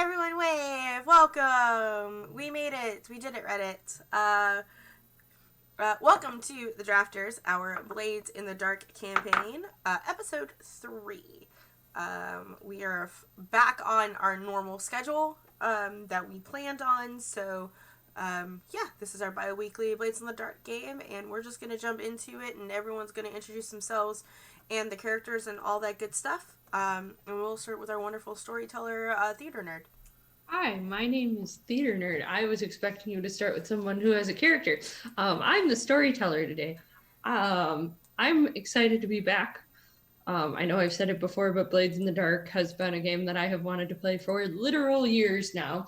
everyone wave! Welcome! We made it. We did it, Reddit. Welcome to the Drafters, our Blades in the Dark campaign, episode 3. We are back on our normal schedule that we planned on, so this is our bi-weekly Blades in the Dark game, and we're just going to jump into it, and everyone's going to introduce themselves and the characters and all that good stuff. And we'll start with our wonderful storyteller, Theater Nerd. Hi, my name is Theater Nerd. I was expecting you to start with someone who has a character. I'm the storyteller today. I'm excited to be back. I know I've said it before, but Blades in the Dark has been a game that I have wanted to play for literal years now.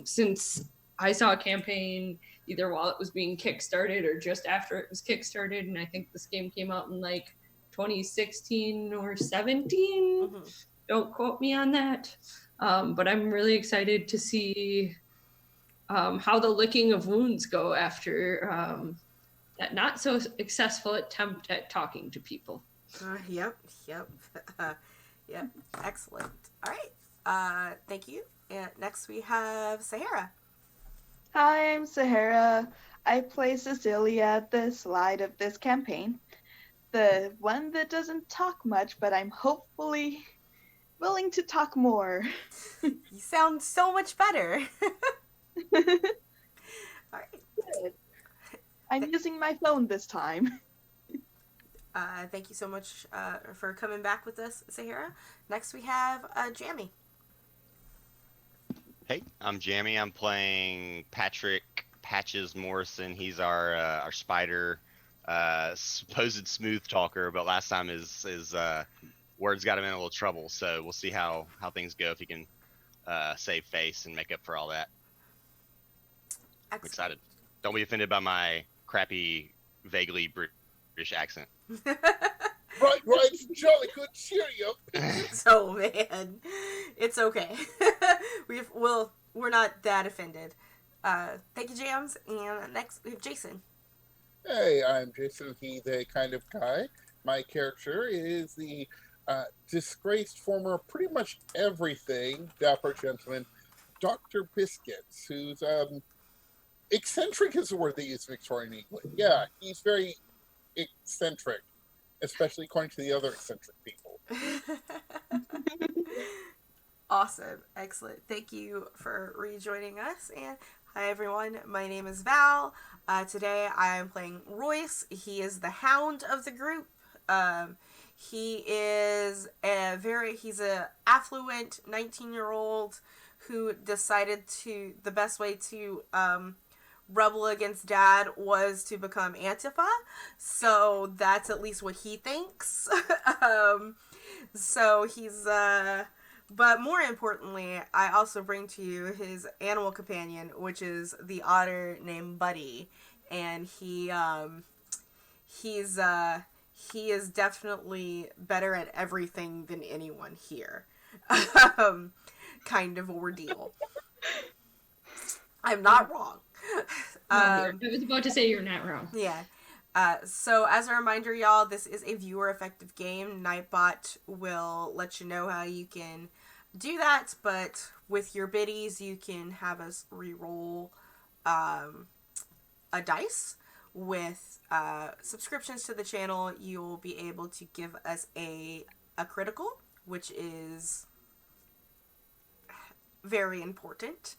Since I saw a campaign either while it was being kickstarted or just after it was kickstarted, and I think this game came out in like 2016 or 17. Mm-hmm. Don't quote me on that. But I'm really excited to see how the licking of wounds go after that not so successful attempt at talking to people. Yep. Yep. Excellent. All right. Thank you. And next we have Sahara. Hi, I'm Sahara. I play Cecilia at the slide of this campaign. The one that doesn't talk much, but I'm hopefully willing to talk more. You sound so much better. All right. Good. I'm using my phone this time. Thank you so much for coming back with us, Sahara. Next we have Jamie. Hey, I'm Jamie. I'm playing Patrick Patches Morrison. He's our spider, supposed smooth talker, but last time his words got him in a little trouble. So we'll see how things go if he can save face and make up for all that. Excellent. I'm excited. Don't be offended by my crappy, vaguely British accent. Right, jolly good, cheerio. So man, it's okay. We're not that offended. Thank you, Jams. And next we have Jason. Hey, I'm Jason. He, they kind of guy. My character is the disgraced former pretty much everything dapper gentleman, Dr. Biscuits, who's eccentric is the word they use in Victorian England. Yeah, he's very eccentric, especially according to the other eccentric people. Awesome. Excellent. Thank you for rejoining us. And hi, everyone. My name is Val. Today I am playing Royce. He is the hound of the group. He is he's a affluent 19-year-old who decided the best way to rebel against dad was to become Antifa. So that's at least what he thinks. So he's but more importantly, I also bring to you his animal companion, which is the otter named Buddy, and he is definitely better at everything than anyone here. Kind of ordeal. I'm not wrong. I was about to say you're not wrong. Yeah. So as a reminder, y'all, this is a viewer effective game. Nightbot will let you know how you can do that, but with your biddies, you can have us re-roll a dice. With subscriptions to the channel, you'll be able to give us a critical, which is very important.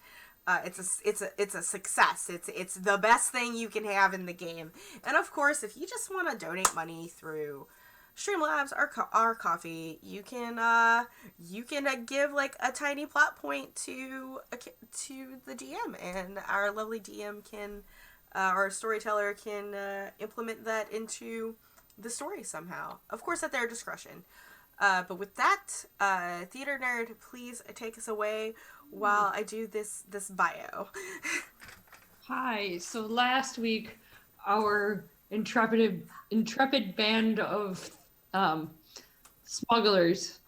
It's a success. It's the best thing you can have in the game. And of course, if you just want to donate money through Streamlabs or our coffee, you can give like a tiny plot point to the DM, and our lovely DM can our storyteller can implement that into the story somehow. Of course, at their discretion. But with that, Theater Nerd, please take us away while I do this bio. Hi. So last week, our intrepid band of smugglers,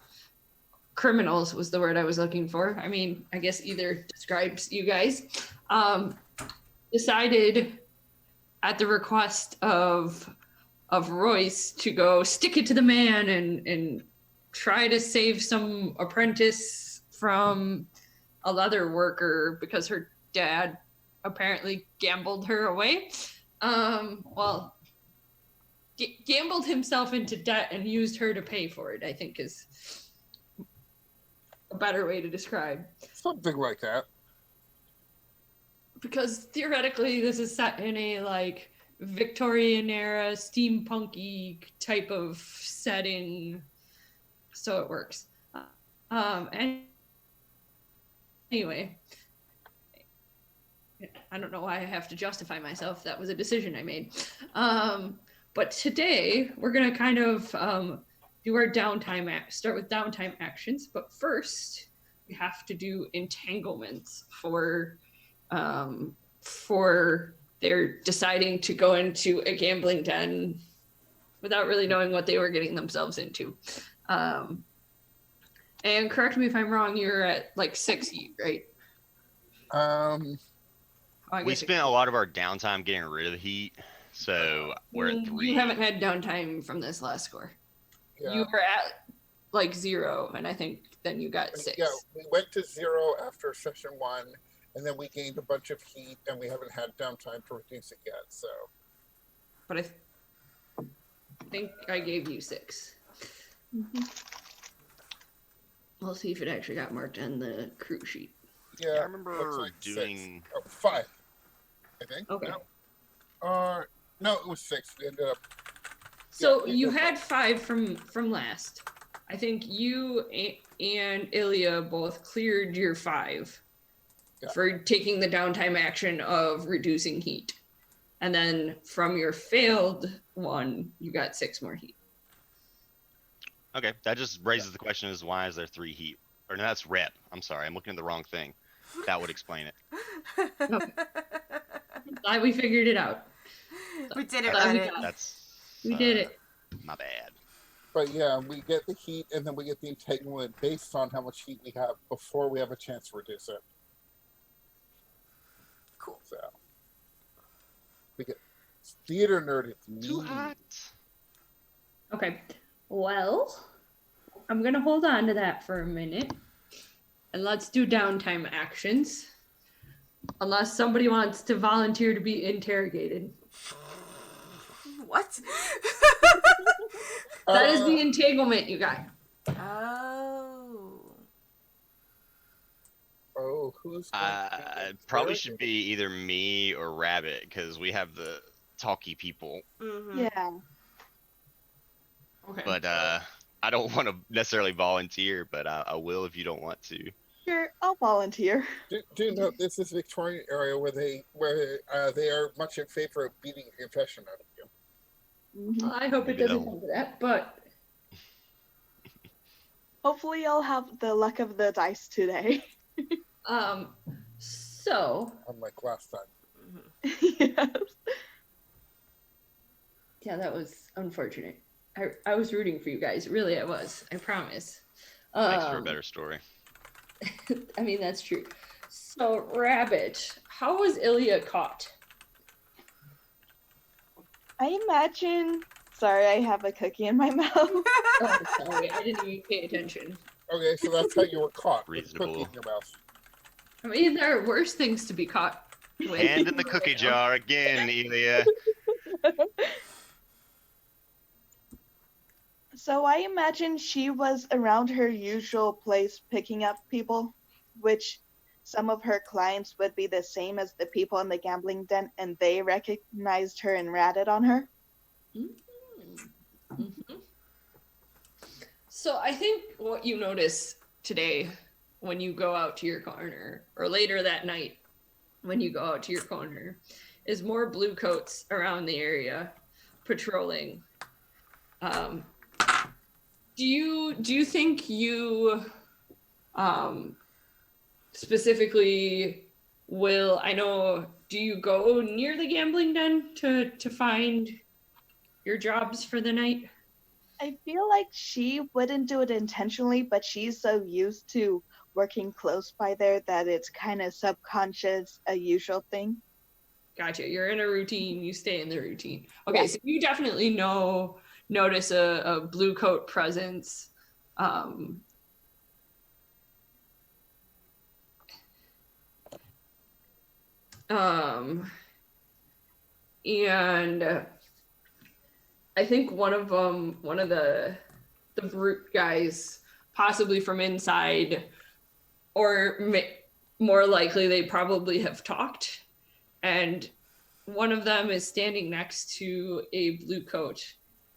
criminals was the word I was looking for. I mean, I guess either describes you guys. Decided at the request of Royce to go stick it to the man and try to save some apprentice from a leather worker because her dad apparently gambled her away. Well, gambled himself into debt and used her to pay for it, I think is a better way to describe. Something like that. Because theoretically this is set in a like Victorian era steampunky type of setting, so it works. And anyway, I don't know why I have to justify myself. That was a decision I made. But today we're gonna kind of do our start with downtime actions. But first, we have to do entanglements for their deciding to go into a gambling den without really knowing what they were getting themselves into. And correct me if I'm wrong, you're at like 6 heat, right? We spent a lot of our downtime getting rid of the heat, so we're at 3. You haven't had downtime from this last score. Yeah. You were at like 0, and I think then you got 6. Yeah, we went to 0 after session 1, and then we gained a bunch of heat, and we haven't had downtime to reduce it yet. So, But I think I gave you 6. Mhm. We'll see if it actually got marked on the crew sheet. yeah, I remember looks like doing. 6. 5, I think. Okay. No, it was 6. We ended up. So Yeah, you yeah. had 5 from last. I think you and Ilya both cleared your 5 Yeah. for taking the downtime action of reducing heat. And then from your failed one, you got 6 more heat. Okay, that just raises the question: is why is there 3 heat? Or no, that's rep. I'm sorry, I'm looking at the wrong thing. That would explain it. Glad we figured it out. We did it, Glad we Reddit. got it. That's. We did it. My bad. But yeah, we get the heat, and then we get the entanglement based on how much heat we have before we have a chance to reduce it. Cool. So we get theater nerd. It's me. Too hot. Okay. Well, I'm going to hold on to that for a minute. And let's do downtime actions. Unless somebody wants to volunteer to be interrogated. What? That is the entanglement you got. Oh. Oh, who's going to It probably should be either me or Rabbit because we have the talky people. Mm-hmm. Yeah. Okay. But I don't want to necessarily volunteer, but I will if you don't want to. Sure, I'll volunteer. Do note this is Victorian area where they are much in favor of beating a confession out of you. Mhm. I hope it Maybe doesn't they'll- come to that, but Hopefully, I'll have the luck of the dice today. so Unlike last time. Yes. yeah, that was unfortunate. I was rooting for you guys. Really, I was. I promise. Makes for a better story. I mean, that's true. So, Rabbit, how was Ilya caught? I imagine. Sorry, I have a cookie in my mouth. Oh, sorry, I didn't even pay attention. Okay, so that's how you were caught. With Reasonable. cookie in your mouth. I mean, there are worse things to be caught with. Hand in the cookie jar again, Elia. So I imagine she was around her usual place picking up people, which some of her clients would be the same as the people in the gambling den, and they recognized her and ratted on her. Mhm. So I think what you notice today when you go out to your corner, or later that night when you go out to your corner, is more blue coats around the area patrolling. Do you think you specifically will? I know. Do you go near the gambling den to find your jobs for the night? I feel like she wouldn't do it intentionally, but she's so used to working close by there that it's kind of subconscious, a usual thing. Gotcha. You're in a routine. You stay in the routine. Okay, so you definitely notice a blue coat presence. And I think one of the brute guys, possibly from inside, or more likely they probably have talked, and one of them is standing next to a blue coat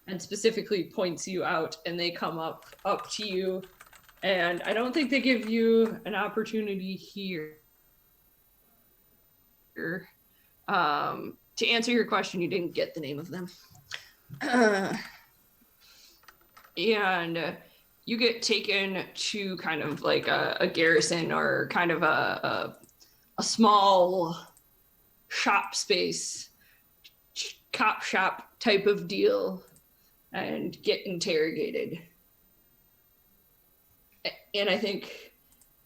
and specifically points you out, and they come up to you, and I don't think they give you an opportunity here. To answer your question, you didn't get the name of them. And you get taken to kind of like a garrison, or kind of a small shop space, cop shop type of deal, and get interrogated. And I think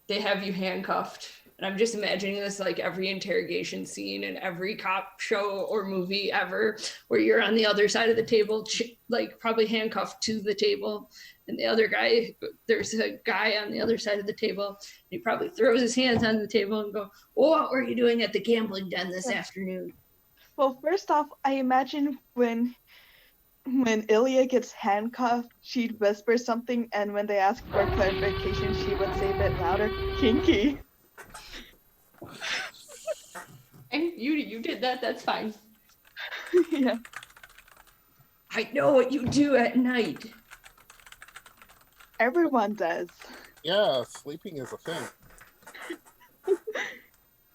they have you handcuffed. And I'm just imagining this like every interrogation scene in every cop show or movie ever, where you're on the other side of the table, like probably handcuffed to the table. And the other guy, there's a guy on the other side of the table. And he probably throws his hands on the table and go, "What were you doing at the gambling den this afternoon?" Well, first off, I imagine when Ilya gets handcuffed, she'd whisper something, and when they ask for clarification, she would say a bit louder, "Kinky." And you did that, that's fine. Yeah. I know what you do at night. Everyone does. Yeah, sleeping is a thing.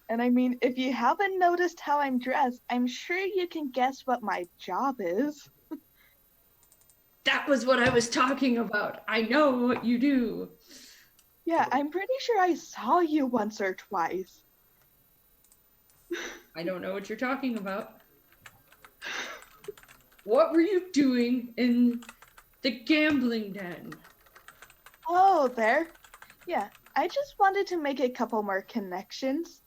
And I mean, if you haven't noticed how I'm dressed, I'm sure you can guess what my job is. That was what I was talking about. I know what you do. Yeah, I'm pretty sure I saw you once or twice. I don't know what you're talking about. What were you doing in the gambling den? Oh, there. Yeah, I just wanted to make a couple more connections.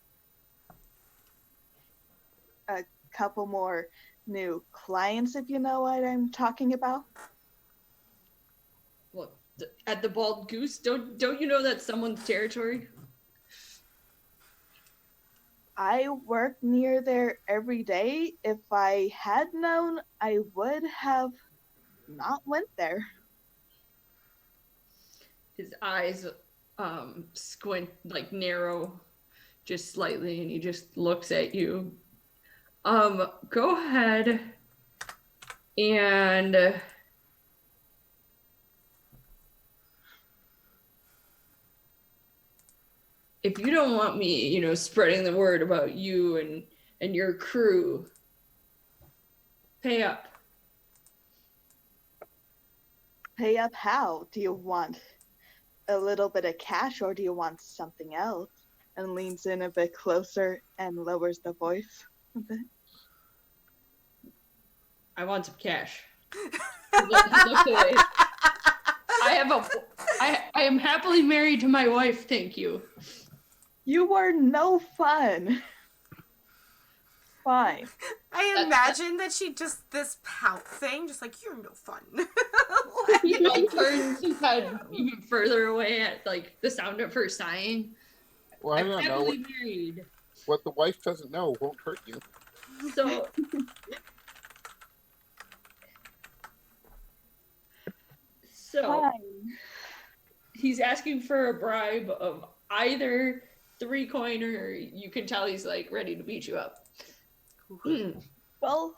A couple more new clients, if you know what I'm talking about. Well, at the Bald Goose, don't you know that's someone's territory? I work near there every day. If I had known, I would have not went there. His eyes squint, like narrow just slightly, and he just looks at you. Go ahead and if you don't want me, spreading the word about you and your crew, pay up. Pay up how? Do you want a little bit of cash, or do you want something else? And leans in a bit closer and lowers the voice a bit. I want some cash. He looks away. I am happily married to my wife, thank you. You were no fun. Fine. I imagine that she just this pout thing, just like, you're no fun. He like turns his head even further away at like the sound of her sighing. Well, I I'm don't know. happily married. What the wife doesn't know won't hurt you. So Fine. he's asking for a bribe of either 3 coin, or you can tell he's like ready to beat you up. Well,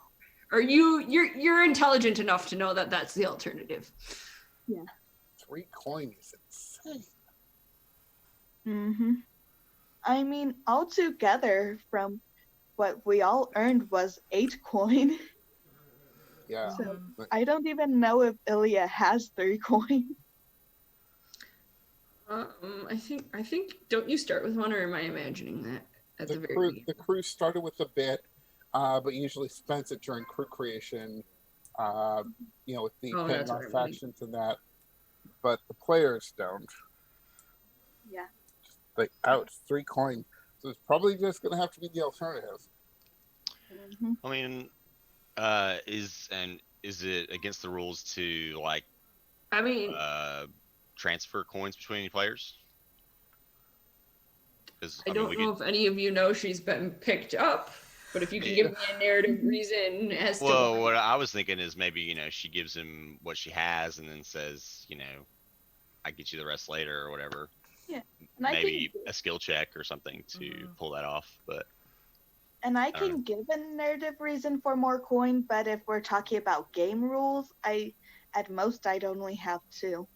Or you're intelligent enough to know that that's the alternative. 3 coin is insane. mm-hmm. I mean, altogether, from what we all earned was 8 coin. Yeah. So I don't even know if Ilya has 3 coin. I think don't you start with one, or am I imagining that at the very beginning? The crew started with a bit, but usually spends it during crew creation, with the Oh, that's depending on what I mean. factions and that. But the players don't. Yeah. Like, out 3 coin. So it's probably just going to have to be the alternative. Mm-hmm. I mean, is it against the rules to like I mean, transfer coins between players? 'Cause, I mean, don't we know could, if any of you know she's been picked up, but if you can give me a narrative reason as to well, why. what I was thinking is maybe, she gives him what she has and then says, I get you the rest later or whatever. And I can Maybe a skill check or something to Mhm. pull that off. But I don't know. can give a narrative reason for more coin, but if we're talking about game rules, at most I'd only have 2.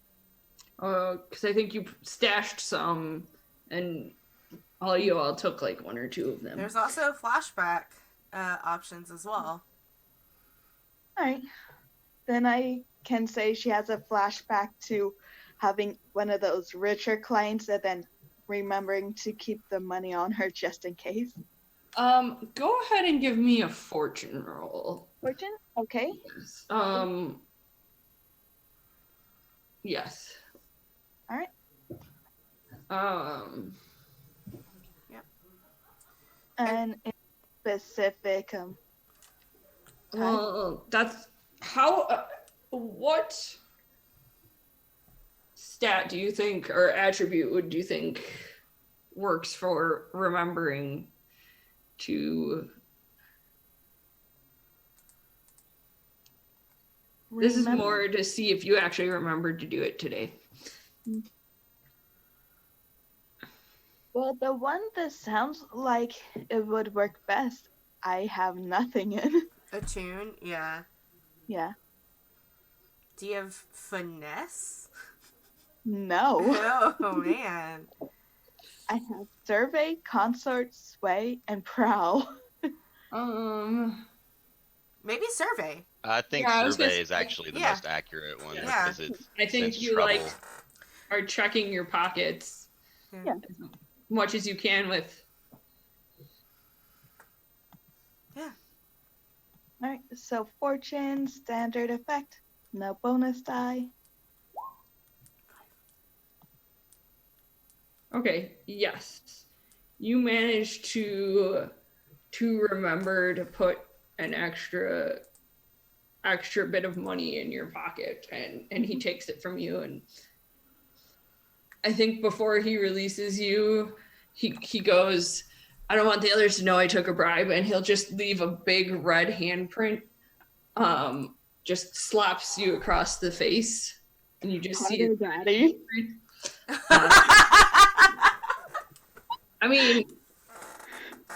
Because I think you stashed some, and you all took like 1 or 2 of them. There's also flashback options as well. Alright. Then I can say she has a flashback to having one of those richer clients and then remembering to keep the money on her just in case. Go ahead and give me a fortune roll. Fortune? Okay. Yes. Yes. Alright. And in specific, time? Well, that's how. What stat do you think, or attribute do you think works for remembering to? This is more to see if you actually remembered to do it today. Well, the one that sounds like it would work best, I have nothing in. Attune, yeah. Yeah. Do you have finesse? No. Oh man. I have survey, consort, sway, and prowl. Maybe survey. I think Yeah, I was gonna survey is say- actually the yeah. most accurate one Yeah. because it's I think sense you trouble. are checking your pockets Yeah. as much as you can with. Yeah. Alright, so fortune, standard effect, no bonus die. Okay, yes. You managed to remember to put an extra bit of money in your pocket, and he takes it from you, and I think before he releases you, he goes, I don't want the others to know I took a bribe, and he'll just leave a big red handprint, just slaps you across the face, and you just see it. Daddy. I mean,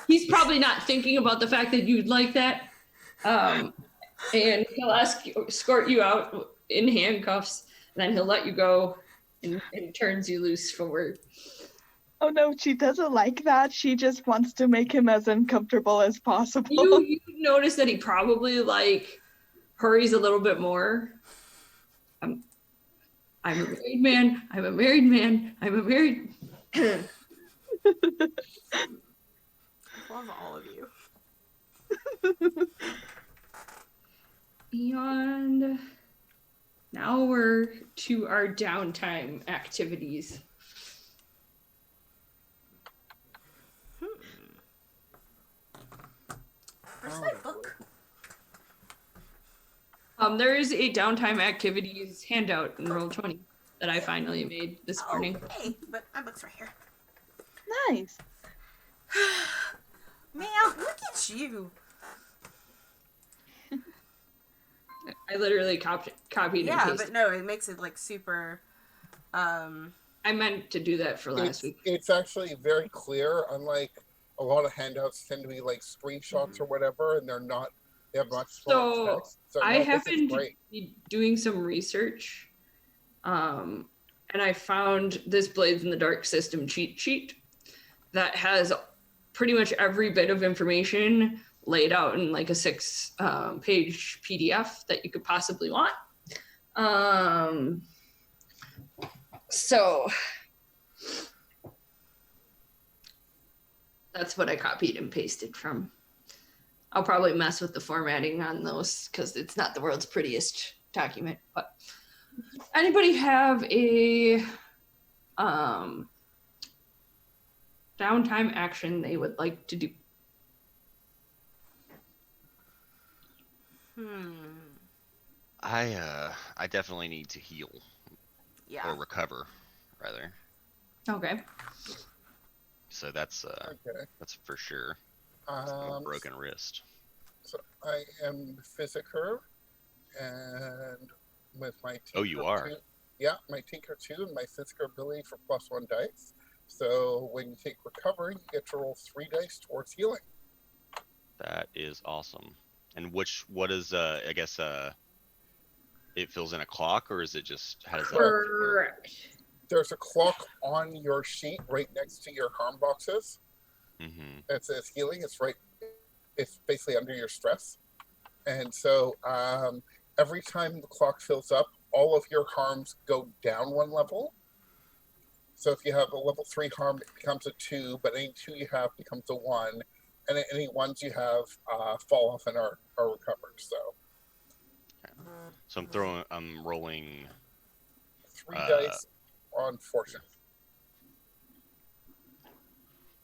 he's probably not thinking about the fact that you'd like that. And he'll escort you out in handcuffs, and then he'll let you go and turns you loose for. Oh no, she doesn't like that. She just wants to make him as uncomfortable as possible. You notice that he probably hurries a little bit more. I'm a married man. I'm a married man. I'm a married. Love all of you. And now we're to our downtime activities. Where's my book? There is a downtime activities handout in Roll20 that I finally made this morning. Oh, hey, but my book's right here. Nice. Man, look at you. I literally copied and Yeah, pasted. but no, it makes it super. I meant to do that for last week. It's actually very clear, unlike a lot of handouts tend to be like screenshots or whatever, and they're not. They have much smaller text. So I no, this is happened to great. be doing some research, and I found this Blades in the Dark system cheat sheet that has pretty much every bit of information laid out in a 6-page PDF that you could possibly want. So that's what I copied and pasted from. I'll probably mess with the formatting on those because it's not the world's prettiest document. But anybody have a downtime action they would like to do? I definitely need to heal Yeah. or recover, rather. Okay. So that's Okay. for sure. A Um, broken wrist. so I am Physiker, and with my Oh, you Tinker are. 2, yeah, my Tinker 2 and my Physiker ability for +1 dice. So when you take recovery, you get to roll 3 dice towards healing. That is awesome. And what is I guess it fills in a clock, or is it just how does that work? Correct. There's a clock on your sheet right next to your harm boxes Mm-hmm. that says healing. It's basically under your stress. And so every time the clock fills up, all of your harms go down 1 level. So if you have a level 3 harm, it becomes a 2, but any 2 you have becomes a 1, and any 1s you have fall off and are recovered. So So I'm rolling 3 dice on fortune.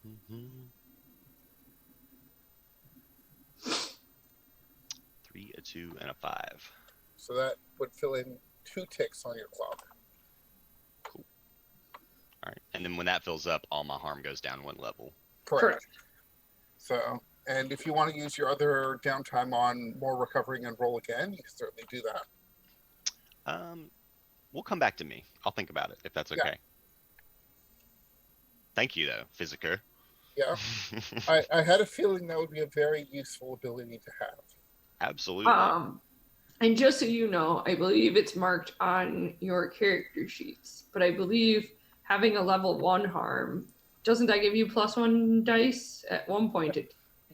Mm-hmm. 3, a 2, and a 5. So that would fill in 2 ticks on your clock. All right. And then when that fills up, all my harm goes down 1 level. Correct. So, and if you want to use your other downtime on more recovering and roll again, you can certainly do that. Will come back to me. I'll think about it if that's Yeah. okay. Thank you, though, Physiker. Yeah. I had a feeling that would be a very useful ability to have. Absolutely. And just so you know, I believe it's marked on your character sheets, but I believe having a level 1 harm, doesn't that give you +1 dice at one point?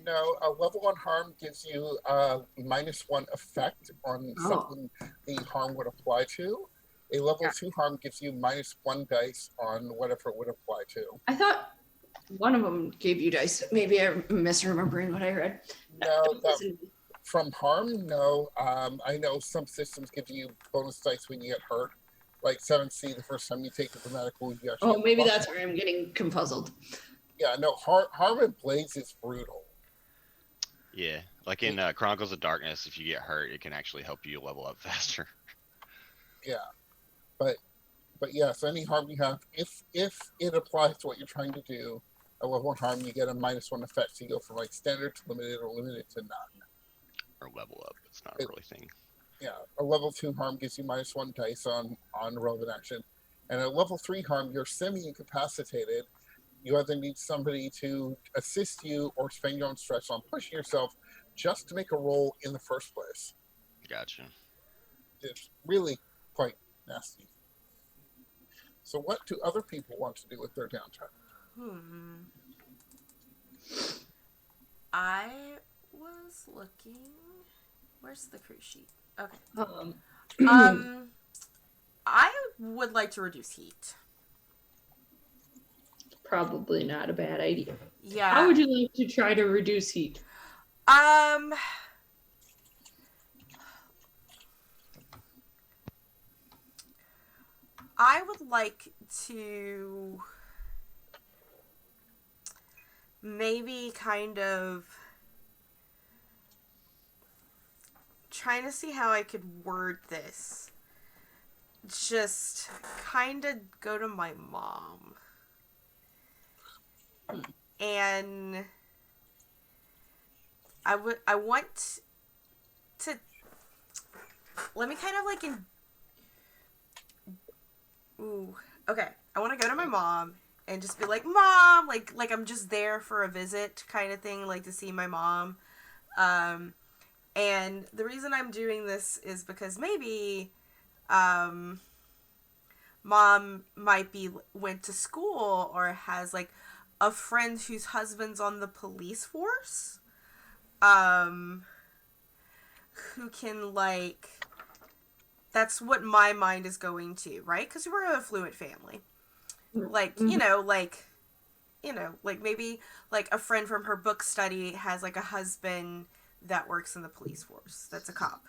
No, a level 1 harm gives you a -1 effect on Oh. something the harm would apply to. A level 2 harm gives you -1 dice on whatever it would apply to. I thought one of them gave you dice. Maybe I'm misremembering what I read. No, from harm, no. I know some systems give you bonus dice when you get hurt. Like 7C, the first time you take a dramatic wound, you actually Oh, get maybe plus that's one. where I'm getting confuzzled. Yeah, no, harm and blaze is brutal. Yeah, like in Chronicles of Darkness, if you get hurt, it can actually help you level up faster. Yeah, but yes, any harm you have, if it applies to what you're trying to do, a level 1 harm, you get a -1 effect. So you go from like standard to limited or limited to none. Or level up. It's not a really thing. Yeah, a level 2 harm gives you -1 dice on relevant action, and a level 3 harm, you're semi-incapacitated. You either need somebody to assist you or spend your own stress on pushing yourself just to make a roll in the first place. Gotcha. It's really quite nasty. So what do other people want to do with their downtime? I was looking. Where's the cruise sheet? Okay. I would like to reduce heat. Probably not a bad idea. Yeah. How would you like to try to reduce heat? I would like to maybe kind of trying to see how I could word this. Just kind of go to my mom. And I want to, let me kind of like okay. I want to go to my mom and just be like, Mom, like I'm just there for a visit kind of thing, like to see my mom. And the reason I'm doing this is because maybe, Mom might went to school or has like a friend whose husband's on the police force, who can like, that's what my mind is going to, right? Because we're an affluent family. Like, like maybe like a friend from her book study has like a husband that works in the police force. That's a cop,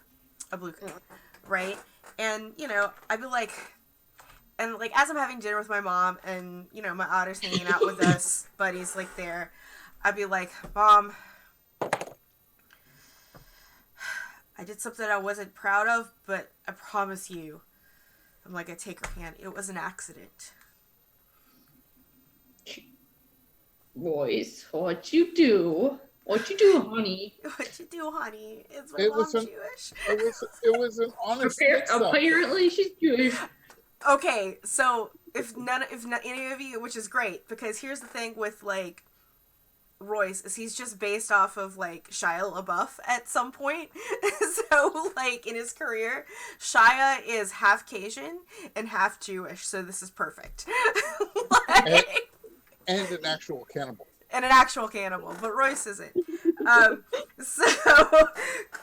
a blue cop, right? And, I'd be like, and like as I'm having dinner with my mom and, my otter's hanging out with us, buddy's like there, I'd be like, Mom, I did something I wasn't proud of, but I promise you, I'm like, I take her hand. It was an accident. Royce, what you do? What you do, honey? What you do, honey? Is my It mom was an Jewish? it was an honest mix-up. Apparently, she's Jewish. Okay, so if not any of you, which is great, because here's the thing with like Royce is he's just based off of like Shia LaBeouf at some point. So like in his career, Shia is half Cajun and half Jewish, so this is perfect. Like, And an actual cannibal. and an actual cannibal, but Royce isn't. So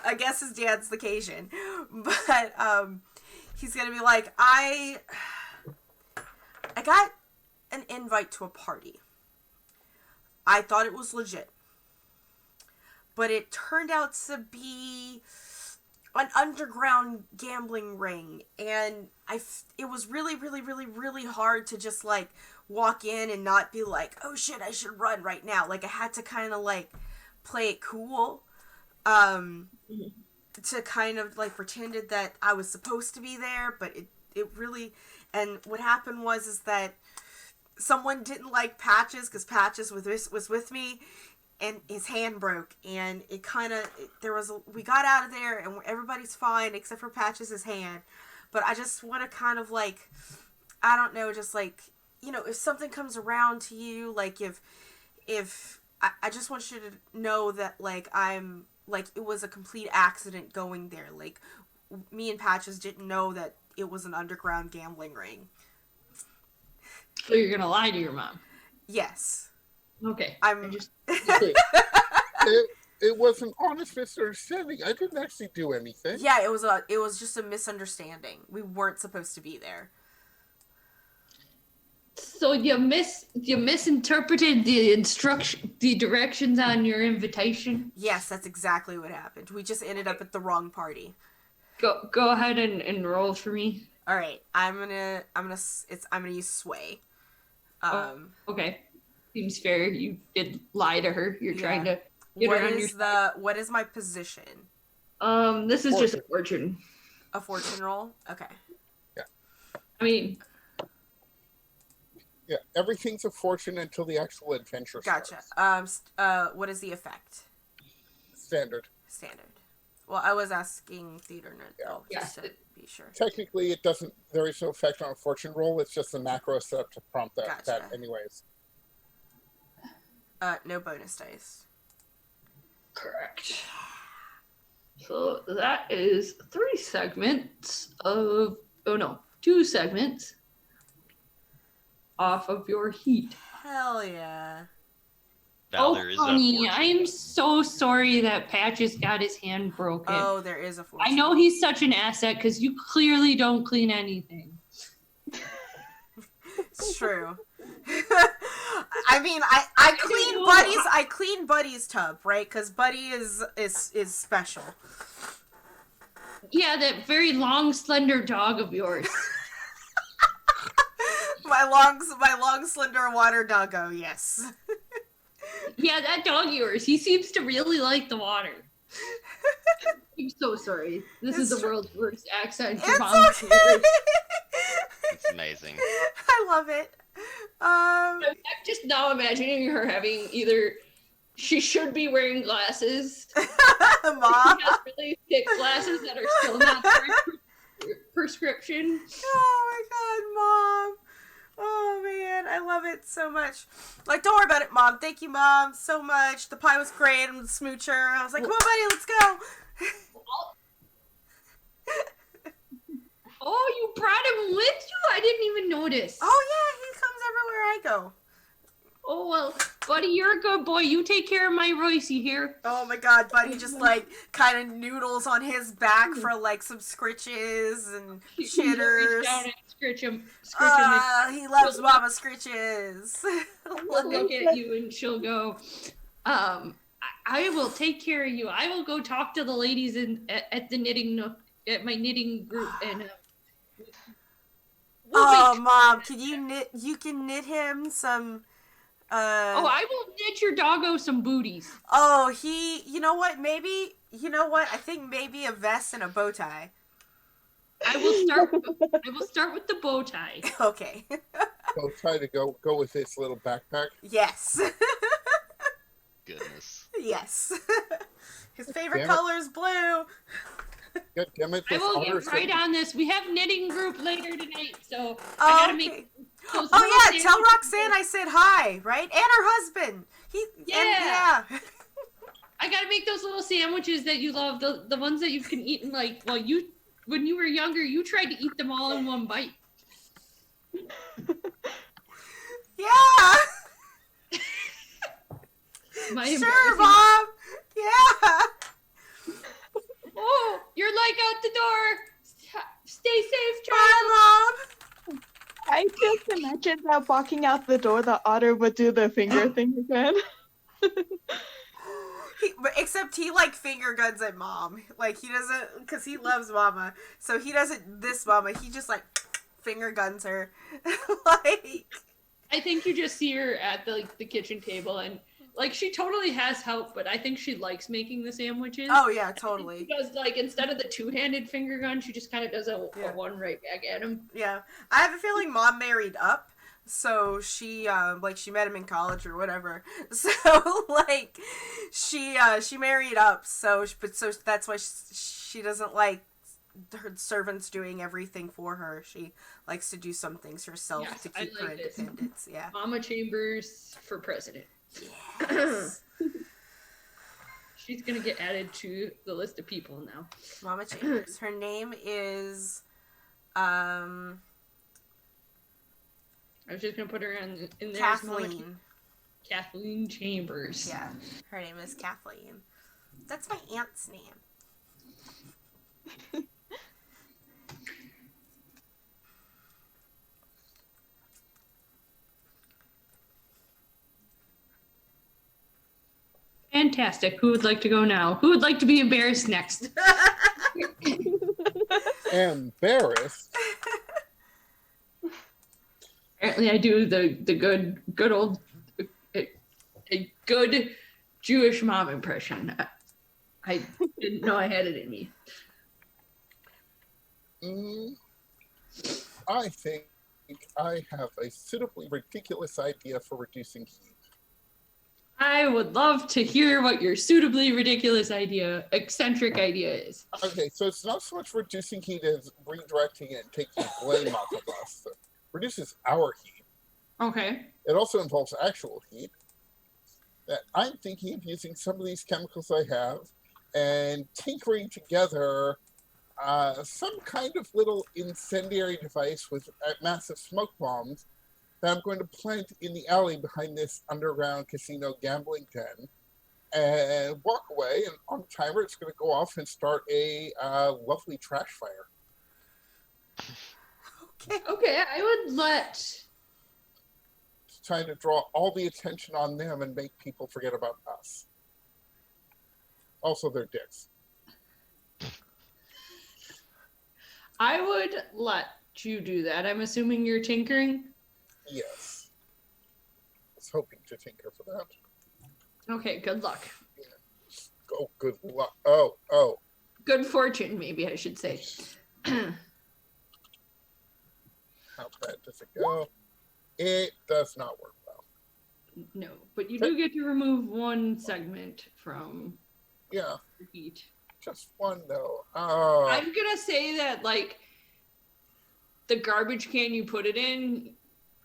I guess his dad's the Cajun, but he's gonna be like, I got an invite to a party. I thought it was legit, but it turned out to be an underground gambling ring, and it was really, really, really, really hard to just like walk in and not be like, oh shit, I should run right now. Like I had to kind of like play it cool, to kind of like pretended that I was supposed to be there, but it really, and what happened was that someone didn't like Patches because Patches was with me, and his hand broke, and it kind of we got out of there and everybody's fine except for Patches' hand. But I just want to kind of like, I don't know, just like, you know, if something comes around to you, like if I just want you to know that like I'm like it was a complete accident going there. Like me and Patches didn't know that it was an underground gambling ring. So you're gonna lie to your mom? Yes. Okay. I'm just It was an honest misunderstanding. I didn't actually do anything. Yeah, it was just a misunderstanding. We weren't supposed to be there. So you misinterpreted the directions on your invitation. Yes, that's exactly what happened. We just ended up at the wrong party. Go ahead and roll for me. All right, I'm gonna use sway. Okay, seems fair. You did lie to her. You're trying to get her on your side. What is my position? This is just a fortune. A fortune roll? Okay. I mean, Yeah, everything's a fortune until the actual adventure Gotcha. starts. What is the effect? Standard. Standard. Well, I was asking theater nerd though, Yeah. just to be sure. Technically, it doesn't. There is no effect on a fortune roll. It's just the macro setup to prompt that. Gotcha. That anyways. No bonus dice. correct. So that is 3 segments of, 2 segments off of your heat. Hell yeah. Valor is a honey, fortune. I'm so sorry that Patches got his hand broken. Oh, there is a fortune. I know he's such an asset because you clearly don't clean anything. It's true. I mean, I clean Buddy's tub, right? Because Buddy is special. Yeah, that very long, slender dog of yours. my long, slender water doggo. Yes. Yeah, that dog of yours. He seems to really like the water. I'm so sorry. This is the world's worst accent. Your mom It's okay. It's amazing. I love it. I'm just now imagining her having either she should be wearing glasses. Mom. She has really thick glasses that are still not prescription. Oh my god, Mom. Oh man, I love it so much. Like, don't worry about it, Mom. Thank you, Mom, so much. The pie was great. I'm the smoocher. I was like, come on, buddy, let's go. Oh, you brought him with you? I didn't even notice. Oh yeah, he comes everywhere I go. Oh, well, buddy, you're a good boy. You take care of my Royce here. Oh my god, Buddy just like kind of noodles on his back for like some scritches and You shitters. reach down and scritch him. He loves Mama scritches. She'll look at you and she'll go, I will take care of you. I will go talk to the ladies at the knitting nook, at my knitting group, and Oh, Mom, can you knit? You can knit him some. I will knit your doggo some booties. Oh, you know what? I think maybe a vest and a bow tie. I will start with the bow tie. Okay. So try to go with this little backpack. Yes. Goodness. Yes. His favorite Damn it. color is blue. God damn it! I This will honor get right on this. We have knitting group later tonight, so I Oh, gotta okay. make those Oh little yeah, tell sandwiches. Roxanne I said hi, right? And her husband. Yeah. Yeah. I gotta make those little sandwiches that you love, the ones that you can eat in like, well, when you were younger, you tried to eat them all in one bite. Yeah. My Sure, embarrassing- Mom. Yeah. Oh, you're like out the door. Stay safe, child. Bye, Mom. I just imagine that walking out the door, the otter would do the finger thing again. Except he like finger guns at Mom. Like he doesn't, because he loves Mama. So he doesn't diss Mama. He just like finger guns her. Like. I think you just see her at the kitchen table, and like she totally has help, but I think she likes making the sandwiches. Oh yeah, totally. Because like instead of the two-handed finger gun, she just kind of does a one right back at him. Yeah, I have a feeling Mom married up, so she like she met him in college or whatever. So like she married up, so that's why she doesn't like her servants doing everything for her. She likes to do some things herself Yes, to I keep her like this. independence. Yeah. Mama Chambers for president. Yes. She's gonna get added to the list of people now. Mama Chambers. Her name is I was just gonna put her in there. as Mama Kathleen. Kathleen Chambers. Yeah, her name is Kathleen. That's my aunt's name. Fantastic. Who would like to go now? Who would like to be embarrassed next? Embarrassed. Apparently, I do the good old a good Jewish mom impression. I didn't know I had it in me. I think I have a suitably ridiculous idea for reducing heat. I would love to hear what your suitably ridiculous eccentric idea is. Okay, so it's not so much reducing heat as redirecting it and taking blame off of us. It reduces our heat. Okay. It also involves actual heat. That I'm thinking of using some of these chemicals I have and tinkering together some kind of little incendiary device with massive smoke bombs that I'm going to plant in the alley behind this underground casino gambling den and walk away. And on the timer, it's going to go off and start a lovely trash fire. Okay, I would let. Trying to draw all the attention on them and make people forget about us. Also, their dicks. I would let you do that. I'm assuming you're tinkering. Yes. I was hoping to tinker for that. Okay, good luck. Oh, good luck. Oh. Good fortune, maybe I should say. How bad does it go? It does not work well. No, but you do get to remove one segment from Yeah, heat. just one though. Oh. I'm gonna say that like the garbage can you put it in,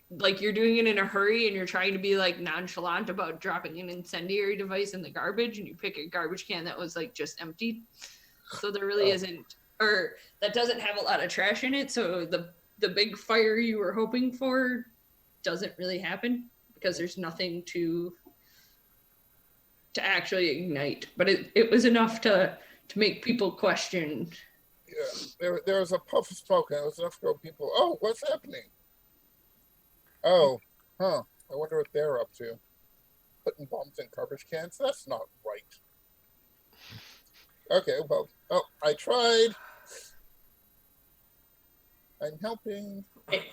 like you're doing it in a hurry and you're trying to be like nonchalant about dropping an incendiary device in the garbage, and you pick a garbage can that was like just emptied. So there really isn't, or that doesn't have a lot of trash in it. So the big fire you were hoping for doesn't really happen because there's nothing to actually ignite. But it was enough to make people question. Yeah, there was a puff of smoke and it was enough to go people, oh, what's happening? Oh, huh. I wonder what they're up to. Putting bombs in garbage cans? That's not right. Okay, well, I tried. I'm helping.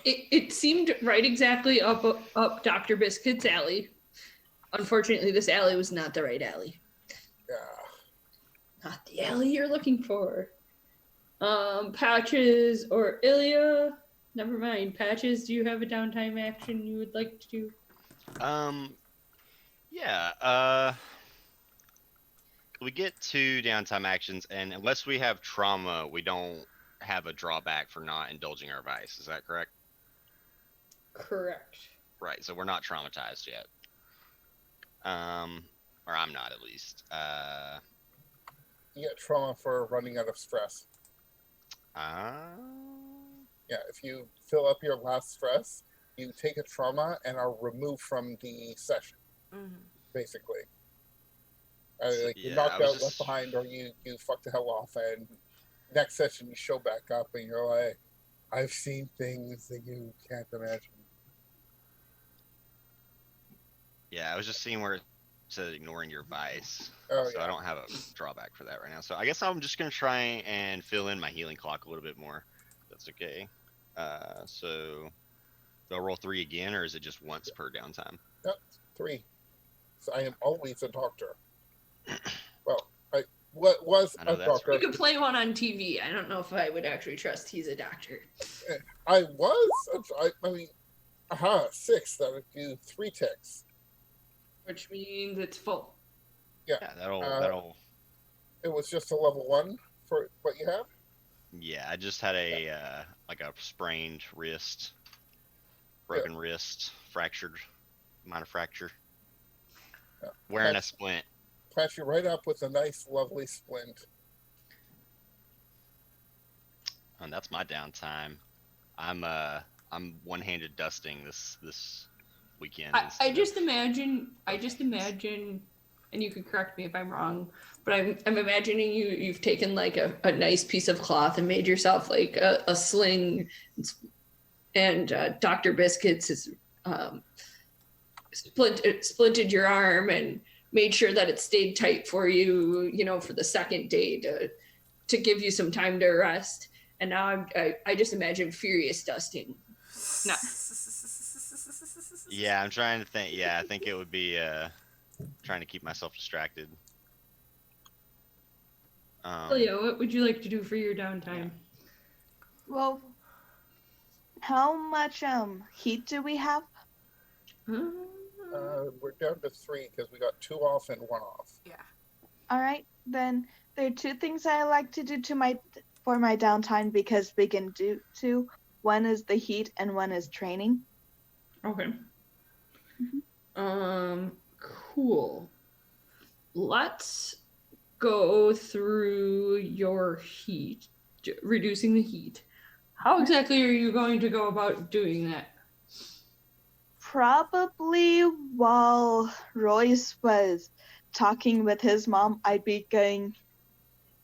It seemed right exactly up Dr. Biscuit's alley. Unfortunately, this alley was not the right alley. Yeah. Not the alley you're looking for. Patches or Ilya, Never mind. Patches, do you have a downtime action you would like to do? Yeah. We get 2 downtime actions, and unless we have trauma, we don't have a drawback for not indulging our vice. Is that correct? Correct. Right. So we're not traumatized yet. Or I'm not, at least. You get trauma for running out of stress. Uh, Yeah, if you fill up your last stress, you take a trauma and are removed from the session, Mhm. basically. Like you're Yeah, knocked I was out, left just- behind, or you fuck the hell off, and next session you show back up and you're like, I've seen things that you can't imagine. Yeah, I was just seeing where it said ignoring your vice. Oh, So yeah. I don't have a drawback for that right now. So I guess I'm just gonna try and fill in my healing clock a little bit more. That's okay. So do I roll 3 again, or is it just once per downtime? Yep, 3. So I am always a doctor. Well, I was I know a that's doctor. You could play one on TV. I don't know if I would actually trust he's a doctor. I was. I mean, 6. That would do 3 ticks. Which means it's full. Yeah, that'll. It was just a level 1 for what you have. Yeah, I just had a like a sprained wrist, broken wrist, fractured, minor fracture. Yeah. Wearing a That's- splint. Patch you right up with a nice, lovely splint. And that's my downtime. I'm one-handed dusting this weekend. I instead just of- imagine, and you could correct me if I'm wrong, but I'm imagining you've taken like a nice piece of cloth and made yourself like a sling, and Dr. Biscuits has splinted your arm and made sure that it stayed tight for you, for the second day to give you some time to rest. And now I just imagine furious dusting. No. Yeah, I'm trying to think. Yeah, I think it would be trying to keep myself distracted. Celia, what would you like to do for your downtime? Well, how much heat do we have? We're down to 3 because we got 2 off and 1 off. Yeah. All right, then there are 2 things I like to do for my downtime because we can do 2. One is the heat and one is training. Okay. Cool. Let's go through your heat, reducing the heat. How exactly are you going to go about doing that? Probably while Royce was talking with his mom, I'd be going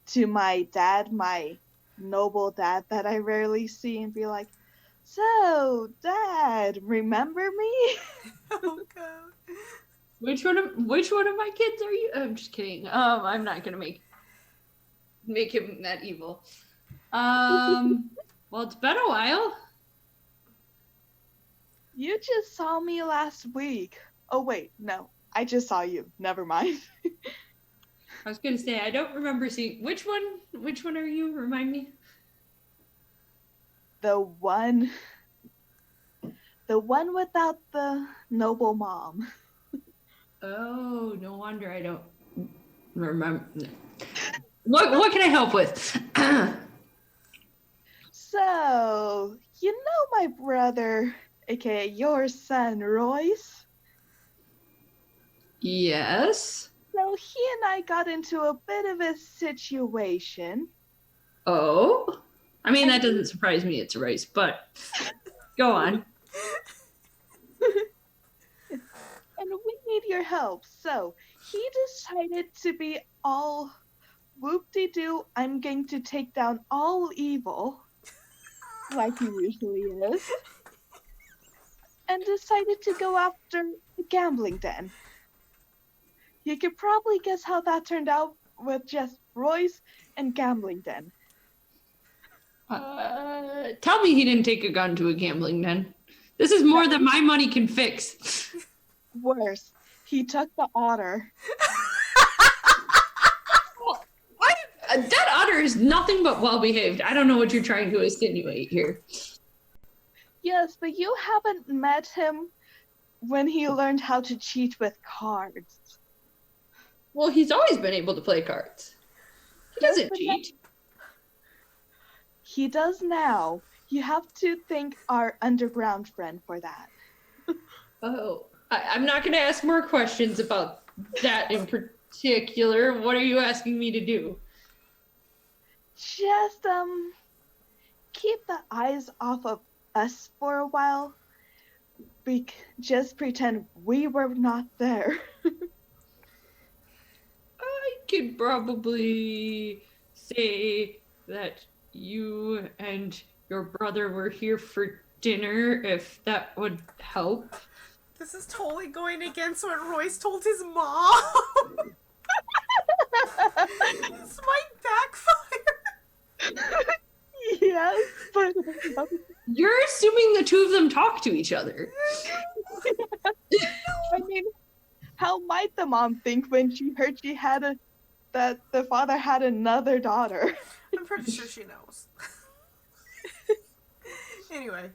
to my dad, my noble dad that I rarely see, and be like, "So, Dad, remember me?" Oh god. Which one of my kids are you? I'm just kidding. I'm not gonna make him that evil. Well, it's been a while. You just saw me last week. Oh wait, no, I just saw you. Never mind. I was gonna say I don't remember seeing which one. Which one are you? Remind me. The one without the noble mom. Oh, no wonder I don't remember. What can I help with? So, you know my brother, aka your son, Royce? Yes. So he and I got into a bit of a situation. Oh, I mean that doesn't surprise me. It's Royce, but go on. And we need your help. So he decided to be all whoop-de-doo, I'm going to take down all evil, like he usually is, and decided to go after the gambling den. You could probably guess how that turned out with just Royce and gambling den. Tell me he didn't take a gun to a gambling den. This is more than my money can fix. Worse, he took the otter. That otter is nothing but well behaved. I don't know what you're trying to insinuate here. Yes, but you haven't met him when he learned how to cheat with cards. Well, he's always been able to play cards. He Yes, doesn't but cheat. he does now. You have to thank our underground friend for that. Oh, I'm not going to ask more questions about that in particular. What are you asking me to do? Just keep the eyes off of us for a while. Just pretend we were not there. I could probably say that you and your brother were here for dinner, if that would help. This is totally going against what Royce told his mom. This might backfire. Yes, but You're assuming the two of them talk to each other. I mean, how might the mom think when she heard that the father had another daughter? I'm pretty sure she knows. Anyway.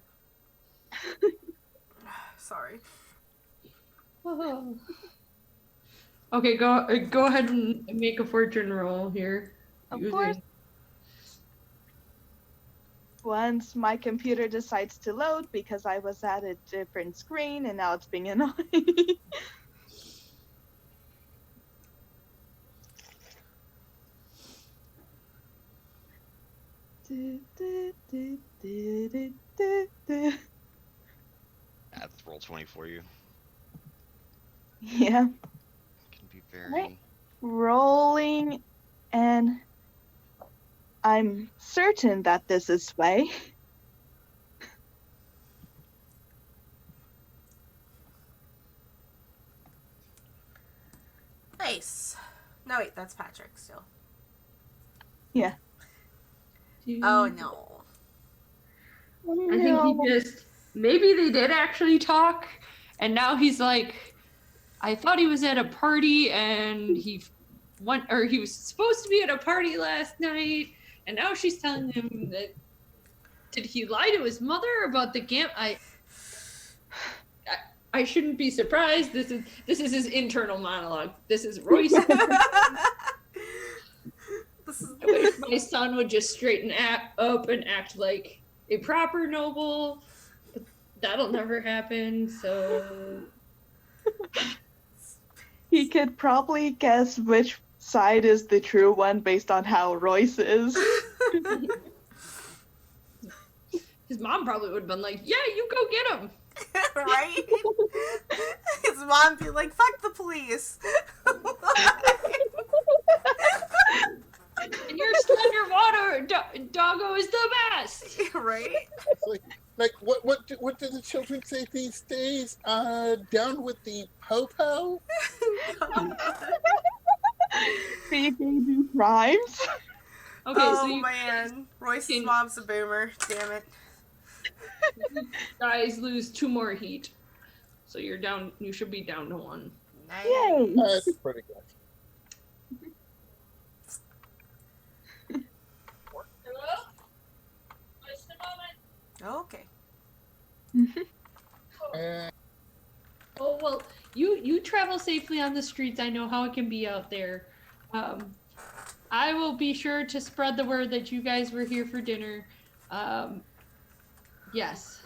Sorry. Okay, go ahead and make a fortune roll here. Of using- course. Once my computer decides to load because I was at a different screen and now it's being annoying. That's roll 20 for you. Yeah, Can be very. Right. Rolling, and I'm certain that this is Sway. Nice. No, wait, that's Patrick still. Yeah. Oh, no. I think he just maybe they did actually talk, and now he's like, I thought he was at a party and he went, or he was supposed to be at a party last night, and now she's telling him that. Did he lie to his mother about the gam? I shouldn't be surprised. This is his internal monologue. This is Royce. This is I wish my son would just straighten up and act like a proper noble. But that'll never happen. So He could probably guess which side is the true one based on how Royce is. his mom probably would have been like, "Yeah, you go get him." right? His mom be like, "Fuck the police." And your slender water doggo is the best. Right? It's like what do the children say these days? Down with the po-po? Big do crimes. Okay, Oh so you man, Royce's can- mom's a boomer. Damn it. guys lose 2 more heat. So you're down. You should be down to 1. Nice. Yay! That's pretty good. Hello? Just a moment. Okay. And Oh well, you travel safely on the streets. I know how it can be out there. I will be sure to spread the word that you guys were here for dinner. Yes.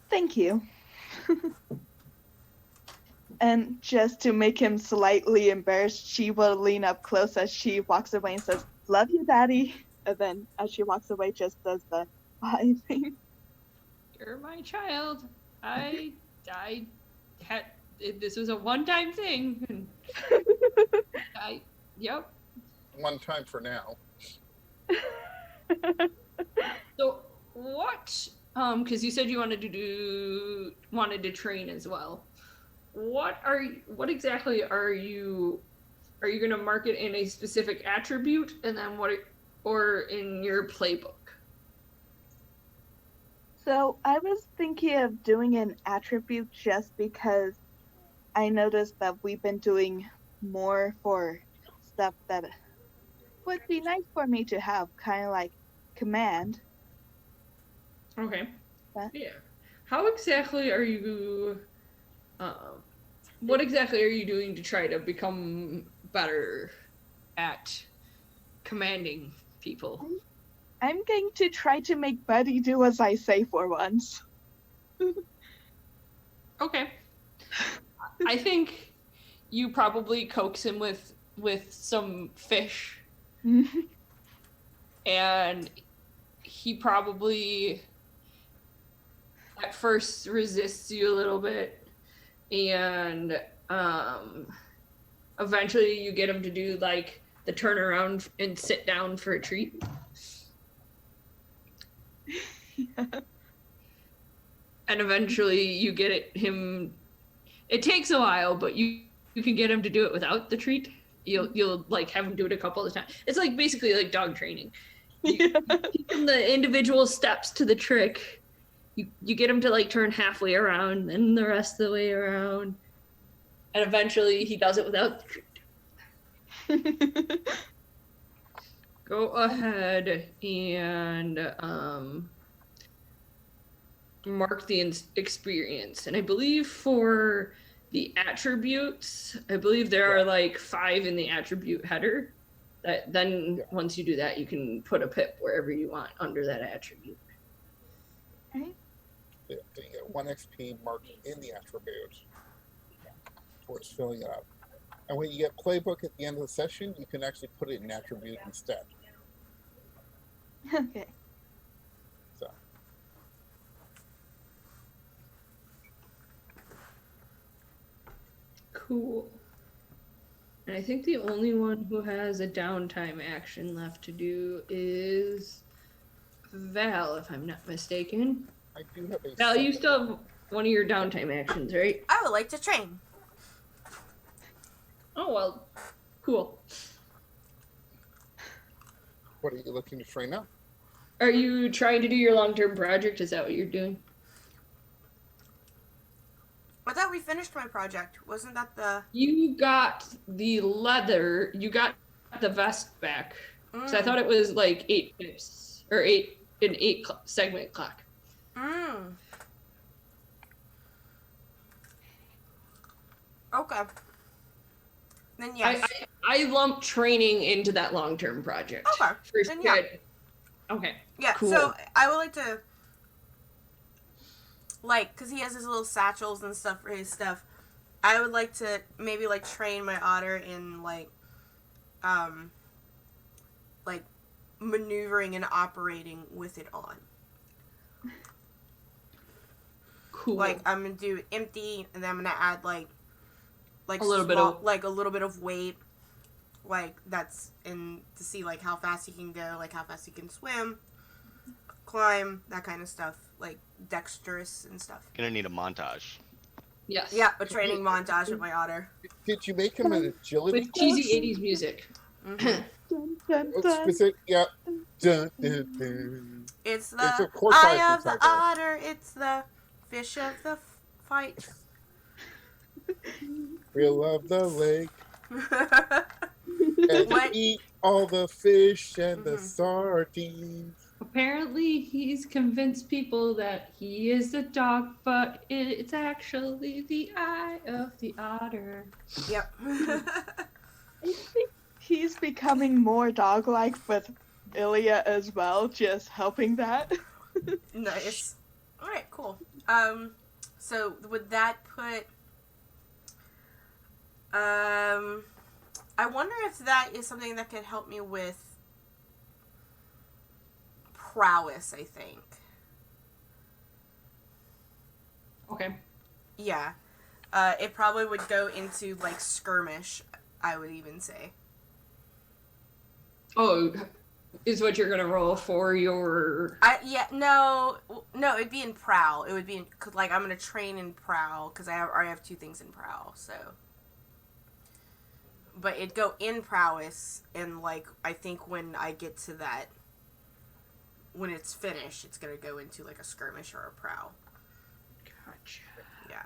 Thank you. And just to make him slightly embarrassed, she will lean up close as she walks away and says, "Love you, Daddy." And then as she walks away, just does the bye thing. You're my child. I had this was a one-time thing. And yep. one time for now. So what? Because you said you wanted to train as well. What exactly are you going to market in a specific attribute, and then or in your playbook? So I was thinking of doing an attribute just because I noticed that we've been doing more for stuff that would be nice for me to have, kind of like command. Okay. That- Yeah. How exactly are you? What exactly are you doing to try to become better at commanding people? I'm going to try to make Buddy do as I say for once. Okay. I think you probably coax him with some fish, and he probably at first resists you a little bit, and eventually you get him to do like the turnaround and sit down for a treat. And eventually you get him. It takes a while, but you can get him to do it without the treat. You'll like have him do it a couple of times. It's like basically like dog training. You teach him the individual steps to the trick. You get him to like turn halfway around, then the rest of the way around, and eventually he does it without the treat. Go ahead and mark the experience. And I believe for the attributes, I believe there are like 5 in the attribute header. That then once you do that, you can put a pip wherever you want under that attribute. Yeah, so you get 1 XP marked in the attribute towards filling it up. And when you get playbook at the end of the session, you can actually put it in attribute instead. Okay. So Cool. And I think the only one who has a downtime action left to do is Val, if I'm not mistaken. I do have a Val, you second- still have one of your downtime actions, right? I would like to train. Oh, well, cool. What are you looking to train up? Are you trying to do your long-term project? Is that what you're doing? I thought we finished my project. Wasn't that the? You got the leather, you got the vest back. So I thought it was like 8 pips, or 8, an 8 segment clock. Okay. Then yes. I lumped training into that long-term project. Okay, First then yeah. good. Okay. Yeah, Cool. so I would like to, like, because he has his little satchels and stuff for his stuff, I would like to maybe, like, train my otter in, like, maneuvering and operating with it on. Cool. Like, I'm going to do it empty, and then I'm going to add, like A little bit of- like, a little bit of weight, like, that's in, to see, like, how fast he can go, like, how fast he can swim, climb, that kind of stuff, like, dexterous and stuff. Gonna need a montage. Yes. Yeah, a training montage with my otter. Did you make him an agility With cheesy course? 80s music. Mhm. Dun, dun, Oh, dun. specific, yeah. Dun, dun, dun. It's It's the a course eye license of the out there. otter, it's the fish of the fight. We'll love the lake and What? eat all the fish and the Mhm. sardines. Apparently, he's convinced people that he is the dog, but it's actually the eye of the otter. Yep. I think he's becoming more dog-like with Ilya as well, just helping that. Nice. Alright, cool. So would that put I wonder if that is something that could help me with prowess, I think. Okay. Yeah. It probably would go into, like, skirmish, I would even say. Oh, is what you're gonna roll for your. No, it'd be in prowl. It would be in, 'cause, like, I'm gonna train in prowl, because I already have 2 things in prowl, so. But it'd go in prowess, and, like, I think when I get to that, when it's finished, it's gonna go into, like, a skirmish or a prowl. Gotcha. Yeah.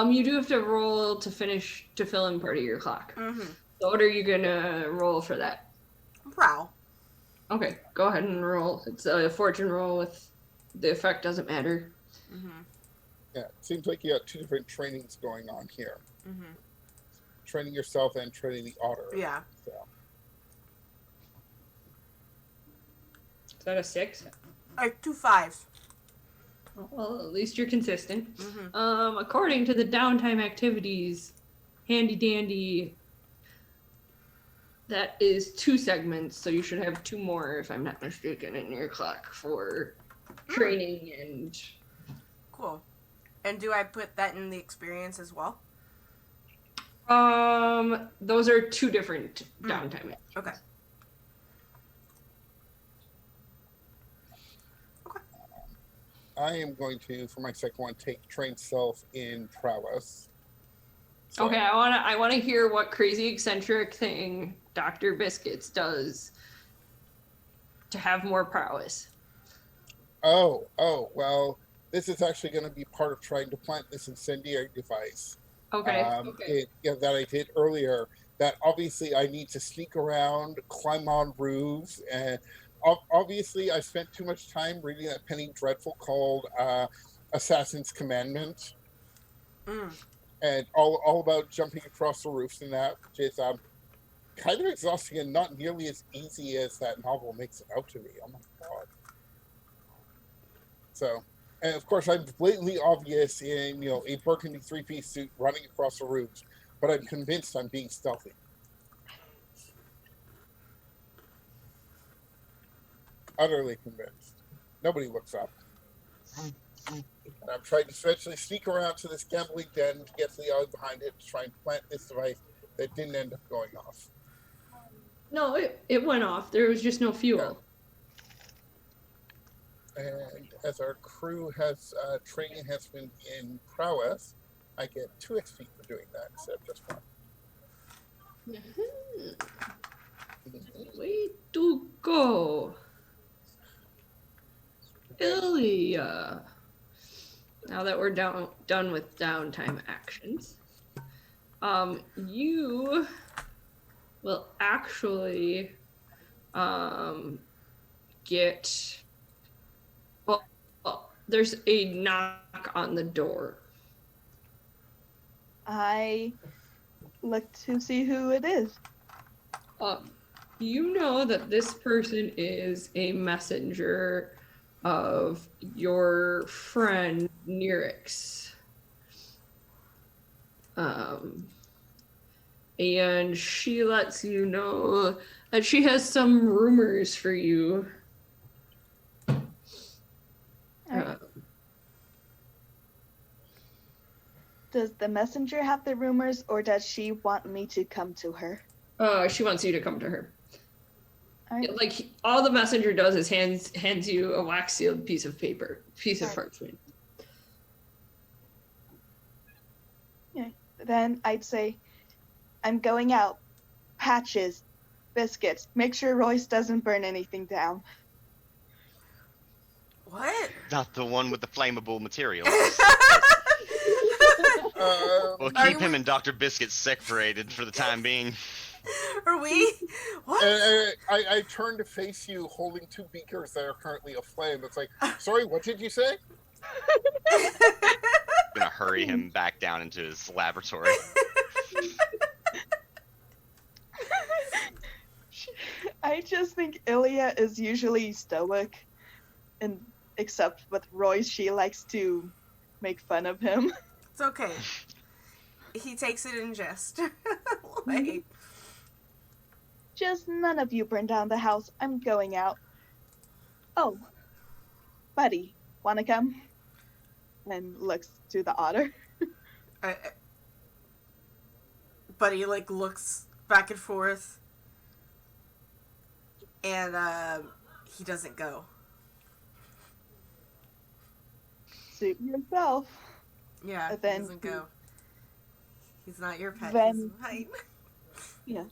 You do have to roll to finish to fill in part of your clock. Mm-hmm. So what are you gonna roll for that? Prowl. Okay, go ahead and roll. It's a fortune roll with the effect doesn't matter. Mm-hmm. Yeah, it seems like you got two different trainings going on here. Mm-hmm. Training yourself and training the otter. Yeah. So. Is that a 6? Like 2 5s. Well, at least you're consistent. Mm-hmm. According to the downtime activities, handy dandy, that is 2 segments, so you should have 2 more, if I'm not mistaken, in your clock for training and. Cool. And do I put that in the experience as well? Those are 2 different downtime. Okay. I am going to, for my second one, train self in prowess. So, Okay, I wanna hear what crazy eccentric thing Dr. Biscuits does to have more prowess. Oh, well, this is actually going to be part of trying to plant this incendiary device. Okay. That I did earlier. That obviously I need to sneak around, climb on roofs, and obviously I spent too much time reading that Penny Dreadful called Assassin's Commandment, and all about jumping across the roofs and that, which is kind of exhausting and not nearly as easy as that novel makes it out to be. Oh my god! So, and of course I'm blatantly obvious in a burgundy 3-piece suit running across the roofs, but I'm convinced I'm being stealthy. Utterly convinced. Nobody looks up. And I'm trying to eventually sneak around to this gambling den to get to the alley behind it to try and plant this device that didn't end up going off. No, it went off. There was just no fuel. And as our crew has training enhancement in prowess, I get 2 XP for doing that instead of just 1. Way to go. Ilya. Now that we're done with downtime actions, you will actually get. Well, there's a knock on the door. I look to see who it is. You know that this person is a messenger of your friend Nirix. And she lets you know that she has some rumors for you. Does the messenger have the rumors, or does she want me to come to her? She wants you to come to her. All right. Like, all the messenger does is hands you a wax sealed piece of parchment. Yeah. Then I'd say, I'm going out. Patches, biscuits. Make sure Royce doesn't burn anything down. What? Not the one with the flammable materials. We'll Are keep him and Dr. Biscuit separated for the time being. Are we? What? I turn to face you holding 2 beakers that are currently aflame. It's like, sorry, what did you say? Gonna hurry him back down into his laboratory. I just think Ilya is usually stoic, and except with Royce, she likes to make fun of him. It's okay. He takes it in jest. Like, Just none of you burn down the house. I'm going out. Oh, buddy, wanna come? And looks to the otter. Buddy like looks back and forth, and he doesn't go. Suit yourself. Yeah, But he then doesn't go. He's not your pet. then- He's mine. Yeah.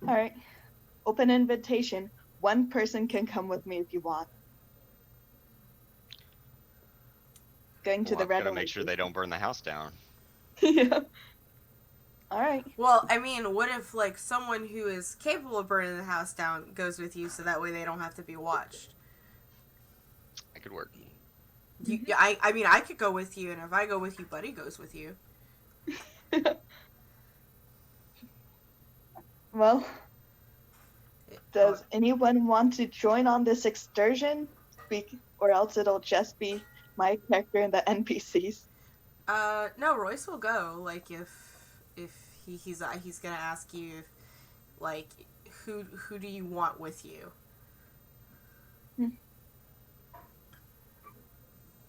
All right. Open invitation. One person can come with me if you want. Going to Well, the red. gotta make sure they don't burn the house down. Yeah. All right. Well, I mean, what if like someone who is capable of burning the house down goes with you, so that way they don't have to be watched? could work. I mean, I could go with you, and if I go with you, Buddy goes with you. Well, does anyone want to join on this excursion? Or else it'll just be my character and the NPCs. No, Royce will go. Like, if he's gonna ask you, if, like, who do you want with you?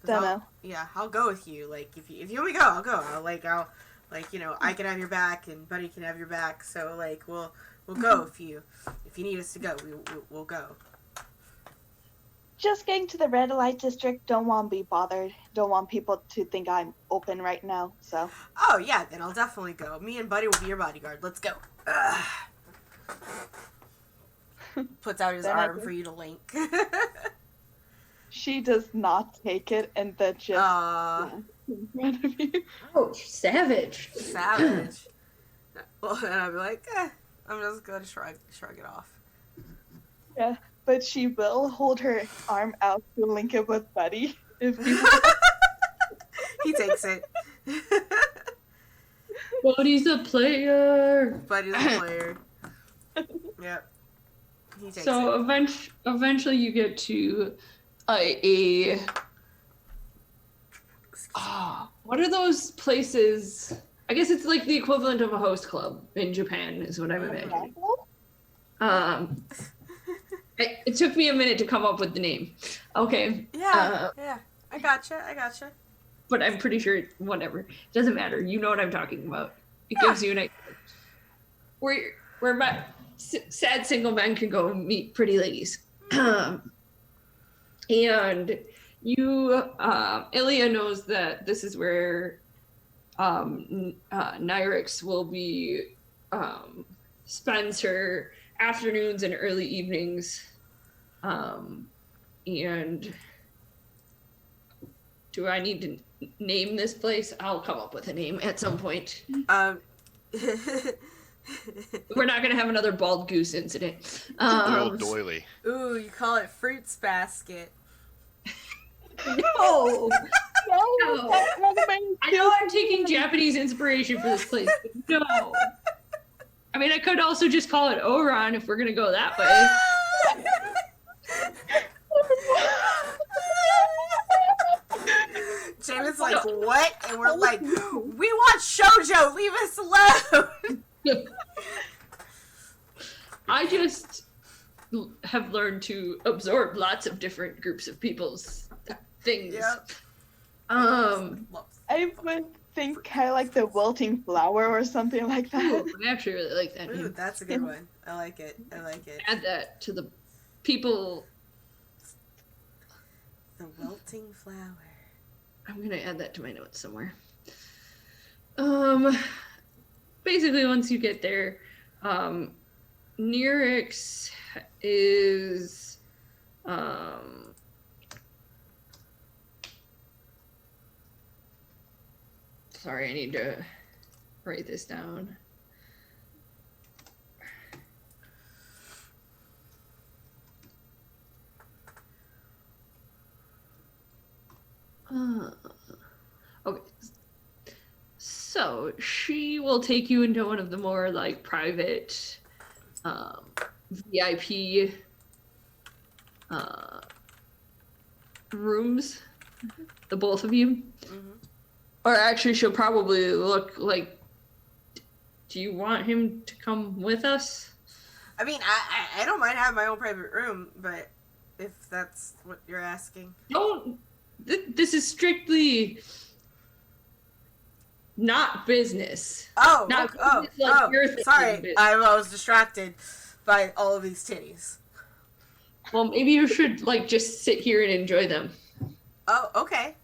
'Cause Don't know. Yeah, I'll go with you. Like, if you want me to go, I'll go. I can have your back, and Buddy can have your back. So, like, we'll go if you need us to go. We'll go. Just getting to the red light district. Don't want to be bothered. Don't want people to think I'm open right now. So. Oh yeah, then I'll definitely go. Me and Buddy will be your bodyguard. Let's go. Ugh. Puts out his Then I arm think- for you to link. She does not take it and then just in front of you. Ouch, savage. Savage. Well, and I'll be like, I'm just gonna shrug it off. Yeah, but she will hold her arm out to link it with Buddy if you He takes it. Buddy's a player. Buddy's a player. Yep. He takes So it. eventually you get to what are those places? I guess it's like the equivalent of a host club in Japan, is what I'm imagining. It took me a minute to come up with the name. Okay, Yeah. I gotcha. but I'm pretty sure whatever. Doesn't matter. You know what I'm talking about. It gives you an idea. Where sad single men can go and meet pretty ladies. And you, Ilya knows that this is where Nyrix will be spends her afternoons and early evenings. And do I need to name this place? I'll come up with a name at some point. We're not gonna have another bald goose incident. The old doily. Ooh, you call it Fruits Basket. No. No, that recommends I know I'm taking Japanese inspiration for this place, but no. I mean, I could also just call it Oran if we're gonna go that way. Jamin's like, what? And we're like, we want shoujo, leave us alone. I just have learned to absorb lots of different groups of people's things. Yep. I would think kind of like the wilting flower or something like that. Ooh, I actually really like that Ooh, name. that's a good one. I like it. Add that to the people. The wilting flower. I'm gonna add that to my notes somewhere. Basically, once you get there, Nyrix is sorry, I need to write this down. Okay. So she will take you into one of the more like private VIP rooms, the both of you. Mm-hmm. Or actually, she'll probably look like, do you want him to come with us? I mean, I don't mind having my own private room, but if that's what you're asking. Don't. This is strictly not business. Oh, Not oh, business like you're oh, thinking sorry. business. I was distracted by all of these titties. Well, maybe you should like just sit here and enjoy them. Oh, okay.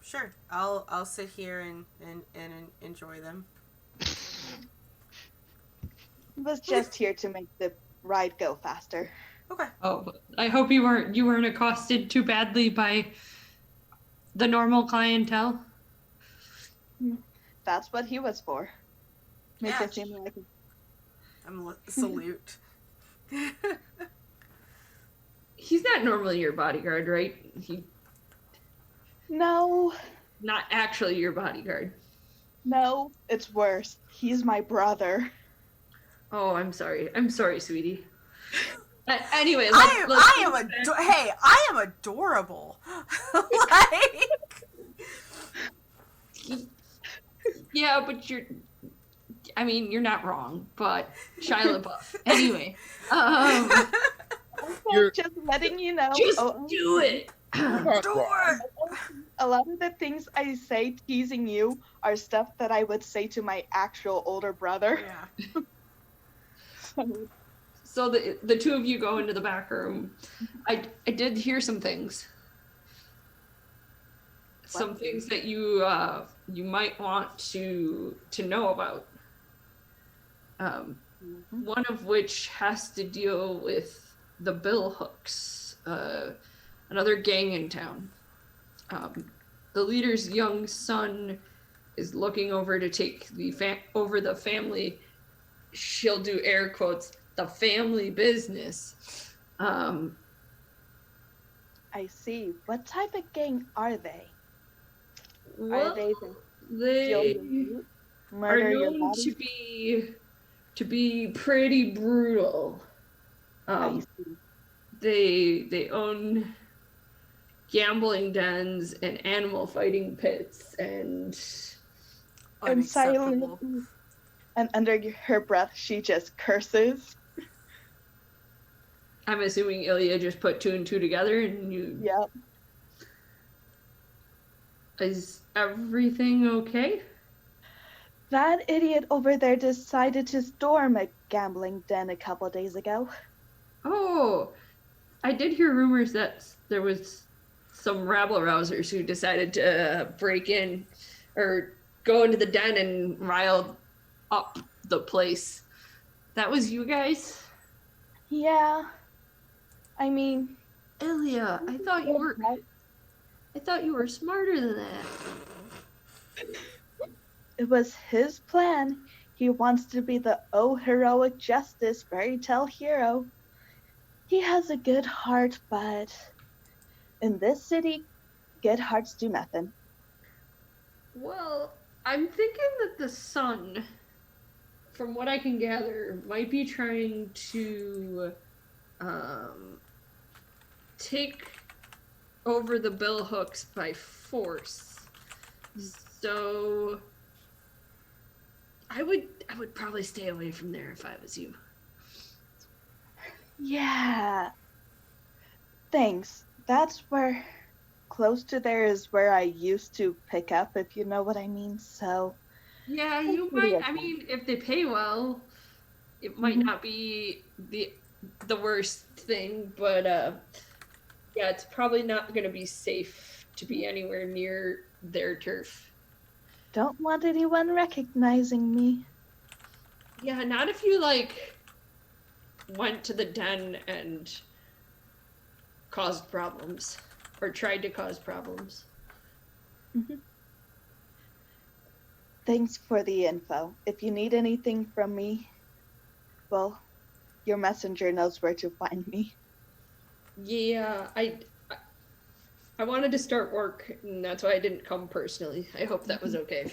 Sure. I'll sit here and enjoy them. Was just here to make the ride go faster. Okay. Oh, I hope you weren't accosted too badly by the normal clientele. That's what he was for. Make Yeah. it seem like Salute. He's not normally your bodyguard, right? No, Not actually your bodyguard. no, it's worse. He's my brother. Oh, I'm sorry. I'm sorry, sweetie. Anyway, Hey, I am adorable. Like, yeah, but you're not wrong, but Shia LaBeouf. Anyway, You're- Just letting you know. just do it. You're not do wrong. it. A lot of the things I say teasing you are stuff that I would say to my actual older brother. Yeah. So the two of you go into the back room. I did hear some things. Some things that you might want to know about. One of which has to deal with the Bill Hooks, another gang in town. The leader's young son is looking over to take over the family. She'll do air quotes, the family business. I see. What type of gang are they? Well, Are they they the are murder your known body? to be pretty brutal. I see. They own gambling dens and animal fighting pits and And Unacceptable. silently, and under her breath, she just curses. I'm assuming Ilya just put two and two together and you Yep. is everything okay? That idiot over there decided to storm a gambling den a couple days ago. Oh, I did hear rumors that there was some rabble rousers who decided to break in or go into the den and rile up the place. That was you guys? Yeah. I mean, Ilya, I thought you were smarter than that. it was his plan. He wants to be the heroic justice fairy tale hero. He has a good heart, but in this city, good hearts do nothing. Well, I'm thinking that the sun, from what I can gather, might be trying to take over the Bill Hooks by force. So I would probably stay away from there if I was you. Yeah. Thanks. That's where, close to there is where I used to pick up, if you know what I mean. So, Yeah, That's you pretty might. I okay. mean, if they pay well, it might Mhm. not be the worst thing, but yeah, it's probably not going to be safe to be anywhere near their turf. don't want anyone recognizing me. Yeah, not if you like went to the den and caused problems or tried to cause problems. Thanks for the info. If you need anything from me, well, your messenger knows where to find me. Yeah, I wanted to start work, and that's why I didn't come personally. I hope that was okay.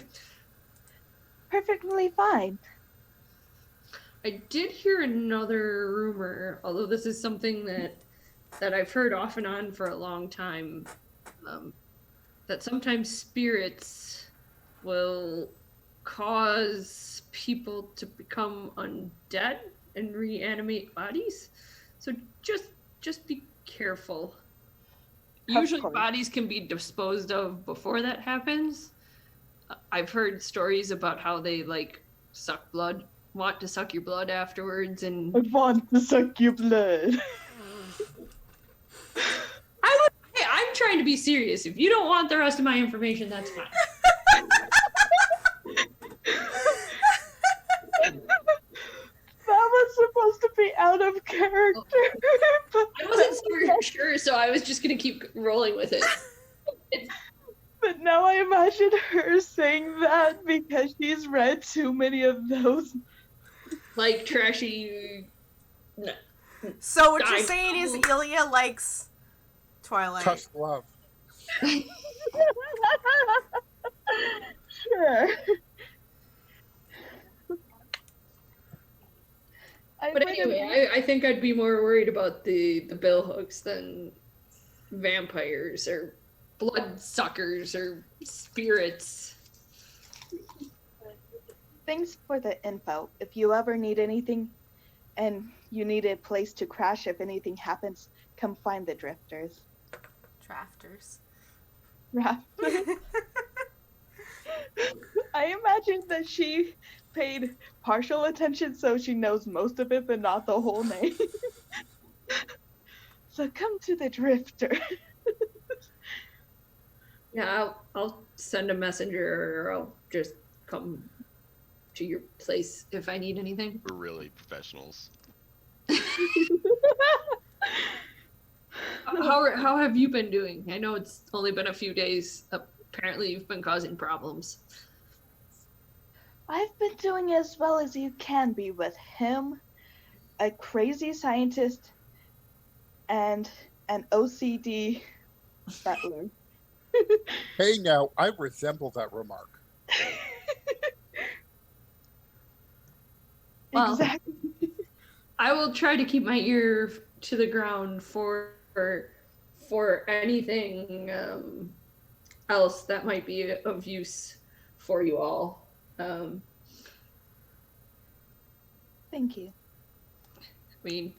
Perfectly fine. I did hear another rumor, although this is something that I've heard off and on for a long time, that sometimes spirits will cause people to become undead and reanimate bodies. So just be careful. Of Usually course. bodies can be disposed of before that happens. I've heard stories about how they like want to suck your blood afterwards, and want to suck your blood. hey, I'm trying to be serious. If you don't want the rest of my information, that's fine. That was supposed to be out of character. I wasn't super sure, so I was just gonna keep rolling with it. But now I imagine her saying that because she's read too many of those. Like trashy. No. So what you're Dive saying is bubble. Ilya likes Twilight. Tough love. Sure. I But would anyway, I think I'd be more worried about the bill hooks than vampires or bloodsuckers or spirits. Thanks for the info. If you ever need anything and you need a place to crash if anything happens, come find the drifters. Drafters. Rafters. I imagine that she paid partial attention so she knows most of it but not the whole name. So come to the drifter. Yeah, I'll send a messenger or I'll just come to your place if I need anything. We're really professionals. How have you been doing? I know it's only been a few days. Apparently, you've been causing problems. I've been doing as well as you can be with him, a crazy scientist, and an OCD butler. Hey, now, I resemble that remark. Well, Exactly. I will try to keep my ear to the ground for anything else that might be of use for you all. Thank you. I mean,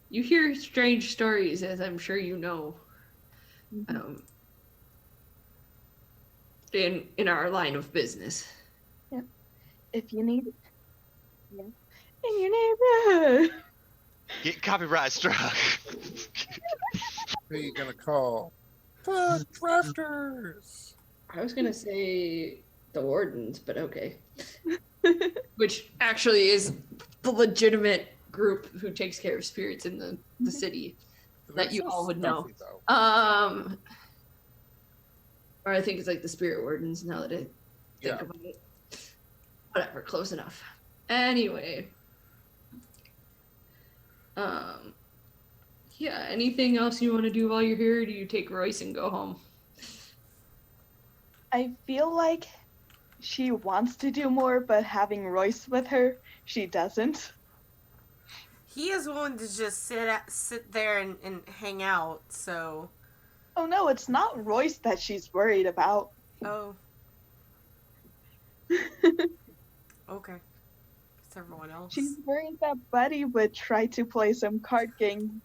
you hear strange stories, as I'm sure you know, in our line of business. If you need it. Yeah. In your neighborhood. Get copyright struck. Who are you gonna call? The drafters. I was gonna say the wardens, but okay. Which actually is the legitimate group who takes care of spirits in the city. That you They're all would know. stuffy, though. Or I think it's like the spirit wardens now that I think Yeah. about it. Whatever, close enough. Anyway. Yeah, anything else you want to do while you're here? Or do you take Royce and go home? I feel like she wants to do more, but having Royce with her, she doesn't. He is willing to just sit there and hang out, so... Oh no, it's not Royce that she's worried about. Oh. Okay. It's everyone else. She's worried that Buddy would try to play some card game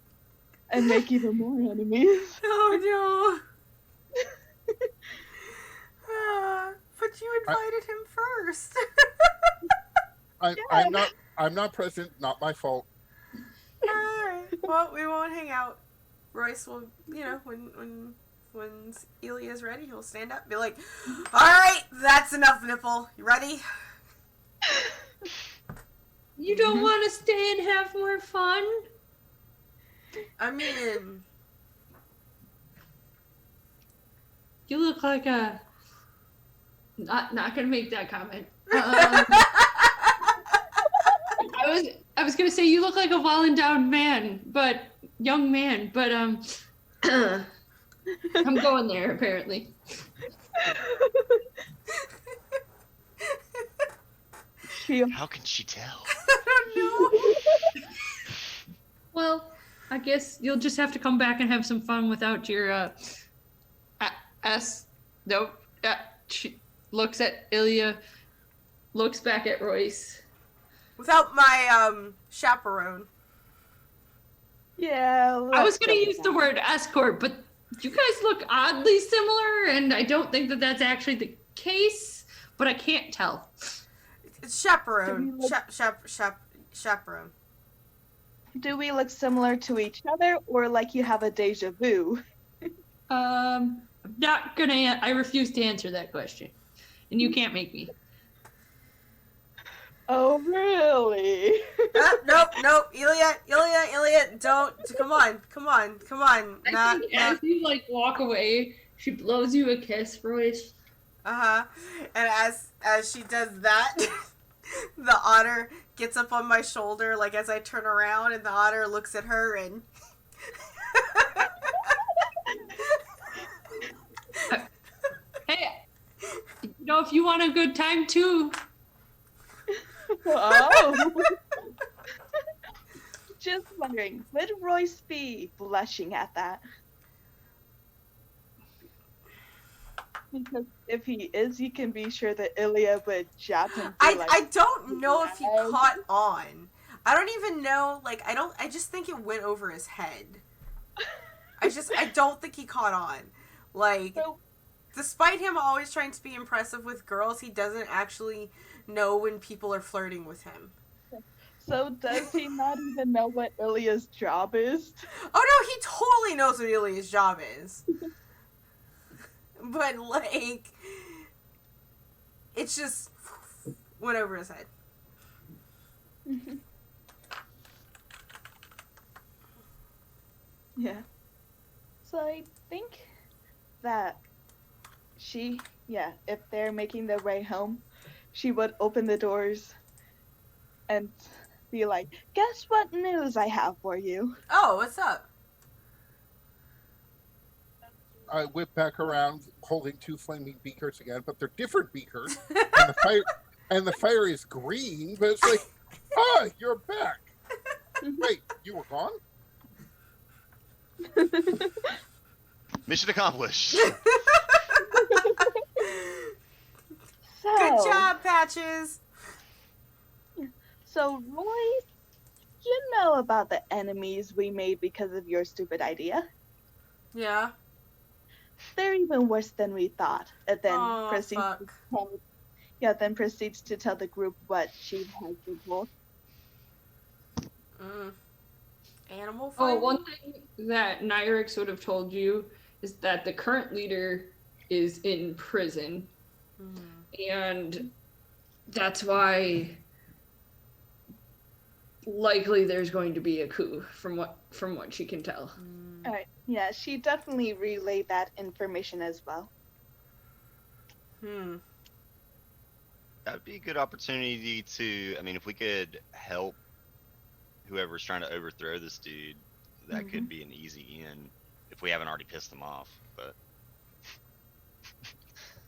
and make even more enemies. Oh no. But you invited him first. I'm not present. Not my fault. Alright. Well, we won't hang out. Royce will, when Elia's ready, he'll stand up and be like, alright, that's enough, Nipple. You ready? You don't want to stay and have more fun? I mean... You look like a... Not gonna make that comment. I was gonna say you look like a well-endowed man, but young man, but I'm going there apparently. How can she tell? I don't know. Well, I guess you'll just have to come back and have some fun without your Nope. She looks at Ilya, looks back at Royce. Without my chaperone. Yeah. I was let's gonna go with use the that. word escort, but you guys look oddly similar, and I don't think that that's actually the case. But I can't tell. It's chaperone. Do we look- Chaperone. Do we look similar to each other, or like you have a deja vu? I'm not gonna. I refuse to answer that question, and you can't make me. Oh, really? Nope. Ilya, don't. Come on. I think as you like walk away, she blows you a kiss, Royce. And as she does that, the otter gets up on my shoulder, like as I turn around, and the otter looks at her and know if you want a good time too. Oh. Just wondering, would Royce be blushing at that? Because if he is, you can be sure that Ilya would jab him through, like, I don't know if he Yes. caught on. I don't even know, like, I just think it went over his head. I don't think he caught on. Like, So, despite him always trying to be impressive with girls, he doesn't actually know when people are flirting with him. so does he not even know what Ilya's job is? Oh no, he totally knows what Ilya's job is. But, like, it's just went over his head. Yeah. So I think that if they're making their way home, she would open the doors and be like, guess what news I have for you? Oh, what's up? I whip back around holding two flaming beakers again, but they're different beakers. And the fire is green, but it's like, you're back. Wait, you were gone? Mission accomplished. So, Good job, Patches. So, Royce, you know about the enemies we made because of your stupid idea? Yeah. They're even worse than we thought. And then Oh, proceeds fuck. to tell, proceeds to tell the group what she has revealed. Animal Oh, fighting? one thing that Nyrix would have told you is that the current leader is in prison. And that's why likely there's going to be a coup from what she can tell. Alright, yeah, she definitely relayed that information as well. That'd be a good opportunity to, I mean, if we could help whoever's trying to overthrow this dude, that could be an easy in if we haven't already pissed him off. But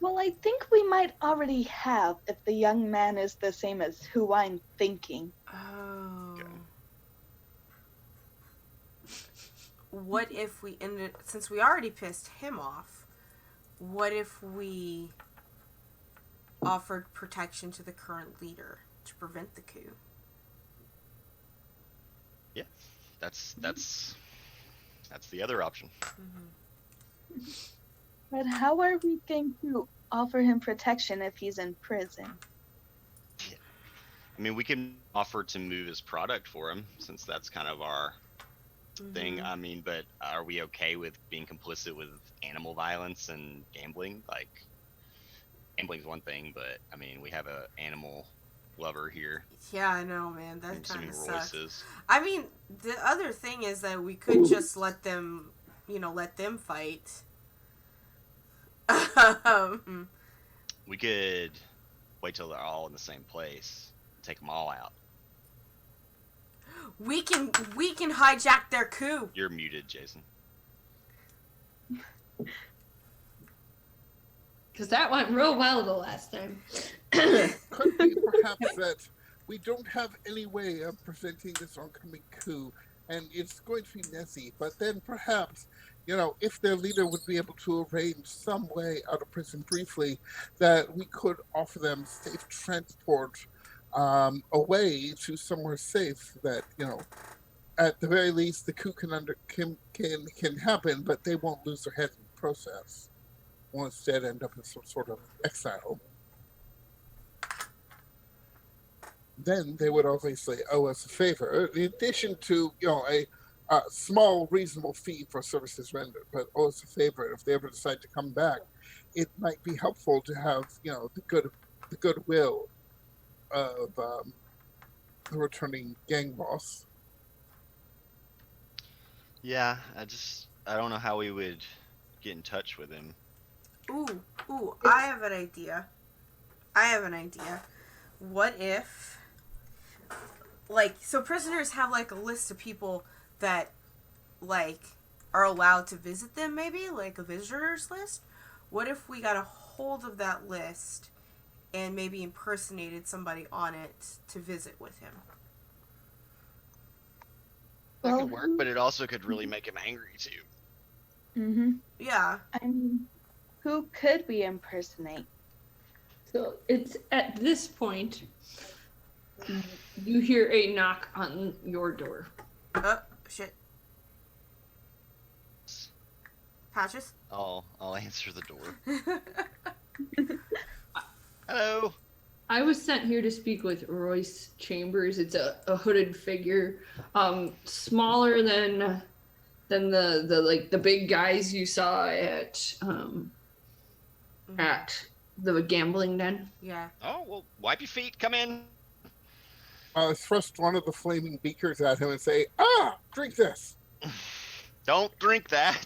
Well, I think we might already have if the young man is the same as who I'm thinking. Oh. Okay. What if we ended, since we already pissed him off, what if we offered protection to the current leader to prevent the coup? yeah, that's the other option. But how are we going to offer him protection if he's in prison? I mean, we can offer to move his product for him since that's kind of our thing. I mean, but are we okay with being complicit with animal violence and gambling? Like, gambling's one thing, but I mean, we have a animal lover here. Yeah, I know, man. I'm That kind assuming of Royce sucks. is. I mean, the other thing is that we could just let them fight. We could wait till they're all in the same place, and take them all out. we can hijack their coup. You're muted, Jason. Because that went real well the last time. Could be perhaps that we don't have any way of preventing this oncoming coup, and it's going to be messy. But then perhaps, if their leader would be able to arrange some way out of prison briefly, that we could offer them safe transport away to somewhere safe. That at the very least, the coup can happen, but they won't lose their heads in the process. Will instead end up in some sort of exile. Then they would obviously owe us a favor, in addition to a small, reasonable fee for services rendered. But owe us a favor. If they ever decide to come back, it might be helpful to have the goodwill of the returning gang boss. Yeah, I don't know how we would get in touch with him. Ooh, I have an idea. What if, so prisoners have, a list of people that, are allowed to visit them, maybe? Like a visitors list? What if we got a hold of that list and maybe impersonated somebody on it to visit with him. That Well, could work, but it also could really make him angry too. Mm-hmm. Yeah. I mean, who could we impersonate? So it's at this point you hear a knock on your door. Oh, shit. Patches? I'll answer the door. Hello. I was sent here to speak with Royce Chambers. It's a hooded figure, smaller than the like the big guys you saw at the gambling den. Yeah. Oh well, wipe your feet. Come in. Thrust one of the flaming beakers at him and say, "Ah, drink this." Don't drink that.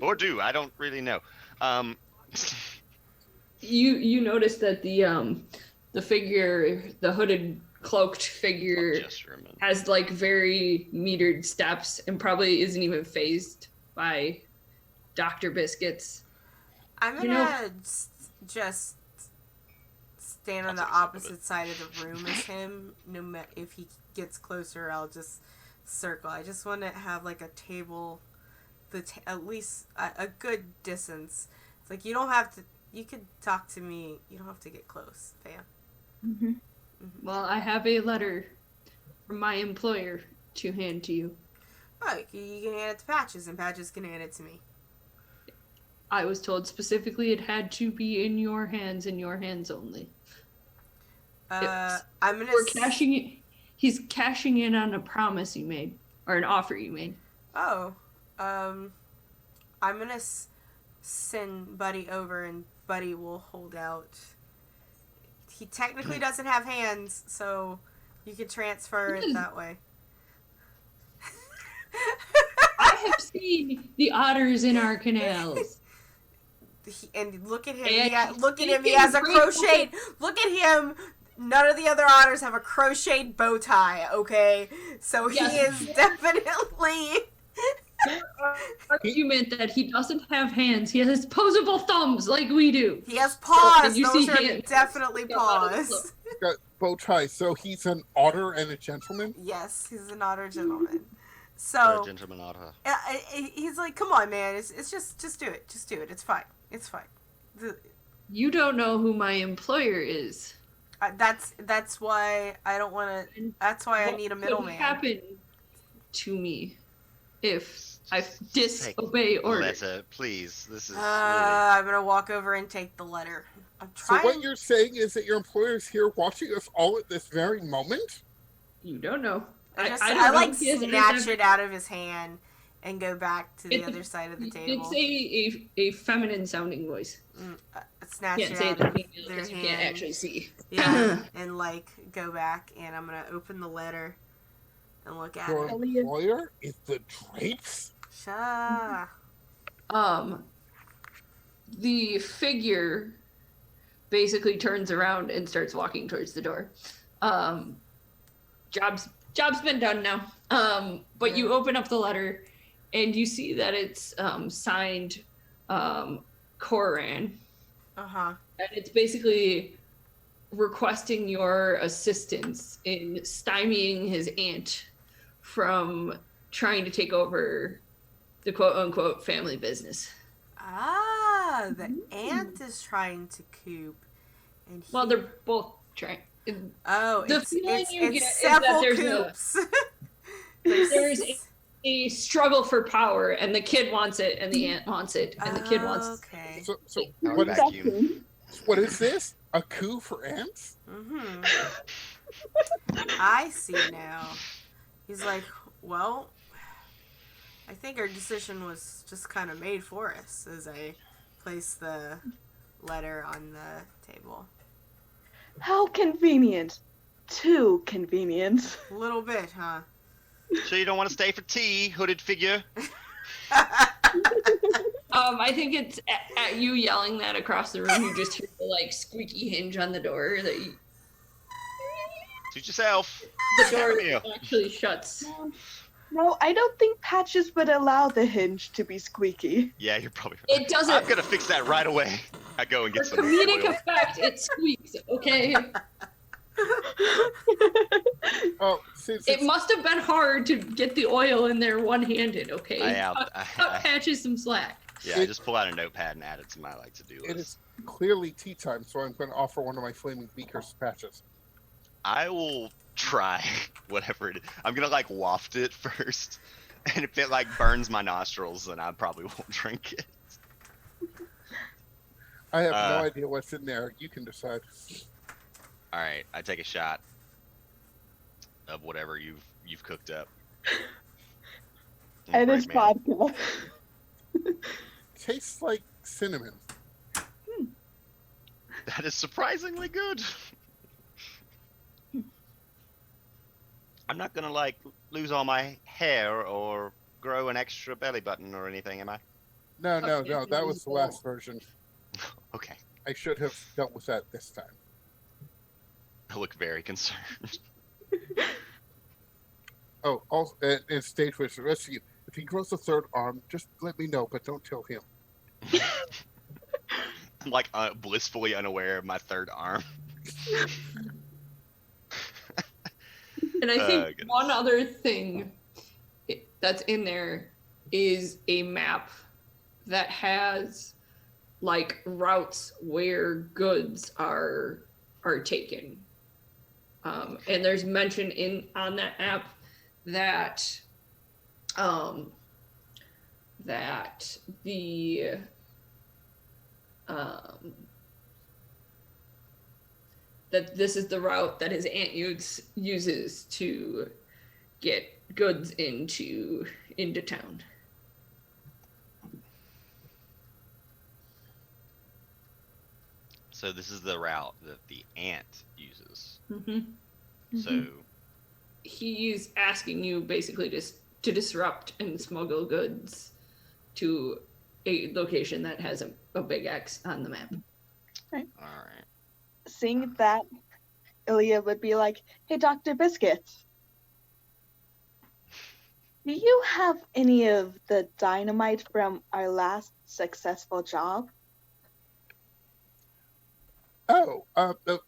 Or do. I don't really know. You notice that the figure, the hooded cloaked figure, Just for a minute. has like very metered steps and probably isn't even phased by Dr. Biscuits. I'm You gonna just stand on I'll the take a sip of opposite side of the room as him. If he gets closer, I'll just circle. I just want to have like a table, at least a good distance. It's like you don't have to. You could talk to me. You don't have to get close, fam. Mm-hmm. Well, I have a letter from my employer to hand to you. Oh, you can hand it to Patches, and Patches can hand it to me. I was told specifically it had to be in your hands only. Yes. I'm gonna. He's cashing in on a promise you made, or an offer you made. Oh, I'm gonna send Buddy over, and Buddy will hold out. He technically doesn't have hands, so you can transfer it that way. I have seen the otters in our canals. And look at him. And Look at him. He he can has a break crocheted. Look at him. None of the other otters have a crocheted bow tie. Okay, so he Yes. is definitely. Argument that he doesn't have hands. He has posable thumbs like we do. He has paws. And you Those see are hands. definitely Yeah, a lot of paws. Got bow tie, so he's an otter and a gentleman. Yes, he's an otter gentleman. You're So a gentleman otter. he's like, "Come on, man. It's just do it. Just do it. It's fine. It's fine." You don't know who my employer is. That's why I don't want to. That's why I need a What middleman. could happen to me if I disobey orders? Letter, please. This is I'm gonna walk over and take the letter. I'm So trying. what you're saying is that your employer's here watching us all at this very moment? You don't know. I don't like know if he has snatch anything- it out of his hand and go back to the It's- other side of the table. It's a feminine sounding voice. Snatch Can't it say out the of female their because you can't hand. actually see. Yeah, and like go back, and I'm gonna open the letter and look at Your it. employer is the Drapes? Sha. The figure basically turns around and starts walking towards the door. Job's been done now. But you open up the letter and you see that it's signed Koran. Uh-huh. And it's basically requesting your assistance in stymieing his aunt from trying to take over the quote unquote family business. Ah, the aunt is trying to coop, and he... Well, they're both trying. oh, the it's, feeling it's, you it's get is several that there's coops. There's a struggle for power, and the kid wants it, and the aunt wants it, and the kid wants. Okay. So Power what, vacuum. what is this? A coup for ants? Mm-hmm. I see now. He's like, well, I think our decision was just kind of made for us as I place the letter on the table. How convenient. Too convenient. A little bit, huh? So you don't want to stay for tea, hooded figure? I think it's at you yelling that across the room. You just hear the like squeaky hinge on the door that you, Suit yourself. the door Yeah. actually shuts. No, I don't think Patches would allow the hinge to be squeaky. Yeah, you're probably right. It doesn't. I'm gonna fix that right away. I go and For get some comedic oil. effect, it squeaks, okay? Oh, since It it's, must have been hard to get the oil in there one-handed, okay? Cut Patches some slack. Yeah, I just pull out a notepad and add it to my like to-do it list. is clearly tea time, so I'm going to offer one of my flaming beakers to Patches. I will try whatever it is. I'm gonna like waft it first, and if it like burns my nostrils, then I probably won't drink it. I have no Uh, idea what's in there. You can decide. All right, I take a shot of whatever you've cooked up. And Great, it's man. vodka. Tastes like cinnamon. That is surprisingly good. I'm not gonna like lose all my hair or grow an extra belly button or anything, am I? No, no, Okay, no. That was the reasonable. last version. Okay. I should have dealt with that this time. I look very concerned. Oh, also, and stage with the rest of you. If he grows a third arm, just let me know, but don't tell him. I'm like blissfully unaware of my third arm. And I Oh, think goodness. one other thing that's in there is a map that has like routes where goods are taken. And there's mention on that map that that the that this is the route that his aunt uses to get goods into town. So this is the route that the ant uses. Mm-hmm. So He's asking you basically just to disrupt and smuggle goods to a location that has a big X on the map. all right. Seeing that, Ilya would be like, "Hey, Dr. Biscuits, do you have any of the dynamite from our last successful job?" Oh, the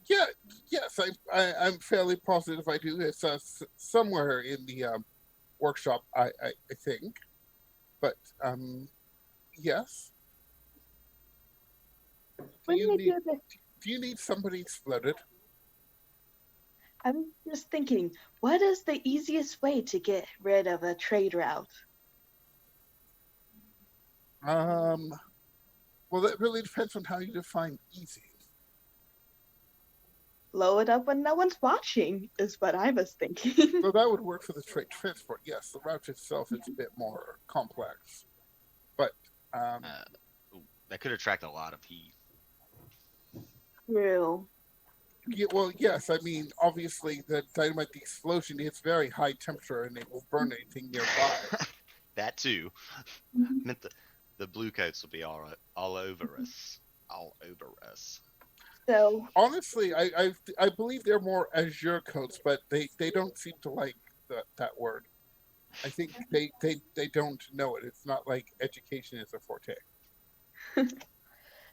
yeah, yes, I'm fairly positive I do. It's somewhere in the workshop, I think, but yes. When you we need- do the, Do you need somebody exploded? I'm just thinking, what is the easiest way to get rid of a trade route? Well, that really depends on how you define easy. Blow it up when no one's watching, is what I was thinking. So that would work for the trade transport. Yes, the route itself is a bit more complex, but That could attract a lot of heat. True. yeah, well, yes. I mean, obviously, the dynamite the explosion is very high temperature, and it will burn anything nearby. That too. Mhm. I meant the blue coats will be all over us. All over us. So, Honestly, I believe they're more azure coats, but they don't seem to like that word. I think they don't know it. It's not like education is a forte.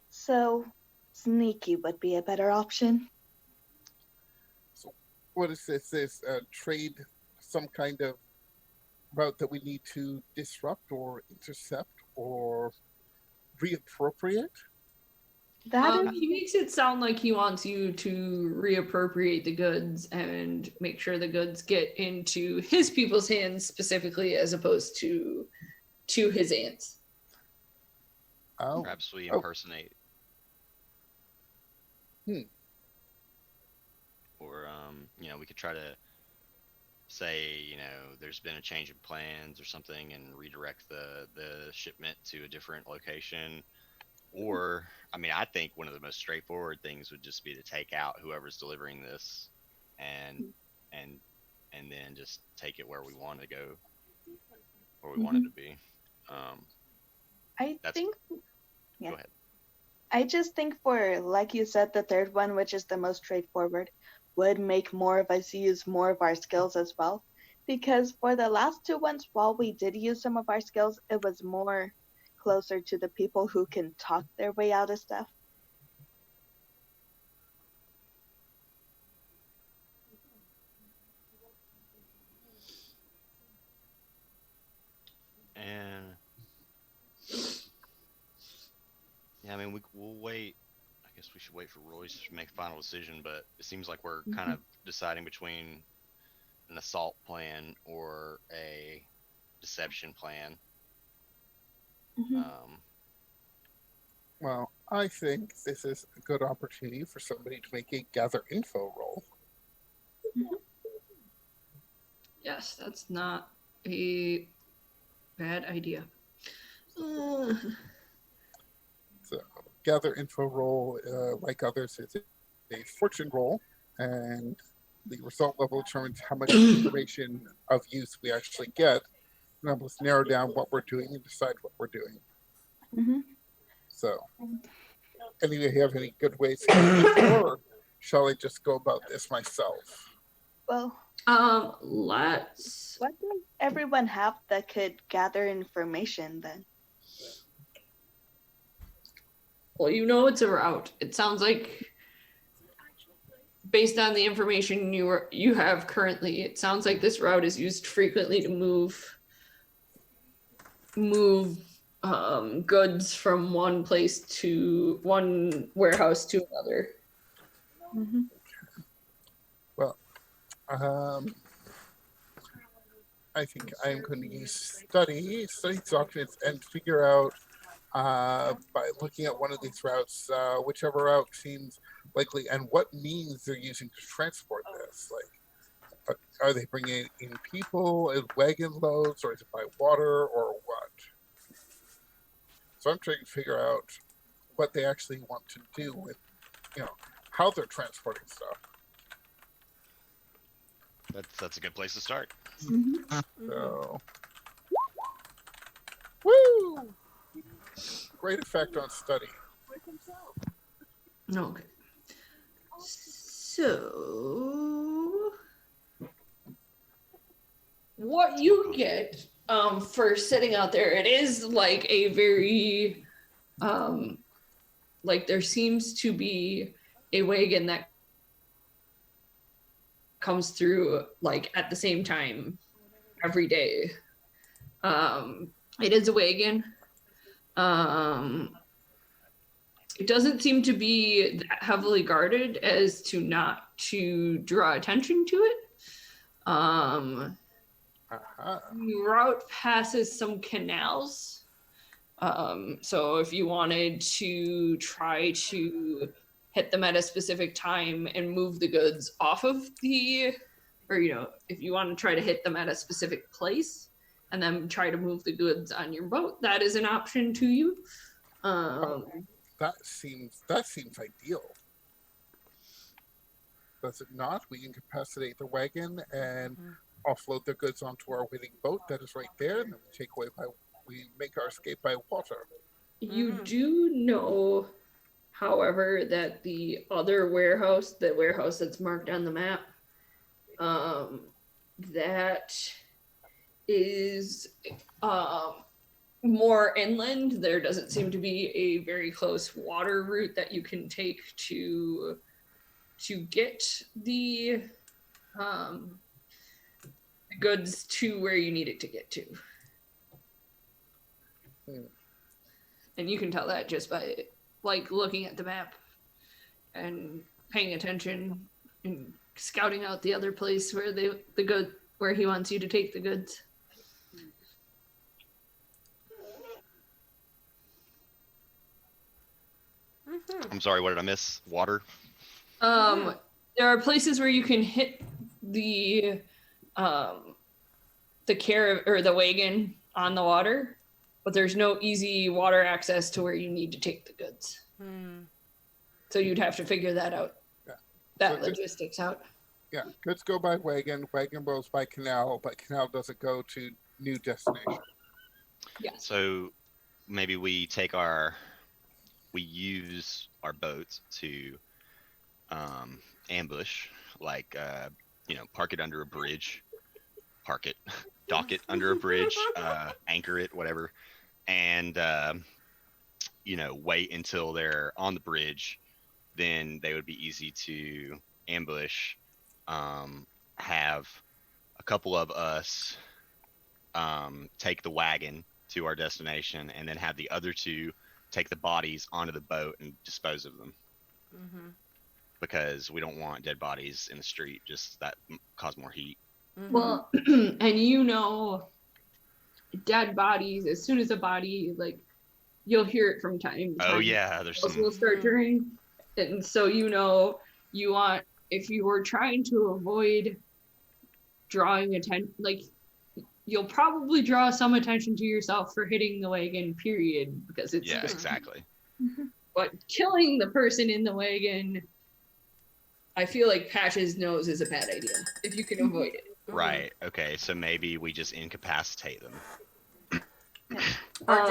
so sneaky would be a better option. What is this? This trade, some kind of route that we need to disrupt or intercept or reappropriate? That is He makes it sound like he wants you to reappropriate the goods and make sure the goods get into his people's hands specifically, as opposed to his aunt's. Oh, Perhaps we Oh. impersonate. Or we could try to say, there's been a change in plans or something, and redirect the shipment to a different location. Or, I think one of the most straightforward things would just be to take out whoever's delivering this, and then just take it where we want to go, where we want it to be. I That's- think yeah. Go ahead. I just think for, like you said, the third one, which is the most straightforward, would make more of us use more of our skills as well. Because for the last two ones, while we did use some of our skills, it was more closer to the people who can talk their way out of stuff. And yeah, I mean, we'll wait. I guess we should wait for Royce to make a final decision, but it seems like we're kind of deciding between an assault plan or a deception plan. Mhm. Well, I think this is a good opportunity for somebody to make a gather info roll. Yes, that's not a bad idea. So, gather info roll, like others, is a fortune roll, and the result level determines how much information of use we actually get, and help us narrow down what we're doing and decide what we're doing. Mhm. So, anybody have any good ways to do this, or shall I just go about this myself? Well, Let's. what does everyone have that could gather information then? Well, you know it's a route. It sounds like, based on the information you have currently, it sounds like this route is used frequently to move goods from one warehouse to another. Mhm. Well, I think I'm going to use study documents, and figure out by looking at one of these routes, whichever route seems likely, and what means they're using to transport this. Like, are they bringing in people in wagon loads, or is it by water, or what? So I'm trying to figure out what they actually want to do with, how they're transporting stuff. That's a good place to start. So, woo! Great effect on study. Okay. So, what you get for sitting out there, it is like a very, like there seems to be a wagon that comes through like at the same time every day. It is a wagon. It doesn't seem to be that heavily guarded as to not to draw attention to it. The route passes some canals. So if you wanted to try to hit them at a specific time and move the goods off of or if you want to try to hit them at a specific place and then try to move the goods on your boat, that is an option to you. That seems ideal. Does it not? We incapacitate the wagon and offload the goods onto our waiting boat that is right there, and then we make our escape by water. You do know, however, that the other warehouse, the warehouse that's marked on the map, that is more inland. There doesn't seem to be a very close water route that you can take to get the goods to where you need it to get to. And you can tell that just by like looking at the map and paying attention and scouting out the other place where where he wants you to take the goods. I'm sorry, what did I miss? Water? There are places where you can hit the the wagon on the water, but there's no easy water access to where you need to take the goods. So you'd have to figure that out. Yeah. That logistics out. Yeah, goods go by wagon goes by canal, but canal doesn't go to new destination. Yeah. So maybe we use our boats to ambush, like park it under a bridge, dock it under a bridge, anchor it, whatever, and wait until they're on the bridge, then they would be easy to ambush. Have a couple of us take the wagon to our destination, and then have the other two take the bodies onto the boat and dispose of them. Mm-hmm. Because we don't want dead bodies in the street, just that cause more heat. Mm-hmm. Well, and dead bodies, as soon as a body, like, you'll hear it from time to time. Oh yeah, there's Bells some. will start to ring. And so you want, if you were trying to avoid drawing attention, like, you'll probably draw some attention to yourself for hitting the wagon, period, because it's Yeah, just, exactly. but killing the person in the wagon, I feel like Patch's nose is a bad idea if you can avoid it. Right. Okay. So maybe we just incapacitate them. Or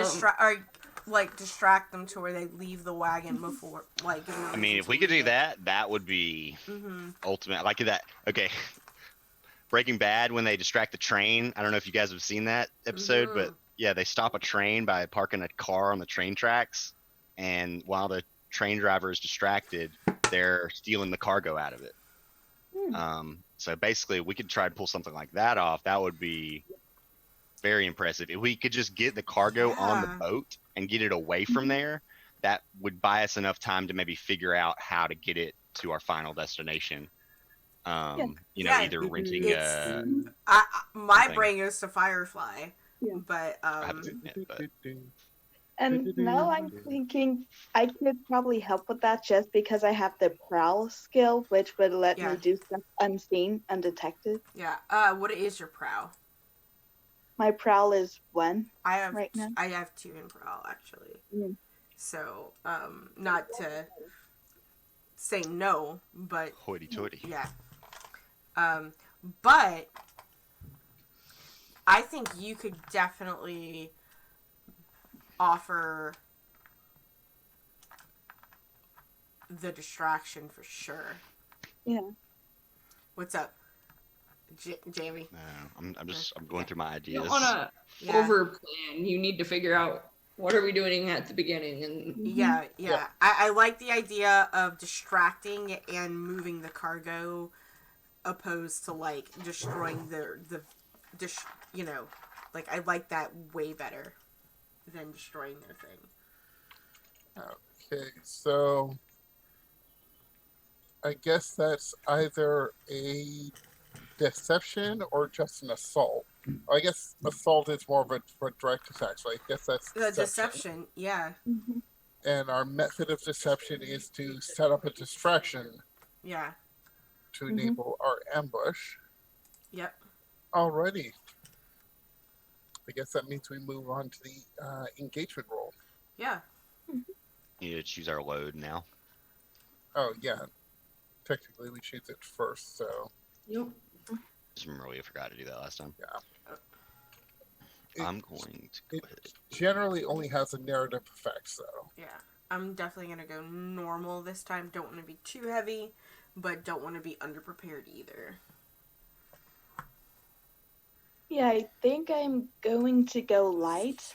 distract them to where they leave the wagon before, like. I mean, if we could do that, that would be Mm-hmm. ultimate. Like that. Okay. Breaking Bad, when they distract the train. I don't know if you guys have seen that episode, but yeah, they stop a train by parking a car on the train tracks, and while the train driver is distracted, they're stealing the cargo out of it. So basically, we could try to pull something like that off. That would be very impressive. If we could just get the cargo on the boat and get it away from there, that would buy us enough time to maybe figure out how to get it to our final destination. Either renting my something. brain goes to Firefly. Yeah. But I have to admit, but And now I'm thinking I could probably help with that just because I have the prowl skill, which would let Yeah. me do stuff unseen, undetected. yeah. What is your prow? My prowl is 1. I have Right now? I have 2 in prowl actually. Mm. So not to say no, but hoity-toity. yeah. But I think you could definitely offer the distraction for sure. Yeah. What's up, Jamie? No, I'm going through my You ideas. don't want to Yeah. over plan. You need to figure out what are we doing at the beginning, and Yeah. Yeah. I like the idea of distracting and moving the cargo, opposed to like destroying like I like that way better than destroying their thing. Okay, so I guess that's either a deception or just an assault. I guess assault is more of a direct attack, so I guess that's The deception, yeah, And our method of deception is to set up a distraction yeah, to enable our ambush. yep. Alrighty. I guess that means we move on to the engagement roll. Yeah. You need to choose our load now. Oh, yeah. Technically, we choose it first, so yep. Just remember we forgot to do that last time. It- I'm going to go it- ahead. generally only has a narrative effect, so. Yeah, I'm definitely gonna go normal this time. Don't want to be too heavy, but don't want to be underprepared either. Yeah, I think I'm going to go light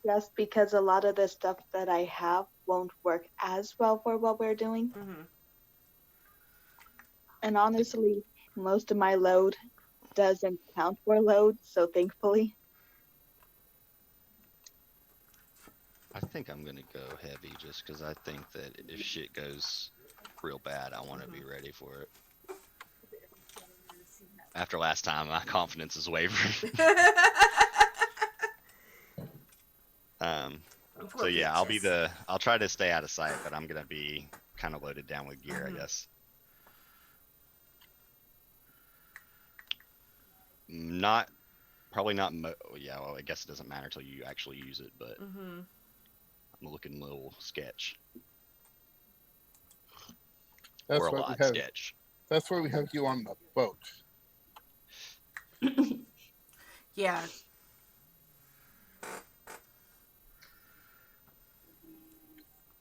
just because a lot of the stuff that I have won't work as well for what we're doing. Mm-hmm. And honestly, most of my load doesn't count for load, so thankfully. I think I'm gonna go heavy just because I think that if shit goes real bad, I want to be ready for it. After last time, my confidence is wavering. So yeah, I'll try to stay out of sight, but I'm gonna be kind of loaded down with gear, I guess. Probably not. Yeah, well, I guess it doesn't matter till you actually use it, but Mm-hmm. I'm looking a little sketch That's or a why lot we have. sketch. That's why we have you on the boat. Yeah.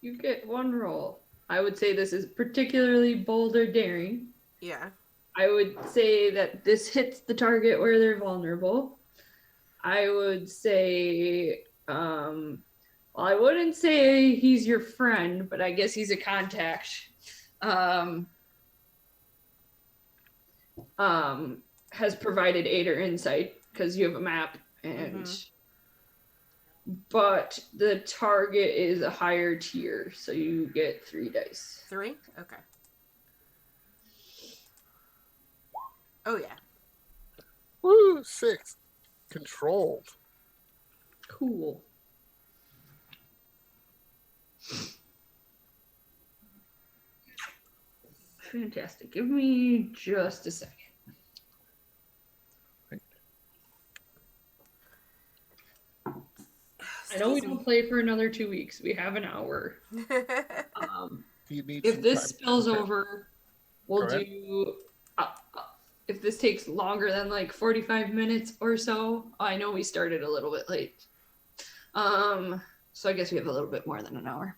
You get 1 roll. I would say this is particularly bold or daring. Yeah. I would say that this hits the target where they're vulnerable. I would say Well, I wouldn't say he's your friend, but I guess he's a contact. Has provided aid or insight because you have a map, and but the target is a higher tier, so you get 3 dice. 3? Okay. Oh, yeah. Woo, 6. Controlled. Cool. Fantastic. Give me just a second. I know we don't play for another 2 weeks. We have an hour. Do you need If some this time to spills prepare? over, we'll Go ahead. do. If this takes longer than like 45 minutes or so, I know we started a little bit late. So I guess we have a little bit more than an hour.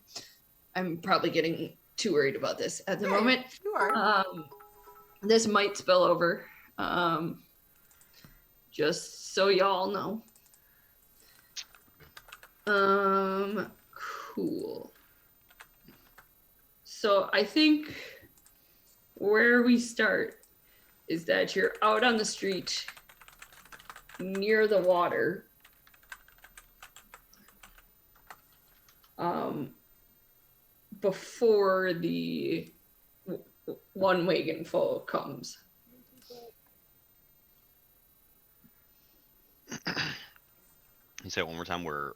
I'm probably getting too worried about this at the moment. You are. This might spill over. Just so y'all know. Cool. So I think where we start is that you're out on the street near the water. Before the one wagon full comes. You say it one more time. We're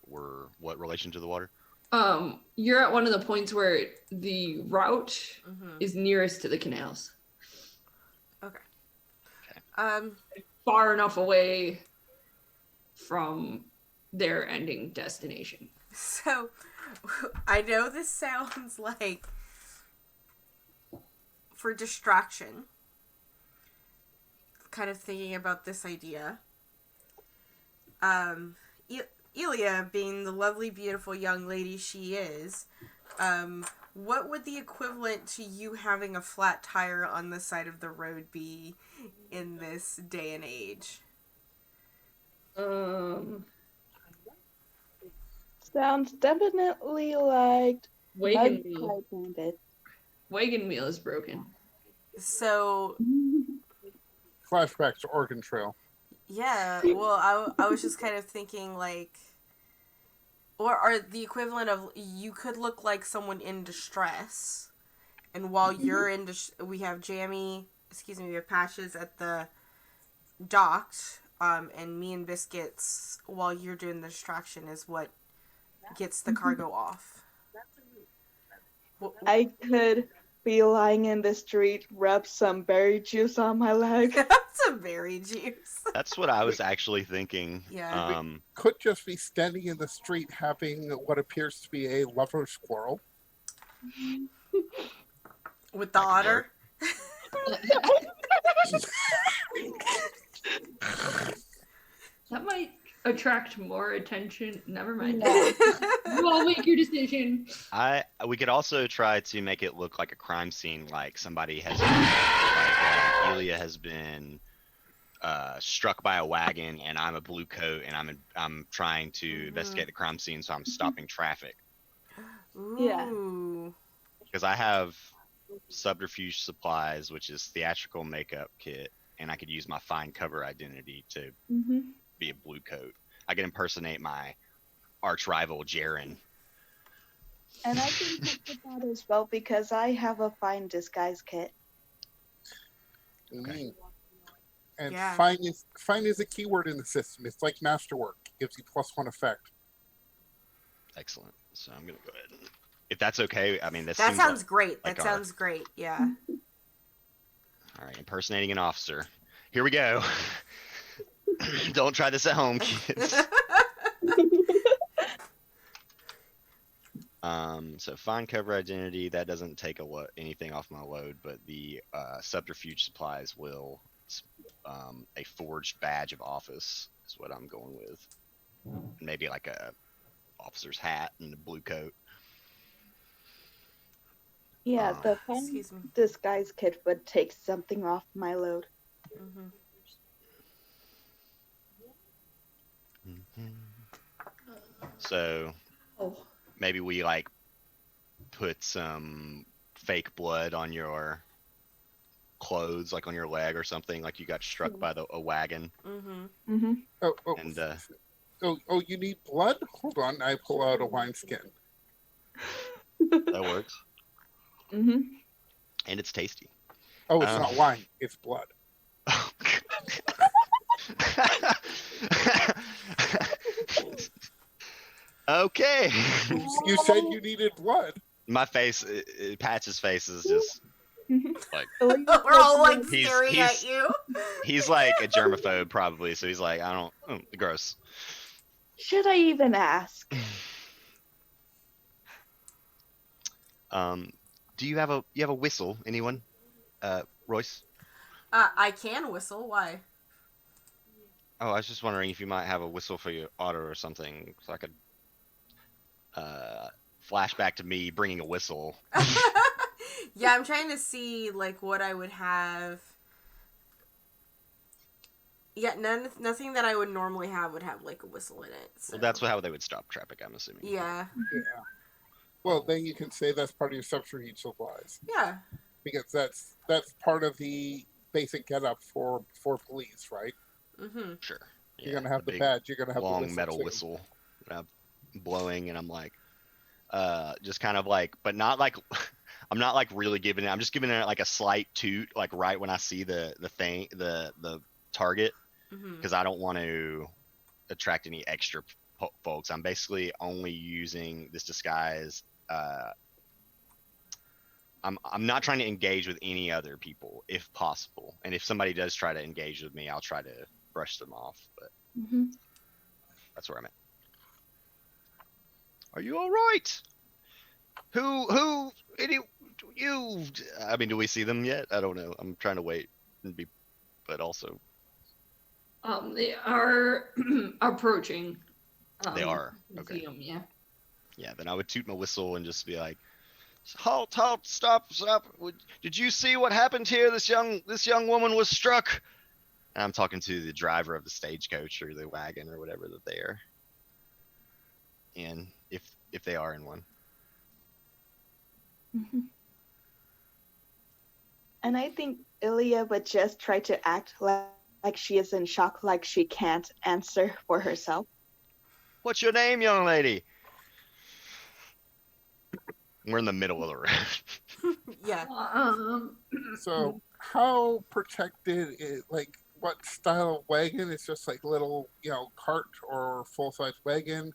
what relation to the water? You're at one of the points where the route is nearest to the canals. Okay. Far enough away from their ending destination. So, I know this sounds like for distraction. Kind of thinking about this idea. Elia, being the lovely, beautiful young lady she is, what would the equivalent to you having a flat tire on the side of the road be in this day and age? Sounds definitely like Wagon Mud wheel. Pie Bandit. Wagon wheel is broken. So, Flashback to Oregon Trail. yeah, well, I was just kind of thinking, like, or the equivalent of, you could look like someone in distress, and while you're in, we have we have Patches at the docks, and me and Biscuits, while you're doing the distraction, is what gets the cargo off. I could be lying in the street, rub some berry juice on my leg. That's a berry juice. That's what I was actually thinking. Yeah. Could just be standing in the street having what appears to be a lover squirrel. With the otter. That might attract more attention. Never mind. No. You all make your decision. We could also try to make it look like a crime scene, like somebody has like Elia has been struck by a wagon, and I'm a blue coat, and I'm trying to investigate the crime scene, so I'm stopping traffic. Yeah. Ooh. Because I have subterfuge supplies, which is theatrical makeup kit, and I could use my fine cover identity to be a blue coat. I can impersonate my arch rival Jaren. And I can help with that as well because I have a fine disguise kit. Okay. And Yeah. fine is a keyword in the system. It's like masterwork. Gives you +1 effect. Excellent. So I'm gonna go ahead and, if that's okay. I mean, That seems sounds like, great. like That our- sounds great. Yeah. all right. Impersonating an officer. Here we go. Don't try this at home, kids. So fine cover identity, that doesn't take anything off my load, but the subterfuge supplies will. A forged badge of office is what I'm going with. Maybe like a officer's hat and a blue coat. Yeah, the fine Excuse me. disguise kit would take something off my load. Mm-hmm. So Oh. maybe we like put some fake blood on your clothes, like on your leg or something, like you got struck by a wagon, Mm-hmm. and You need blood? Hold on, I pull out a wineskin. that works, Mm-hmm. and it's tasty. Oh, it's Um, not wine, it's blood. Okay. You said you needed blood. My face, Patch's face is just like We're all like He's- staring he's- at you. he's like a germaphobe probably, so he's like, I don't, gross. Should I even ask? Do you have a whistle? Anyone? Royce? I can whistle. Why? Oh, I was just wondering if you might have a whistle for your otter or something, so I could flash back to me bringing a whistle. Yeah, I'm trying to see like what I would have. Yeah, nothing that I would normally have would have like a whistle in it. So. Well, that's how they would stop traffic, I'm assuming. Yeah. Yeah. Well, then you can say that's part of your subterfuge supplies, Yeah. because that's part of the basic getup for police, right? Mm-hmm. Sure. You're gonna have the big, badge. You're gonna have the long whistle metal too. whistle that I'm blowing, and I'm like, just kind of like, but not like, I'm not like really giving it. I'm just giving it like a slight toot, like right when I see the thing, the target, Mm-hmm. because I don't want to attract any extra folks. I'm basically only using this disguise. I'm not trying to engage with any other people if possible, and if somebody does try to engage with me, I'll try to brush them off. But Mm-hmm. that's where I'm at. Are you all right? Who? You? I mean, do we see them yet? I don't know. I'm trying to wait and be, but also They are approaching. they are. the Okay. museum, yeah. Yeah. Then I would toot my whistle and just be like, halt, stop. Did you see what happened here? This young woman was struck. And I'm talking to the driver of the stagecoach or the wagon or whatever that they are. And if they are in one. Mm-hmm. And I think Ilya would just try to act like she is in shock, like she can't answer for herself. What's your name, young lady? We're in the middle of the road. Yeah. So how protected is, like, what style of wagon? It's just like little, cart or full-size wagon.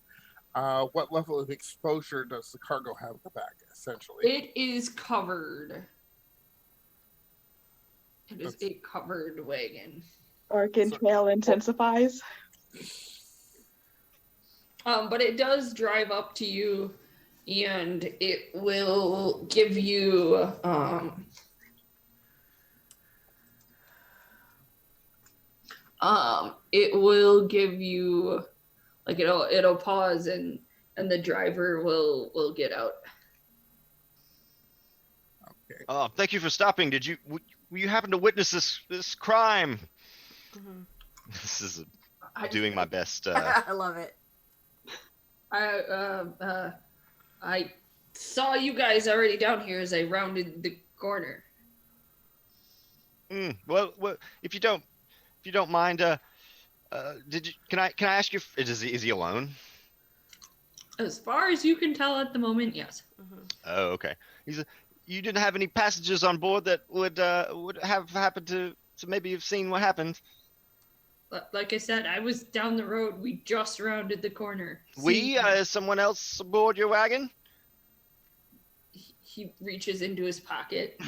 What level of exposure does the cargo have in the back, essentially? It is covered. It is a covered wagon. Organ trail intensifies. But it does drive up to you, and it will give you it will give you, like, it'll pause, and the driver will get out. Okay. Oh, thank you for stopping. Did you happen to witness this crime? Mm-hmm. This is I- doing my best. I love it. I saw you guys already down here as I rounded the corner. Well, if you don't mind, can I ask you? Is he alone? As far as you can tell at the moment, yes. Mm-hmm. Oh, okay. You didn't have any passengers on board that would have happened to maybe have seen what happened. Like I said, I was down the road. We just rounded the corner. Someone else aboard your wagon? He reaches into his pocket,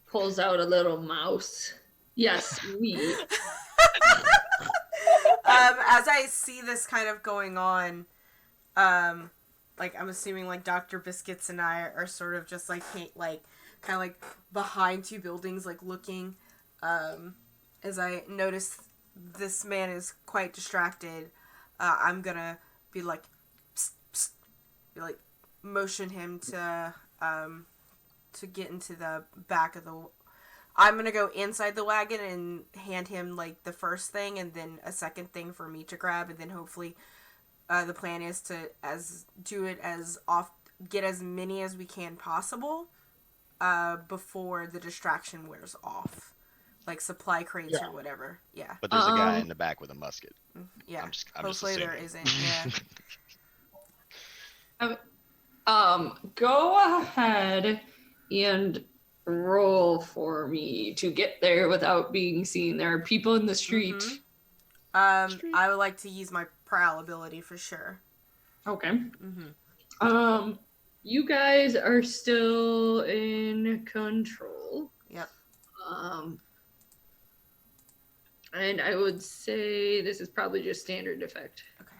pulls out a little mouse. Yes, we. As I see this kind of going on, like I'm assuming like Dr. Biscuits and I are sort of just like kind of like behind two buildings, like looking. As I notice this man is quite distracted, I'm gonna be like, psst, psst, be like, motion him to get into the back of the. I'm gonna go inside the wagon and hand him like the first thing, and then a second thing for me to grab, and then hopefully The plan is to do it as get as many as we can possible before the distraction wears off, like supply crates Yeah. or whatever. Yeah, But there's a guy Um, in the back with a musket. yeah. I'm just Hopefully there assuming. isn't. Yeah. Go ahead and roll for me to get there without being seen. There are people in the street. I would like to use my prowl ability for sure. Okay. Mm-hmm. You guys are still in control. Yep. And I would say this is probably just standard effect. Okay.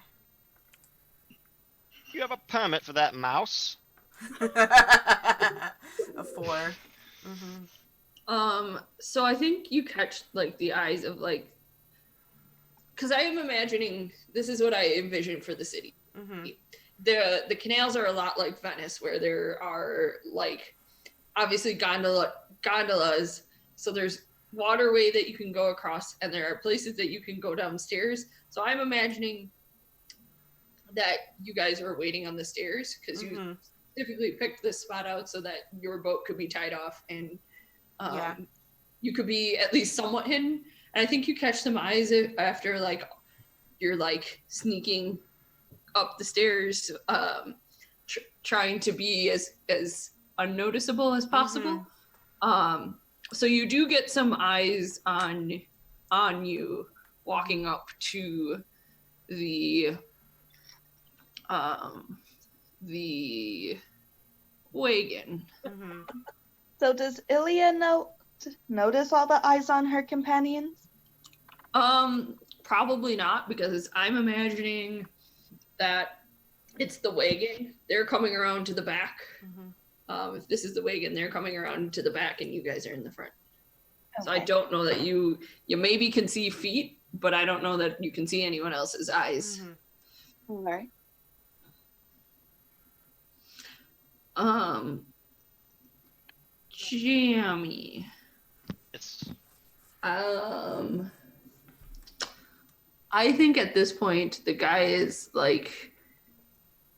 You have a permit for that mouse? A 4. Mm-hmm. So I think you catch like the eyes of like, because I am imagining this is what I envision for the city. Mm-hmm. The canals are a lot like Venice, where there are like obviously gondolas. So there's waterway that you can go across, and there are places that you can go downstairs. So I'm imagining that you guys are waiting on the stairs because you specifically picked this spot out so that your boat could be tied off and you could be at least somewhat hidden. And I think you catch some eyes after like you're like sneaking up the stairs, trying to be as unnoticeable as possible. So you do get some eyes on you walking up to the wagon. Mm-hmm. So does Ilya notice all the eyes on her companions? Probably not, because I'm imagining that it's the wagon. They're coming around to the back. If this is the wagon, they're coming around to the back, and you guys are in the front. So I don't know that you maybe can see feet, but I don't know that you can see anyone else's eyes. All right. Jammy. Yes. I think at this point the guy is like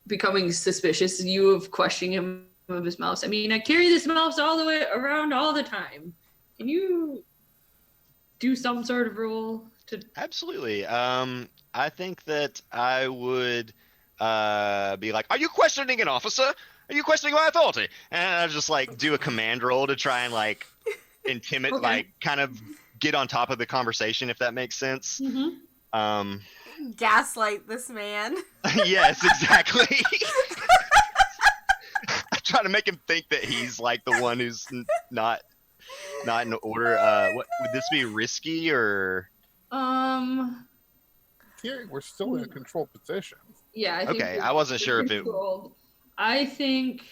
becoming suspicious. You have questioning him of his mouse. I mean, I carry this mouse all the way around all the time. Can you do some sort of roll to? Absolutely. I think that I would be like, "Are you questioning an officer? Are you questioning my authority?" And I just like do a command roll to try and like intimidate, Okay. like kind of get on top of the conversation, if that makes sense. Gaslight this man. Yes, exactly. I try to make him think that he's like the one who's not in order. What would this be, risky or? Here, we're still in a controlled position. Yeah. I think Okay, I wasn't sure if it. controlled. I think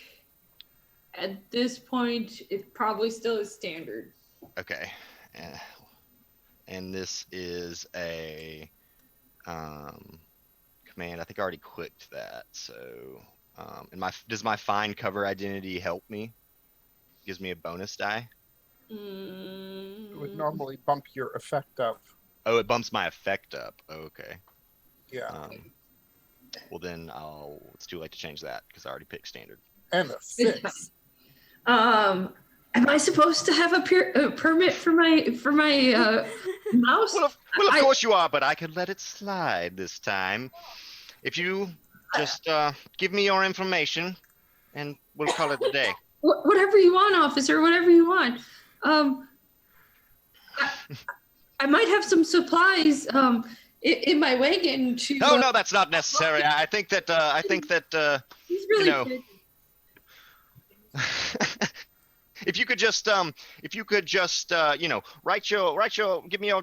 at this point it probably still is standard. Okay, and this is a command. I think I already clicked that. So, does my find cover identity help me? Gives me a bonus die. It would normally bump your effect up. Oh, it bumps my effect up. Okay. Yeah. Well then, it's too late to change that because I already picked standard. And a 6. Am I supposed to have a permit for my mouse? Well, of course you are, but I could let it slide this time. If you just give me your information, and we'll call it a day. Whatever you want, officer. Whatever you want. I might have some supplies in my wagon to. No, that's not necessary. I think that He's really you know, good. if you could just write your give me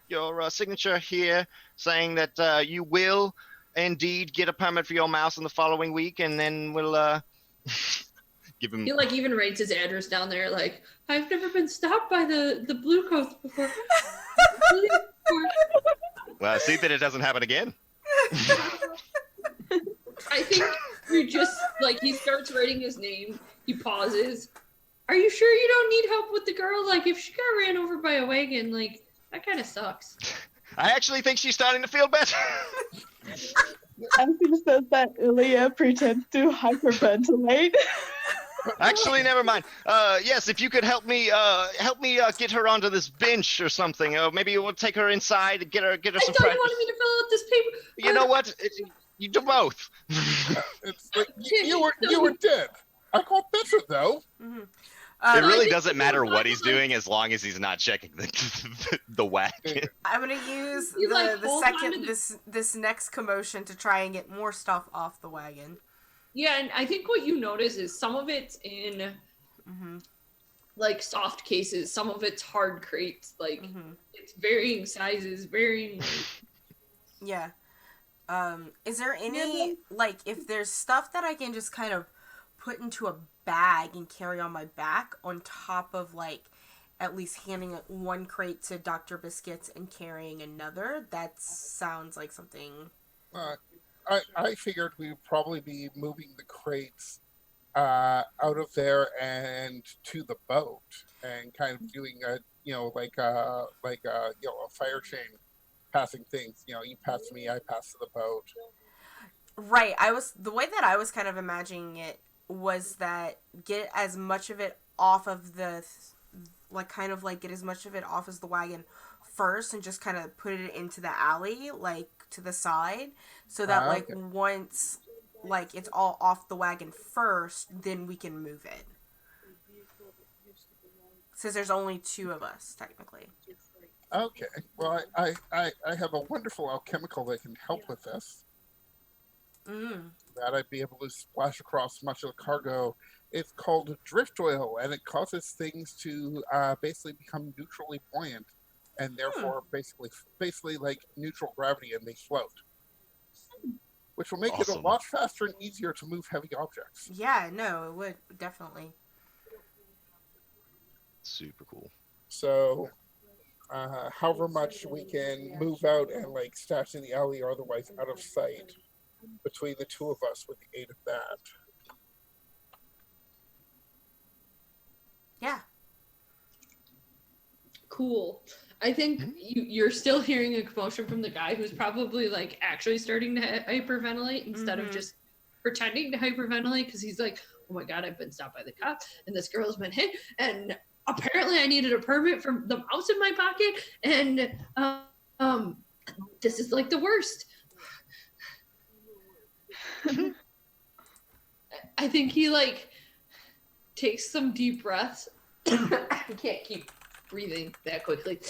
your signature here saying that you will indeed get a permit for your mouse in the following week, and then we'll give him. He like even writes his address down there. Like, I've never been stopped by the Blue Coast before. Well, see that it doesn't happen again. I think you just like he starts writing his name. He pauses. Are you sure you don't need help with the girl? Like, if she got ran over by a wagon, like that kind of sucks. I actually think she's starting to feel better. As he says that, Ilya pretends to hyperventilate. Actually, never mind. Yes, if you could help me get her onto this bench or something. Maybe we'll take her inside, get her I some thought you practice. wanted me to fill out this paper. You know what? You do both. It's like you were dead. I got better though. Mhm. It Um, really think doesn't you matter were what he's like- doing as long as he's not checking the wagon. I'm gonna use You, like, the hold onto second the- this next commotion to try and get more stuff off the wagon. Yeah, and I think what you notice is some of it's in Mm-hmm. like soft cases, some of it's hard crates. Like Mm-hmm. it's varying sizes, varying. Yeah. Is there Yeah, any like if there's stuff that I can just kind of put into a bag and carry on my back on top of like at least handing one crate to Dr. Biscuits and carrying another? That sounds like something. I figured we would probably be moving the crates out of there and to the boat, and kind of doing a like a fire chain, passing things. You pass to me, I pass to the boat. Right. The way that I was kind of imagining it was that get as much of it off of the like kind of like get as much of it off as the wagon first and just kind of put it into the alley like to the side so that like Okay. once like it's all off the wagon first, then we can move it. Since there's only two of us technically. Okay. Well, I have a wonderful alchemical that can help with this. That I'd be able to splash across much of the cargo. It's called drift oil, and it causes things to basically become neutrally buoyant, and therefore basically like neutral gravity, and they float, which will make it a Awesome. lot faster and easier to move heavy objects. Yeah, no, it would definitely. Super cool. So, however much we can move out and like stash in the alley or otherwise out of sight between the two of us with the aid of that. Yeah. Cool. I think you're still hearing a commotion from the guy who's probably like actually starting to hyperventilate instead of just pretending to hyperventilate because he's like, oh my god, I've been stopped by the cops and this girl's been hit and apparently I needed a permit for the mouse in my pocket and this is like the worst. I think he like takes some deep breaths. I can't keep breathing that quickly.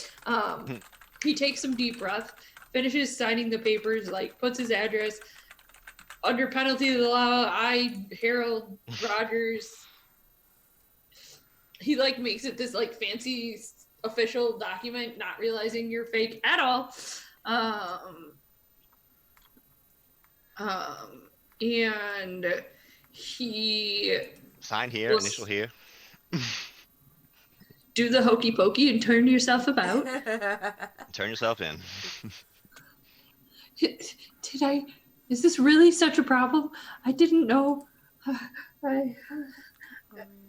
He takes some deep breaths, finishes signing the papers, like puts his address under penalty of the law. I, Harold Rogers. He like makes it this like fancy official document, not realizing you're fake at all. And he Sign here, Well, initial here. do the hokey pokey and turn yourself about. Turn yourself in. Did I? Is this really such a problem? I didn't know.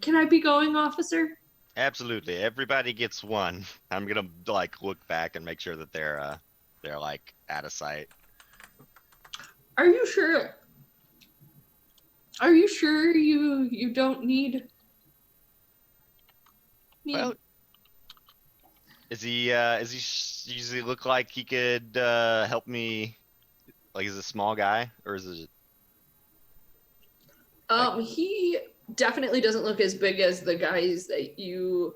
Can I be going, officer? Absolutely. Everybody gets one. I'm gonna like look back and make sure that they're like out of sight. Are you sure? Are you sure you don't need? Well, does he usually look like he could help me? Like, is he a small guy or is it? He definitely doesn't look as big as the guys that you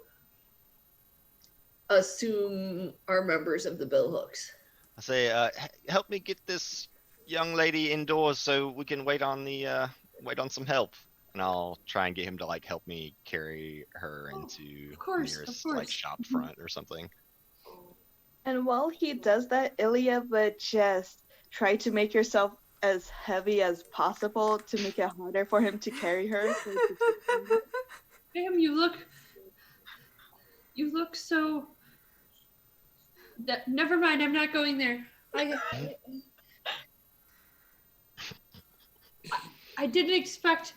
assume are members of the Bill Hooks. I say, help me get this young lady indoors so we can wait on some help, and I'll try and get him to like help me carry her into of course, the of nearest course. like shop front or something. And while he does that, Ilya would just try to make yourself as heavy as possible to make it harder for him to carry her. Damn, you look so. Never mind, I'm not going there. I didn't expect.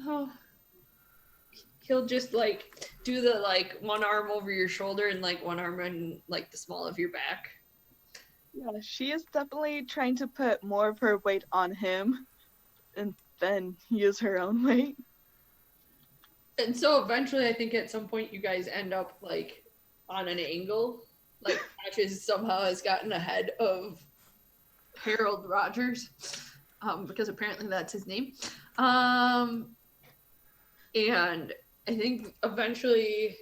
Oh, he'll just like do the like one arm over your shoulder and like one arm on like the small of your back. Yeah, she is definitely trying to put more of her weight on him and then use her own weight. And so eventually, I think at some point you guys end up like on an angle. Like Patches somehow has gotten ahead of Harold Rogers, because apparently that's his name. And I think eventually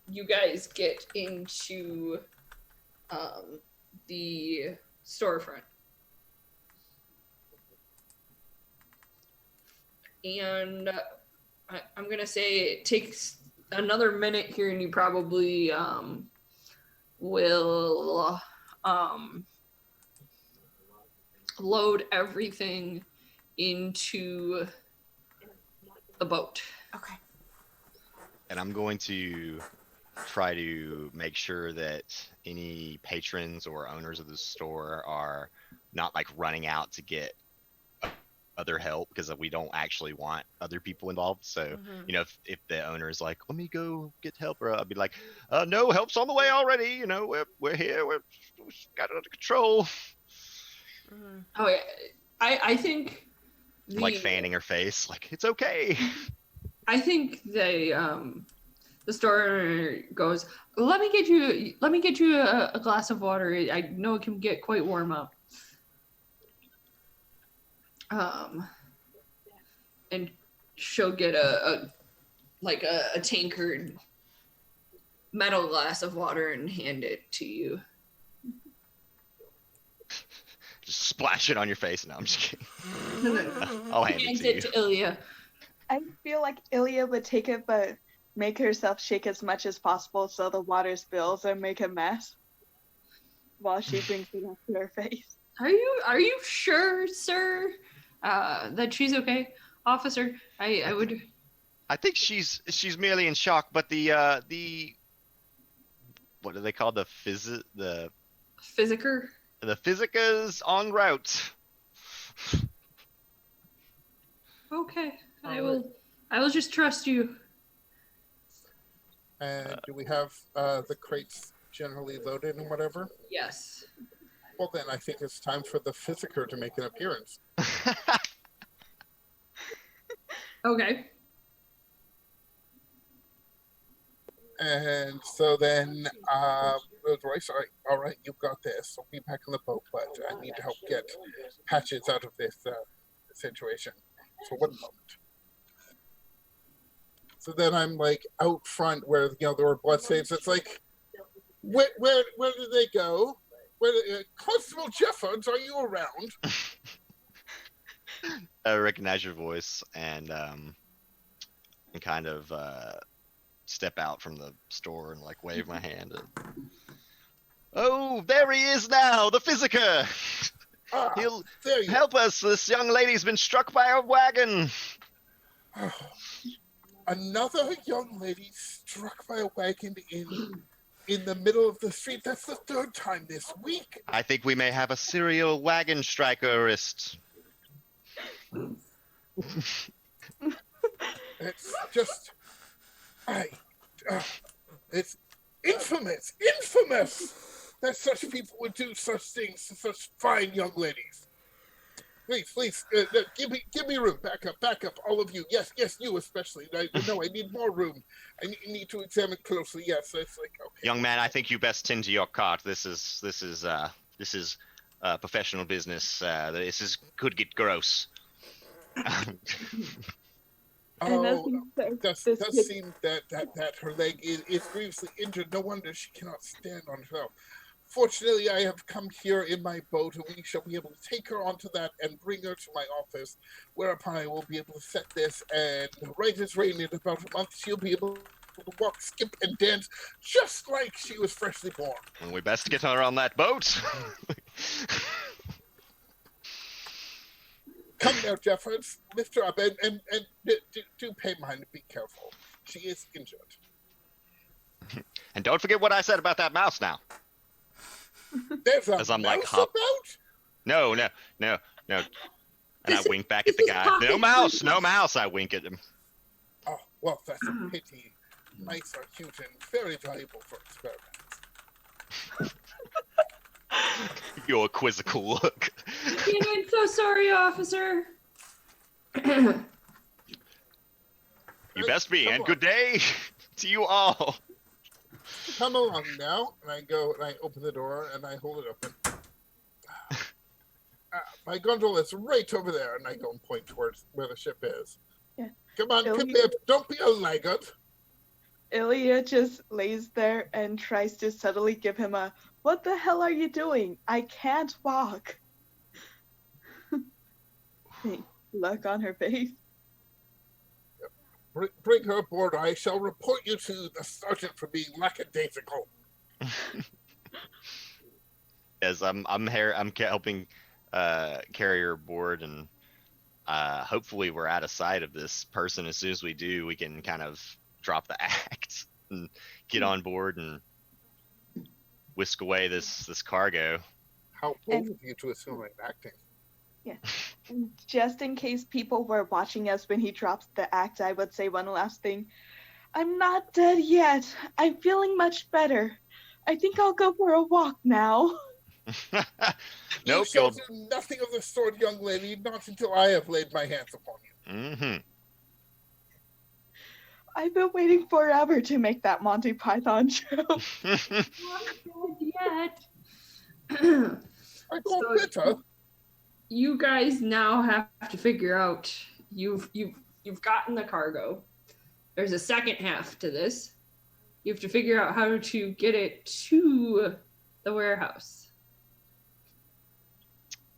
you guys get into the storefront. And I'm going to say it takes another minute here, and you probably will load everything into the boat. Okay. And I'm going to try to make sure that any patrons or owners of the store are not like running out to get other help, because we don't actually want other people involved. So, Mhm. you know, if the owner is like, let me go get help, or I'll be like, no, help's on the way already. You know, we're here. We've got it under control. Mhm. Oh, yeah. I think Like fanning her face, like it's okay. I think the store owner goes, let me get you a glass of water. I know it can get quite warm up. And she'll get a tankard metal glass of water and hand it to you. Just splash it on your face. No, I'm just kidding. I'll hand it Hands to it you. to Ilya. I feel like Ilya would take it, but make herself shake as much as possible so the water spills and make a mess while she brings it up to her face. Are you sure, sir, that she's okay, officer? I would. I think she's merely in shock, but the what do they call the Physiker. Physica's en route. Okay, I will just trust you. And do we have the crates generally loaded and whatever? Yes. Well, then I think it's time for the Physiker to make an appearance. Okay. And so then Royce, all right, you've got this. I'll be back on the boat, but I need to help get Patches out of this situation. So one moment. So then I'm like out front where there were blood stains. It's like, where did they go? Constable Jeffords, are you around? I recognize your voice and kind of step out from the store and like wave my hand. Oh, there he is now, the Physiker. He'll help us. This young lady's been struck by a wagon. Another young lady struck by a wagon in the middle of the street. That's the third time this week. I think we may have a serial wagon strikerist. It's just, it's infamous that such people would do such things to such fine young ladies. Please, give me room. Back up, all of you. Yes, you especially. I need more room. I need to examine closely. Yes, it's like okay. Young man, I think you best tend to your cart. This is professional business. This could get gross. It does seem that her leg is grievously injured. No wonder she cannot stand on her own. Fortunately, I have come here in my boat, and we shall be able to take her onto that and bring her to my office, whereupon I will be able to set this, and right as rain, in about a month, she'll be able to walk, skip, and dance just like she was freshly born. Well, we best get her on that boat. Come now, Jeffords. Lift her up, and do pay mind. Be careful. She is injured. And don't forget what I said about that mouse now. There's a As I'm mouse like, hop. about? No. And I wink back at the guy. No mouse. I wink at him. Oh, well, that's a pity. Mice are cute and very valuable for experiments. Your quizzical look. I'm so sorry, officer. You best be, Come and on. good day to you all. Come along now. And I go and I open the door and I hold it open. My gondola is right over there, and I go and point towards where the ship is. Yeah. Come on, Ilya- Pip, don't be a laggard. Ilya just lays there and tries to subtly give him a, "What the hell are you doing? I can't walk." The look on her face. Bring her aboard. I shall report you to the sergeant for being lackadaisical. As I'm helping carry her aboard, and hopefully we're out of sight of this person. As soon as we do, we can kind of drop the act and get on board and whisk away this cargo. How bold of you to assume I'm acting. And just in case people were watching us when he drops the act, I would say one last thing. I'm not dead yet. I'm feeling much better. I think I'll go for a walk now. You Nope. shall do nothing of the sort, young lady, not until I have laid my hands upon you. Mm-hmm. I've been waiting forever to make that Monty Python joke. Not yet. I go So- bitter. You guys now have to figure out you've gotten the cargo. There's a second half to this. You have to figure out how to get it to the warehouse.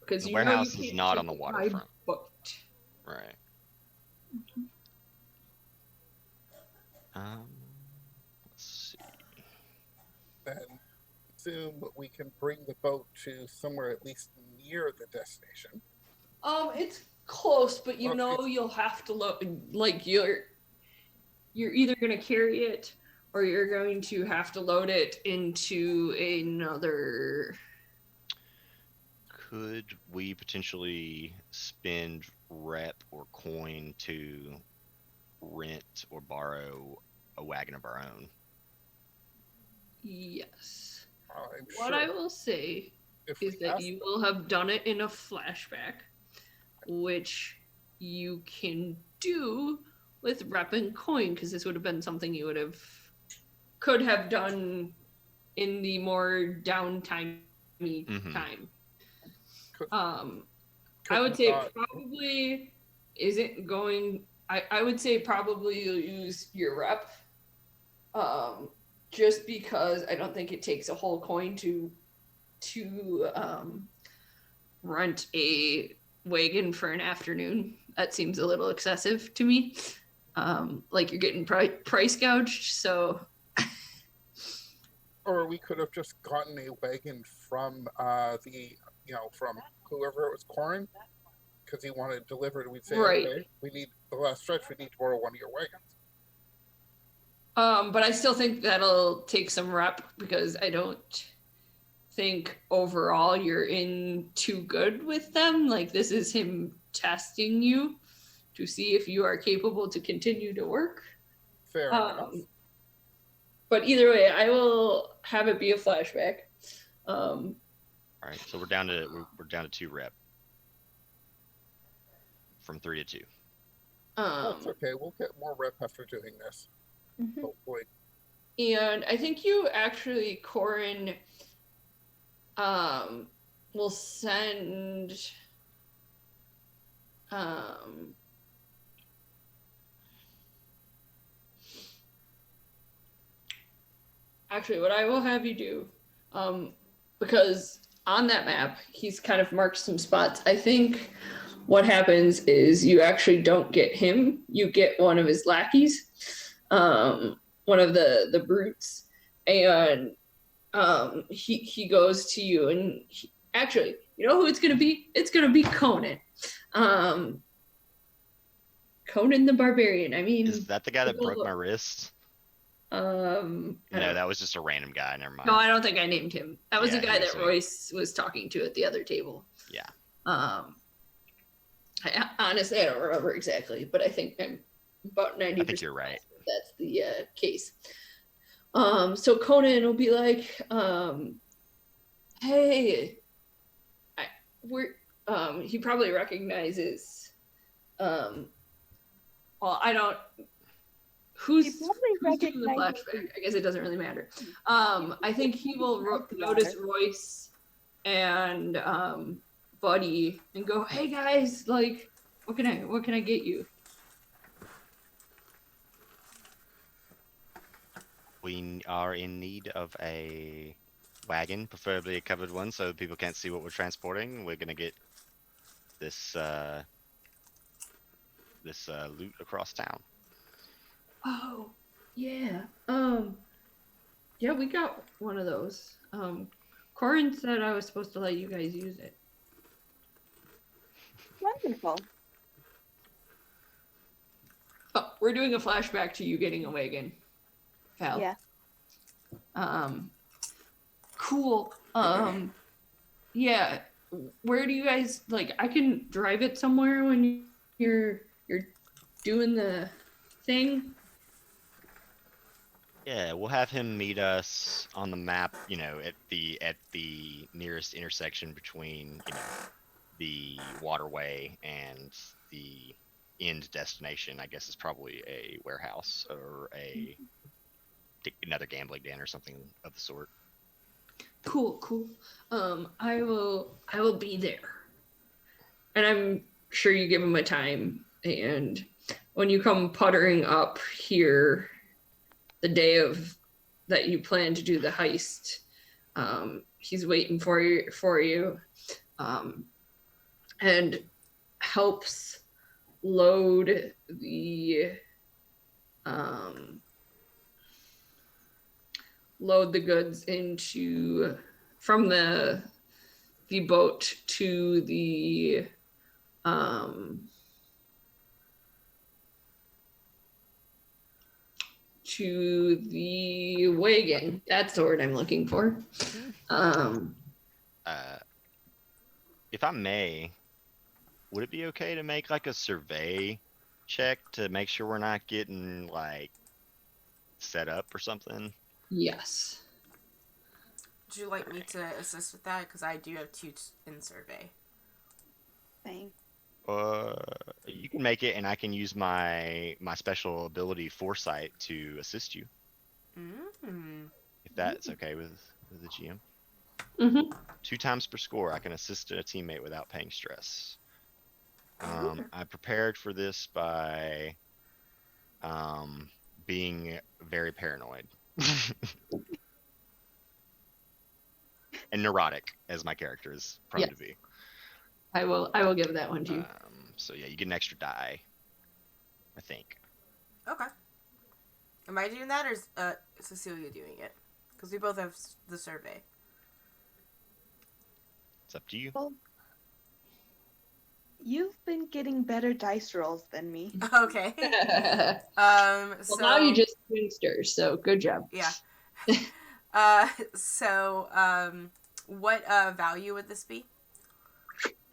Because The you know warehouse you is can't not take on the it by waterfront. boat. Right. Let's see. Then assume we can bring the boat to somewhere at least near the destination. It's close, but you Okay. know you'll have to load. Like you're either gonna carry it or you're going to have to load it into another. Could we potentially spend rep or coin to rent or borrow a wagon of our own? Yes. I'm What sure I will say if is we that ask you will have done it in a flashback, which you can do with rep and coin, because this would have been something you could have done in the more downtime Mhm. time. Could- I would say not- it probably isn't going. I would say probably you'll use your rep, just because I don't think it takes a whole coin to rent a wagon for an afternoon. That seems a little excessive to me. Like you're getting price gouged. So or we could have just gotten a wagon from from whoever it was, Corin, because he wanted it delivered. We'd say, Right. okay, we need the last stretch. We need to borrow one of your wagons. but I still think that'll take some rep, because I don't think overall you're in too good with them. Like this is him testing you to see if you are capable to continue to work. Fair enough. But either way, I will have it be a flashback. All right, so we're down to 2 rep from 3 to 2. That's okay. We'll get more rep after doing this. Mhm. Hopefully. And I think you actually, Corin, will send. Actually, what I will have you do, because on that map, he's kind of marked some spots. I think what happens is you actually don't get him, you get one of his lackeys, one of the brutes, and he goes to you, and actually, you know who it's gonna be? It's gonna be Conan. Conan the Barbarian. I mean, Is that the guy that broke my wrist? I No, don't- that was just a random guy. Never mind. no, I don't think I named him. That was Yeah, the guy he that was Royce was talking to at the other table. Yeah. I honestly, I don't remember exactly, but I think I'm about 90%. I think you're right. That's the case. So Conan will be like, Hey, we're he probably recognizes well, I don't who's probably doing the recognizes- flashback. I guess it doesn't really matter. I think he will notice Royce and Buddy and go, "Hey guys, like what can I get you?" We are in need of a wagon, preferably a covered one, so people can't see what we're transporting. We're gonna get this loot across town. Oh, yeah. Yeah, we got one of those. Corin said I was supposed to let you guys use it. Wonderful. Oh, we're doing a flashback to you getting a wagon, Val. Yeah. Cool. Yeah. Where do you guys like? I can drive it somewhere when you're doing the thing. Yeah, we'll have him meet us on the map, you know, at the nearest intersection between, you know, the waterway and the end destination. I guess is probably a warehouse or another gambling den or something of the sort. Cool. I will be there. And I'm sure you give him a time. And when you come puttering up here, the day of that you plan to do the heist, he's waiting for you, and helps load the goods into from the boat to the wagon. That's the word I'm looking for. If I may, would it be okay to make like a survey check to make sure we're not getting like set up or something? Yes. Would you like me to assist with that? Because I do have 2 in survey. Thanks. You can make it, and I can use my special ability foresight to assist you, if that's okay with the GM. Mm-hmm. 2 times per score, I can assist a teammate without paying stress. I prepared for this by being very paranoid and neurotic, as my character is prone to be. I will give that one to you. So yeah, you get an extra die, I think. Okay. Am I doing that, or is Cecilia doing it? Because we both have the survey. It's up to you. Well, you've been getting better dice rolls than me. Okay. Well, So now you just twinster, so good job. yeah. What value would this be?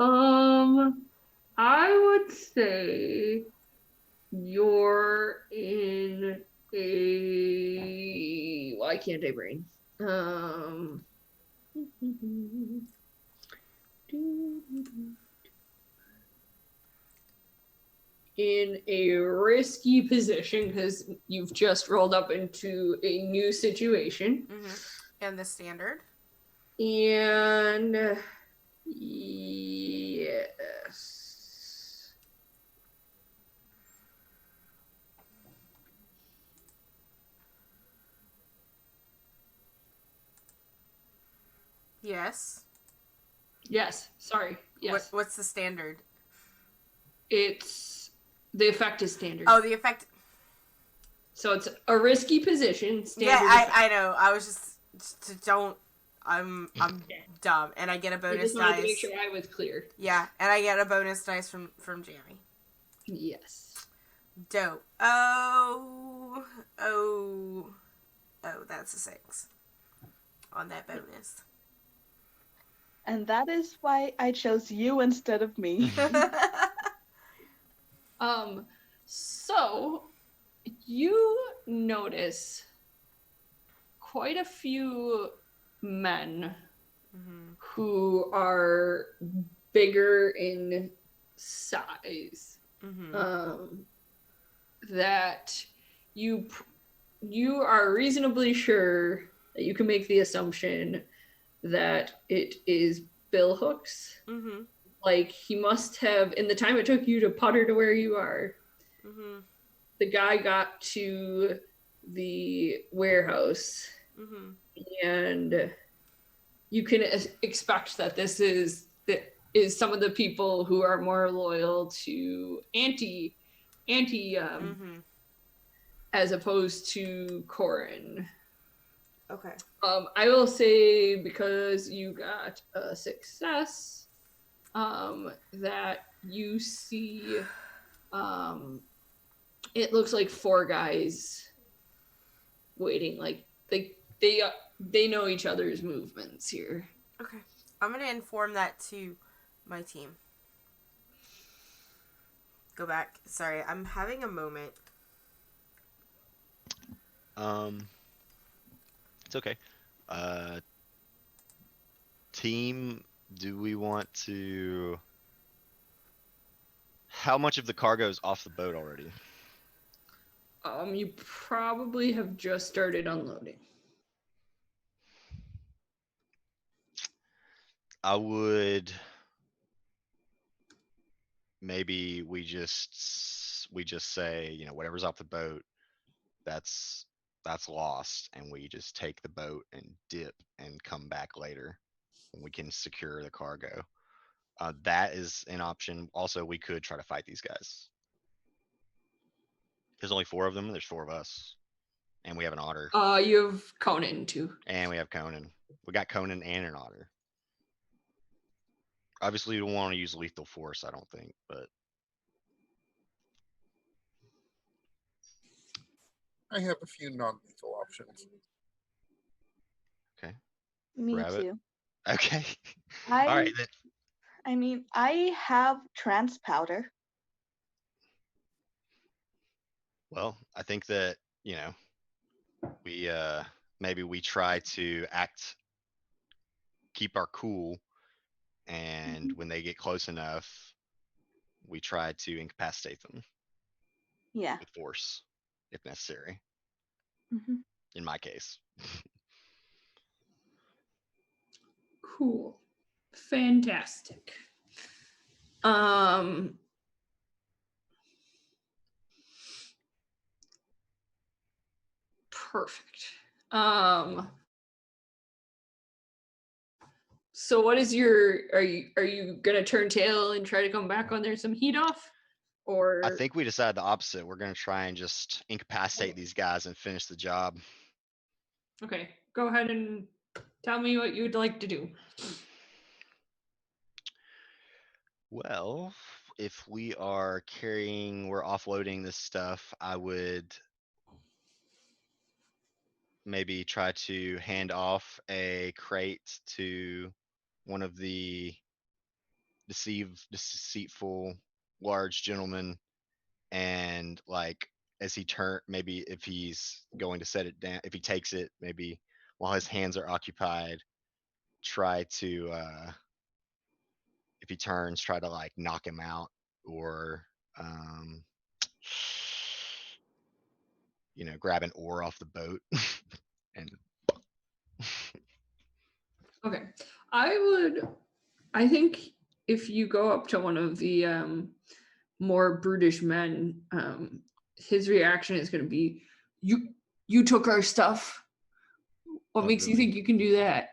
I would say you're in a. Why can't I brain? In a risky position because you've just rolled up into a new situation. And the standard? And yes. Yes. Yes. Sorry. Yes. What's the standard? It's the effect is standard. Oh, the effect. So it's a risky position. Standard I know. I was just don't. I'm dumb, and I get a I bonus just wanted to dice. make sure I was clear. Yeah, and I get a bonus dice from Jamie. Yes. Dope. Oh, that's a 6 on that bonus. And that is why I chose you instead of me. So you notice quite a few men Mm-hmm. who are bigger in size. Mm-hmm. That you are reasonably sure that you can make the assumption that it is Bill Hooks. Mm-hmm. Like, he must have, in the time it took you to putter to where you are, Mm-hmm. the guy got to the warehouse, Mm-hmm. and you can expect that this is some of the people who are more loyal to anti Mm-hmm. as opposed to Corin. Okay. I will say, because you got a success, that you see, it looks like 4 guys waiting. Like, they know each other's movements here. Okay. I'm gonna inform that to my team. Go back. Sorry, I'm having a moment. It's okay. Team, do we want to? How much of the cargo is off the boat already? You probably have just started unloading. I would maybe we just say, whatever's off the boat, that's lost, and we just take the boat and dip and come back later when we can secure the cargo. That is an option. Also, we could try to fight these guys. There's only 4 of them. There's 4 of us, and we have an otter, You have Conan too. and we have Conan. We got Conan and an otter. Obviously, you don't want to use lethal force, I don't think, but I have a few non-lethal options. okay. Me Rabbit. too. Okay. All right. Then. I mean, I have trans powder. Well, I think that, we maybe we try to keep our cool, and when they get close enough, we try to incapacitate them Yeah. with force if necessary. Hmm. In my case. Cool. Fantastic. Perfect. So what is your, are you gonna turn tail and try to come back when there's some heat off? Or I think we decided the opposite. We're going to try and just incapacitate these guys and finish the job. okay, go ahead and tell me what you would like to do. Well, if we're offloading this stuff, I would maybe try to hand off a crate to one of the deceitful large gentlemen, and as he maybe if he's going to set it down, if he takes it, maybe while his hands are occupied, try to if he turns, try to knock him out, or grab an oar off the boat and Okay. I think if you go up to one of the more brutish men, his reaction is going to be, you took our stuff. What makes you think you can do that?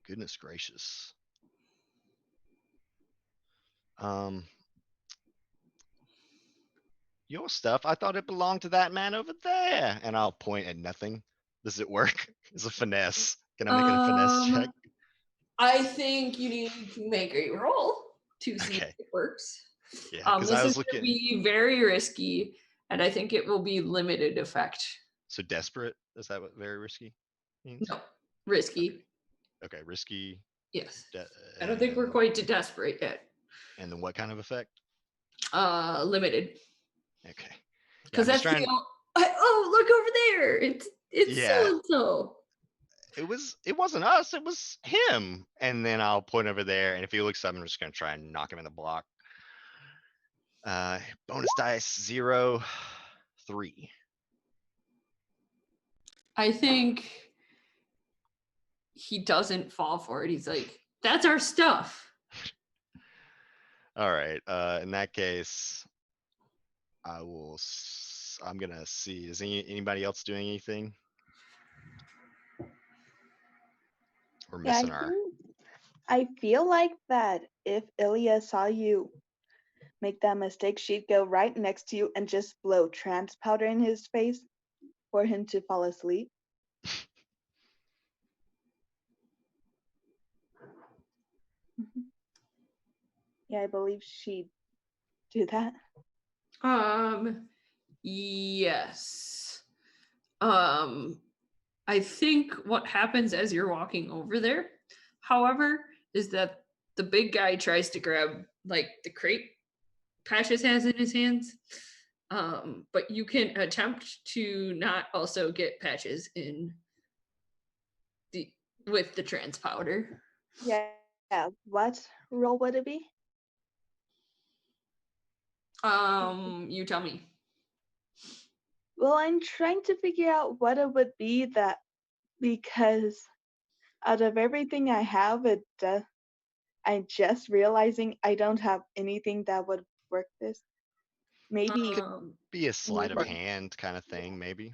Goodness gracious. Your stuff, I thought it belonged to that man over there. And I'll point at nothing. Does it work? It's a finesse. Can I make it a finesse check? I think you need to make a roll to see if Okay. it works. Yeah, because This I is was going to looking. be very risky, and I think it will be limited effect. So desperate? Is that what very risky means? No, risky. Okay, risky. Yes. I don't think we're quite to desperate yet. And then what kind of effect? Limited. Okay. Because that's trying... oh, look over there! It's Yeah. so and so. It wasn't us, it was him. And then I'll point over there, and if he looks up, I'm just gonna try and knock him in the block. Bonus dice 0, 3. I think he doesn't fall for it. He's like, "That's our stuff." All right. In that case, I'm gonna see. Is anybody else doing anything? We're Yeah, missing our. I feel like that if Ilya saw you make that mistake, she'd go right next to you and just blow trance powder in his face for him to fall asleep. Mhm. Yeah, I believe she'd do that. Yes. I think what happens as you're walking over there, however, is that the big guy tries to grab like the crate Patches has in his hands. But you can attempt to not also get Patches in the with the trans powder. Yeah. What role would it be? You tell me. Well, I'm trying to figure out what it would be that, because out of everything I have, I'm just realizing I don't have anything that would work this. Maybe Be a sleight of maybe hand kind of thing, maybe.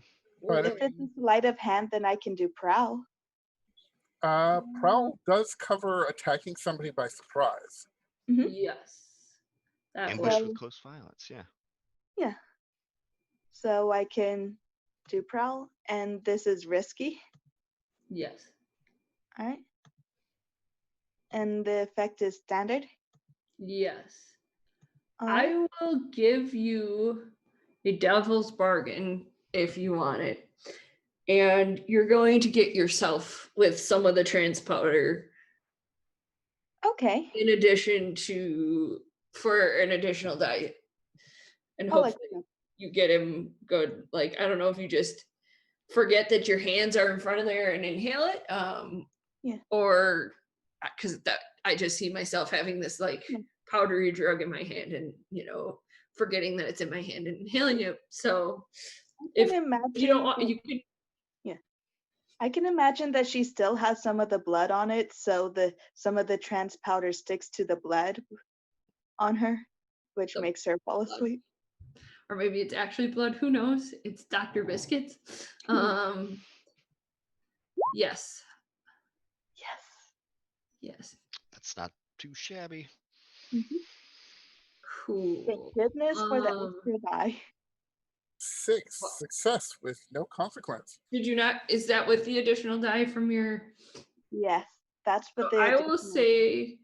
But I if it's mean, a sleight of hand, then I can do prowl. Prowl does cover attacking somebody by surprise. Yes. That Ambush would So with close violence, yeah. yeah, so I can do prowl, and this is risky. yes. All right, and the effect is standard. Yes. All right. I will give you a devil's bargain if you want it. And you're going to get yourself with some of the trans powder Okay. in addition to for an additional diet. And I'll hopefully accept. you get him good. Like, I don't know if you just forget that your hands are in front of there and inhale it. Yeah. Or because that I just see myself having this like Yeah. powdery drug in my hand and forgetting that it's in my hand and inhaling it. So I if can imagine. you don't want, you could. I can imagine that she still has some of the blood on it, so some of the trans powder sticks to the blood on her, which So makes her fall blood. asleep. Or maybe it's actually blood. Who knows? It's Dr. Biscuits. Yes. Yes. Yes. That's not too shabby. Mhm. Cool. Thank goodness for the extra die. 6 What? success with no consequence. Did you not? Is that with the additional die from your? Yes, that's what I will additional- say,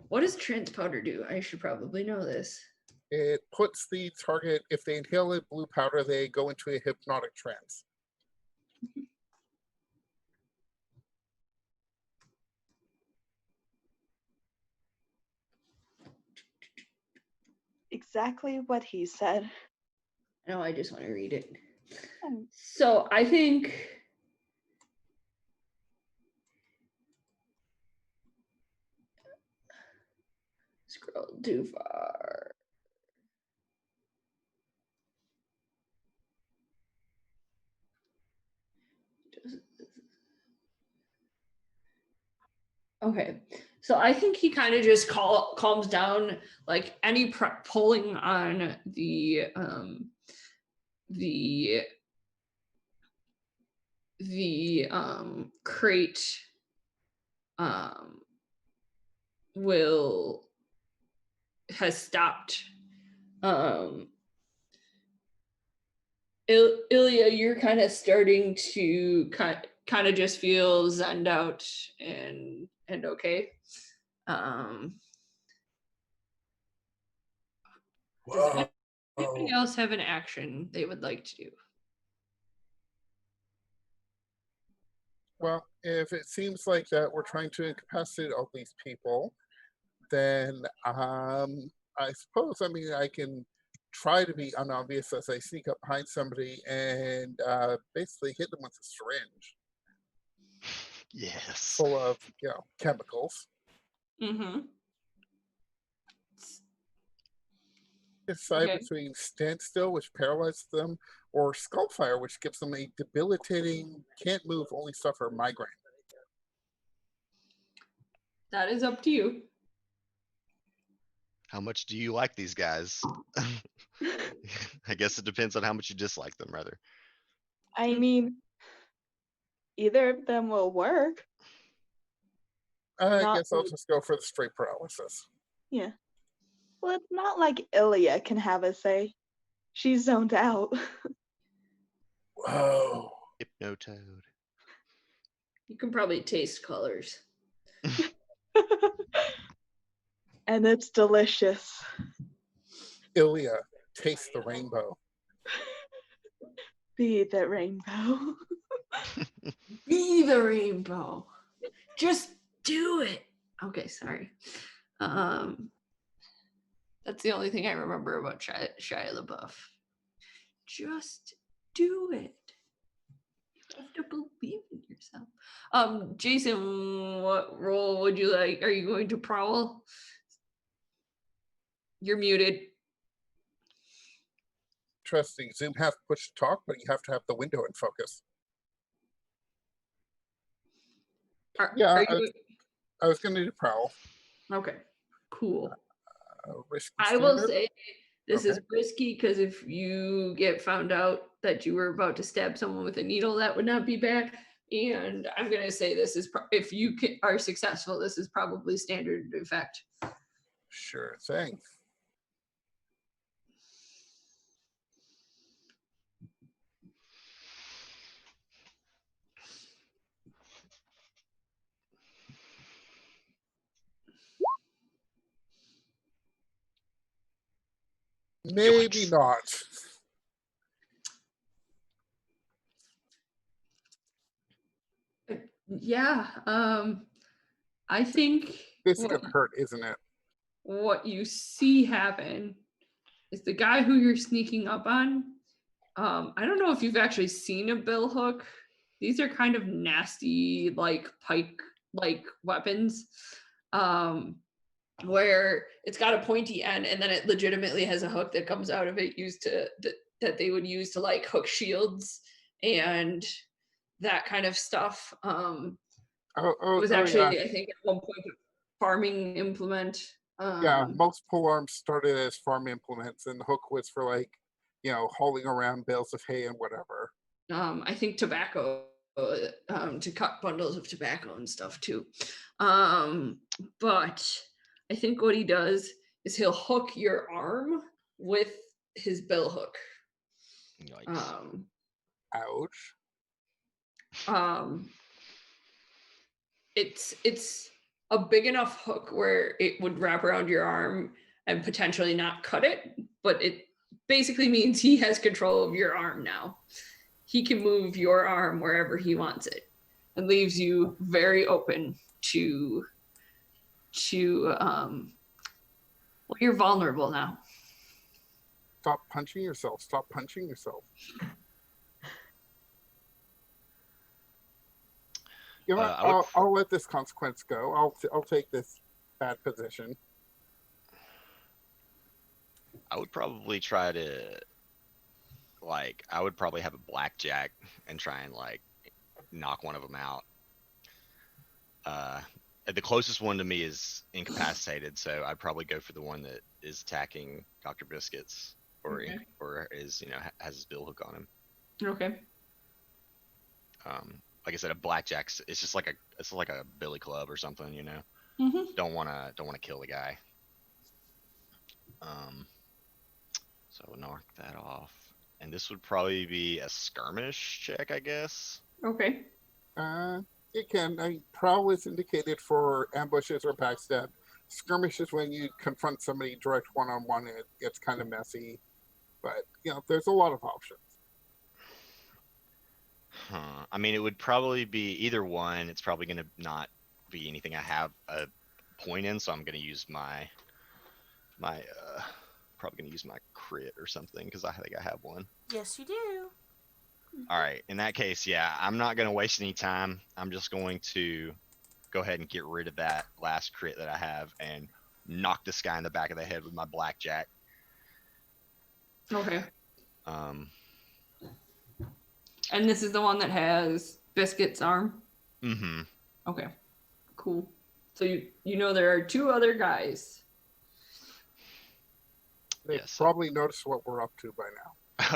what does trans powder do? I should probably know this. It puts the target, if they inhale the blue powder, they go into a hypnotic trance. exactly what he said. No, I just want to read it. Hmm. So I think scroll too far. Okay, so I think he kind of just calms down, like any pulling on the crate will has stopped. Ilya, you're kind of starting to kind of just feel zenned out and okay. Does anybody else have an action they would like to do? Well, if it seems like that we're trying to incapacitate all these people, then I suppose, I mean, I can try to be unobvious as I sneak up behind somebody and basically hit them with a syringe Yes. full of chemicals. Mm-hmm. Decide Okay. between standstill, which paralyzes them, or skullfire, which gives them a debilitating, can't move, only suffer migraine. That is up to you. How much do you like these guys? I guess it depends on how much you dislike them, rather. I mean, either of them will work. I Not guess I'll like- just go for the straight paralysis. Yeah. Well, it's not like Ilya can have a say. She's zoned out. Whoa. Hypnotoad. You can probably taste colors. And it's delicious. Ilya, taste the rainbow. Be the rainbow. Be the rainbow. Just do it. Okay, sorry. That's the only thing I remember about Shia LaBeouf. Just do it. You have to believe in yourself. Jason, what role would you like? Are you going to prowl? You're muted. Interesting. Zoom have push to talk, but you have to have the window in focus. Yeah, Are you, I was going to do prowl. okay. Cool. Risky I will standard. say this is Okay. risky because if you get found out that you were about to stab someone with a needle, that would not be bad. And I'm gonna say this is if you are successful, this is probably standard effect. Sure thing. Maybe Yikes. not. Yeah. I think This is going to hurt, isn't it? what you see happen is the guy who you're sneaking up on. I don't know if you've actually seen a bill hook. These are kind of nasty, like pike like weapons. Where it's got a pointy end and then it legitimately has a hook that comes out of it used to that they would use to like hook shields and that kind of stuff. It was actually yeah. I think at one point a farming implement. Yeah, most polearms started as farm implements, and the hook was for like, hauling around bales of hay and whatever. I think tobacco to cut bundles of tobacco and stuff too. But I think what he does is he'll hook your arm with his bill hook. Yikes. Ouch. It's a big enough hook where it would wrap around your arm and potentially not cut it, but it basically means he has control of your arm now. He can move your arm wherever he wants it and leaves you very open to well, you're vulnerable now. Stop punching yourself. Stop punching yourself. You know what? I'll let this consequence go. I'll take this bad position. I would probably try to, I would probably have a blackjack and try and knock one of them out. The closest one to me is incapacitated, so I'd probably go for the one that is attacking Dr. Biscuits, or Okay. or is has his bill hook on him. Okay. Like I said, a blackjack's it's just like a billy club or something, Mm-hmm. Don't wanna kill the guy. So knock that off, and this would probably be a skirmish check, I guess. Okay. It can. Prowl is indicated for ambushes or backstab. Skirmish is when you confront somebody direct one-on-one. It gets kind of messy, but there's a lot of options. I mean, it would probably be either one. It's probably going to not be anything I have a point in, so I'm going to use my probably gonna use my crit or something because I think I have one. Yes, you do. All right. In that case, yeah, I'm not gonna waste any time. I'm just going to go ahead and get rid of that last crit that I have and knock this guy in the back of the head with my blackjack. Okay. Um. And this is the one that has Biscuit's arm? Mm-hmm. Okay. Cool. So you know there are 2 other guys. They've Yes. probably noticed what we're up to by now.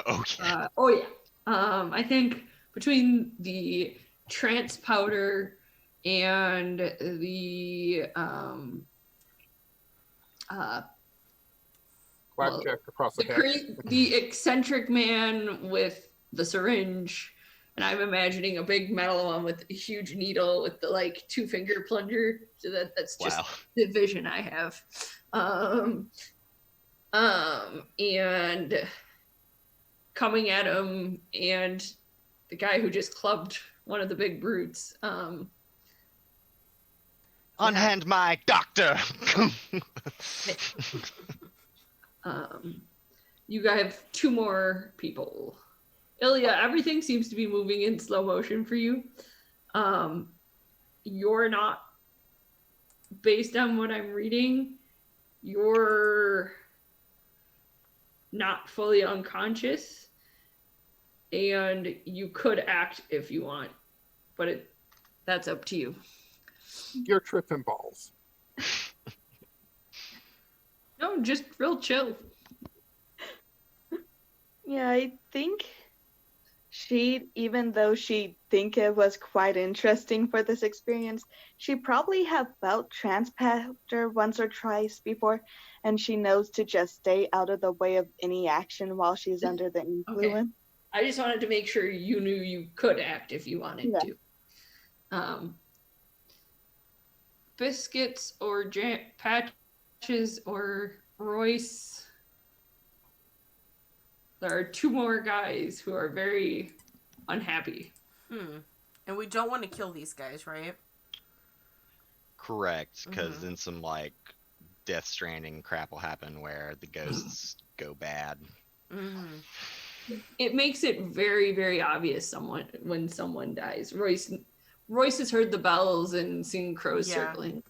Okay. Oh yeah. I think between the trance powder and the Blackjack across the head. the eccentric man with the syringe, and I'm imagining a big metal one with a huge needle with the like 2-finger plunger. So that's just Wow. the vision I have. And coming at him, and the guy who just clubbed one of the big brutes. Unhand my doctor. You guys have 2 more people. Ilya, everything seems to be moving in slow motion for you. You're not, based on what I'm reading, you're not fully unconscious, and you could act if you want, but that's up to you. You're tripping balls. No, just real chill. Yeah, I think even though she'd think it was quite interesting for this experience, she probably have felt transpactor once or twice before, and she knows to just stay out of the way of any action while she's under the influence. I just wanted to make sure you knew you could act if you wanted to. Biscuits or Patches or Royce. There are 2 more guys who are very unhappy. And we don't want to kill these guys, right? Correct, because then some like Death Stranding crap will happen where the ghosts go bad. It makes it very, very obvious when someone dies. Royce has heard the bells and seen crows circling.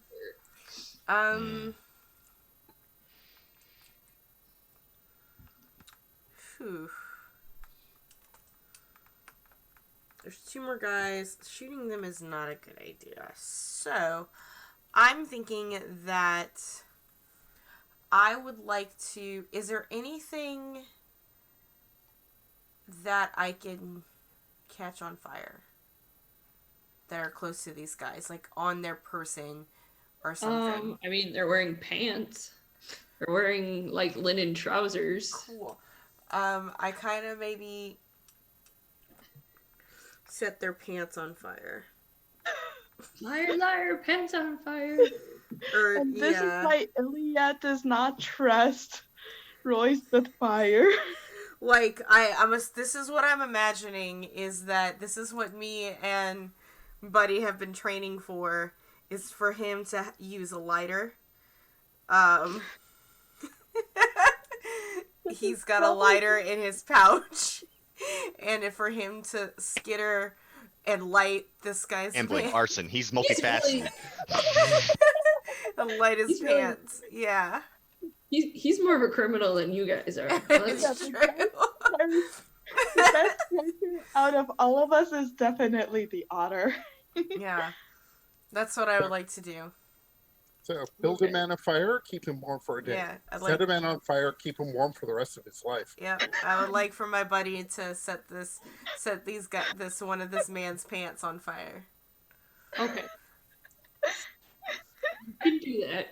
Phew. There's 2 more guys. Shooting them is not a good idea. So, I'm thinking that I would like to... Is there anything that I can catch on fire that are close to these guys? Like, on their person or something? I mean, they're wearing pants. They're wearing, like, linen trousers. Cool. I kind of maybe set their pants on fire. Liar, liar, pants on fire. And this is why Ilya does not trust Royce with fire. Like, this is what I'm imagining, is that this is what me and Buddy have been training for, is for him to use a lighter. He's got a lighter in his pouch, and for him to skitter and light this guy's Gambling, arson. He's multifaceted. and light his pants. Yeah. He's more of a criminal than you guys are. It's true. The best character out of all of us is definitely the otter. Yeah. That's what I would like to do. So build a man a fire, keep him warm for a day. Yeah. Set a man on fire, keep him warm for the rest of his life. Yeah, I would like for my buddy to set one of this man's pants on fire. Okay. You can do that.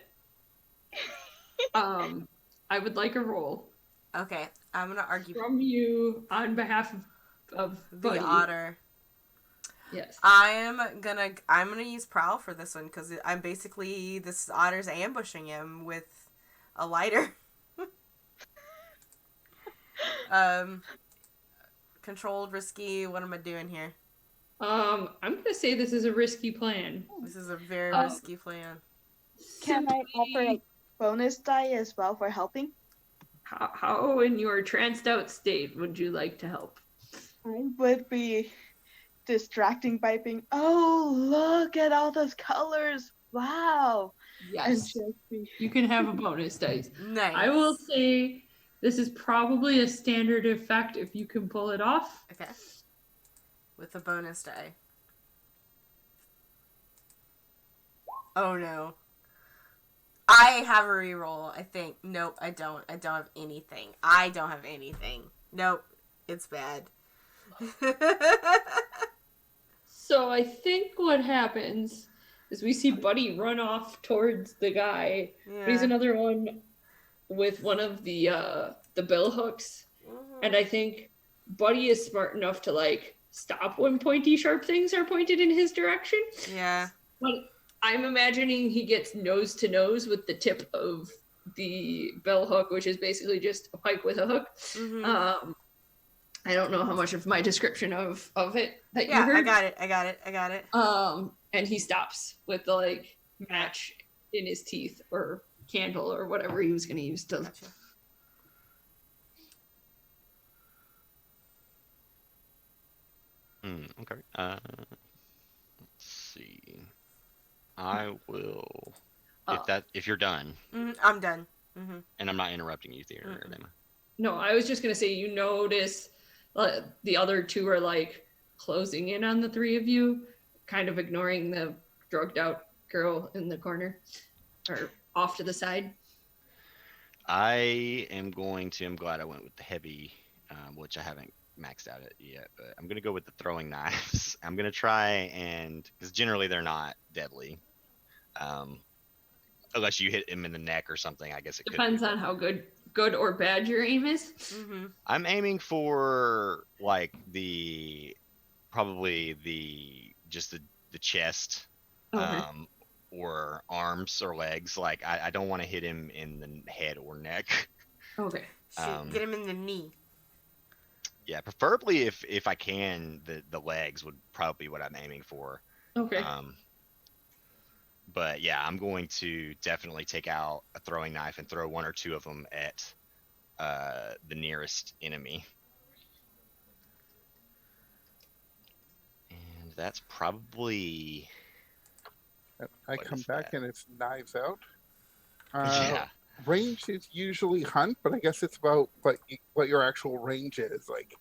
I would like a roll Okay, I'm gonna argue from you on behalf of Buddy. the otter. Yes. I'm gonna use prowl for this one because I'm basically this otter's ambushing him with a lighter. Controlled, risky. What am I doing here? I'm gonna say this is a risky plan. This is a very risky plan. Can I offer a bonus die as well for helping? how in your tranced out state would you like to help? I would be distracting by being, oh, look at all those colors. Wow. And Yes. just be, You can have a bonus dice. Nice. I will say this is probably a standard effect if you can pull it off. Okay. With a bonus die. Oh no. I have a reroll, I think. Nope, I don't. I don't have anything. I don't have anything. Nope. It's bad. So I think what happens is we see Buddy run off towards the guy. Yeah. But he's another one with one of the bell hooks. And I think Buddy is smart enough to like stop when pointy sharp things are pointed in his direction. Yeah. But I'm imagining he gets nose to nose with the tip of the bell hook, which is basically just a pipe with a hook. Mm-hmm. I don't know how much of my description of it that Yeah, you heard. I got it. And he stops with the like match in his teeth or candle or whatever he was going to use to. Gotcha. Okay. Let's see. I will. If you're done, I'm done. Mm-hmm. and I'm not interrupting you, Theater, Mm-mm. am I? No, I was just going to say you notice the other two are like closing in on the three of you, kind of ignoring the drugged out girl in the corner or off to the side. I'm glad I went with the heavy, which I haven't maxed out it yet, but I'm going to go with the throwing knives. I'm going to try because generally they're not deadly. Unless you hit him in the neck or something, I guess it Depends on how good or bad your aim is. Mm-hmm. I'm aiming for like probably the chest, Okay. or arms or legs. Like I don't want to hit him in the head or neck. Okay. Shoot, get him in the knee. Yeah, preferably if I can, the legs would probably be what I'm aiming for. Okay. But yeah, I'm going to definitely take out a throwing knife and throw one or two of them at the nearest enemy. And that's probably. I What come is back that? and it's knives out. Yeah. Range is usually hunt, but I guess it's about what your actual range is. Like,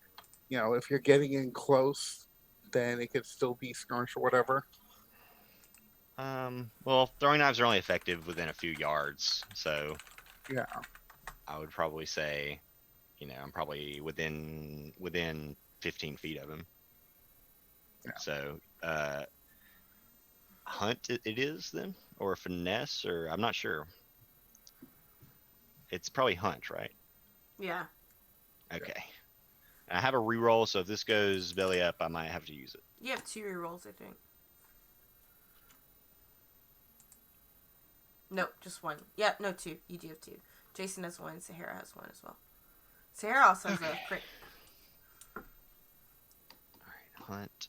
if you're getting in close, then it could still be skirmish or whatever. Well, throwing knives are only effective within a few yards, so Yeah. I would probably say, I'm probably within 15 feet of him. Yeah. So, hunt it is then, or finesse, or I'm not sure. It's probably hunt, right? Yeah. Okay. And I have a reroll, so if this goes belly up, I might have to use it. You have 2 rerolls, I think. Nope, just 1. Yeah, no, 2. You do have 2. Jason has 1. Sahara has 1 as well. Sahara also has a crit. All right, hunt.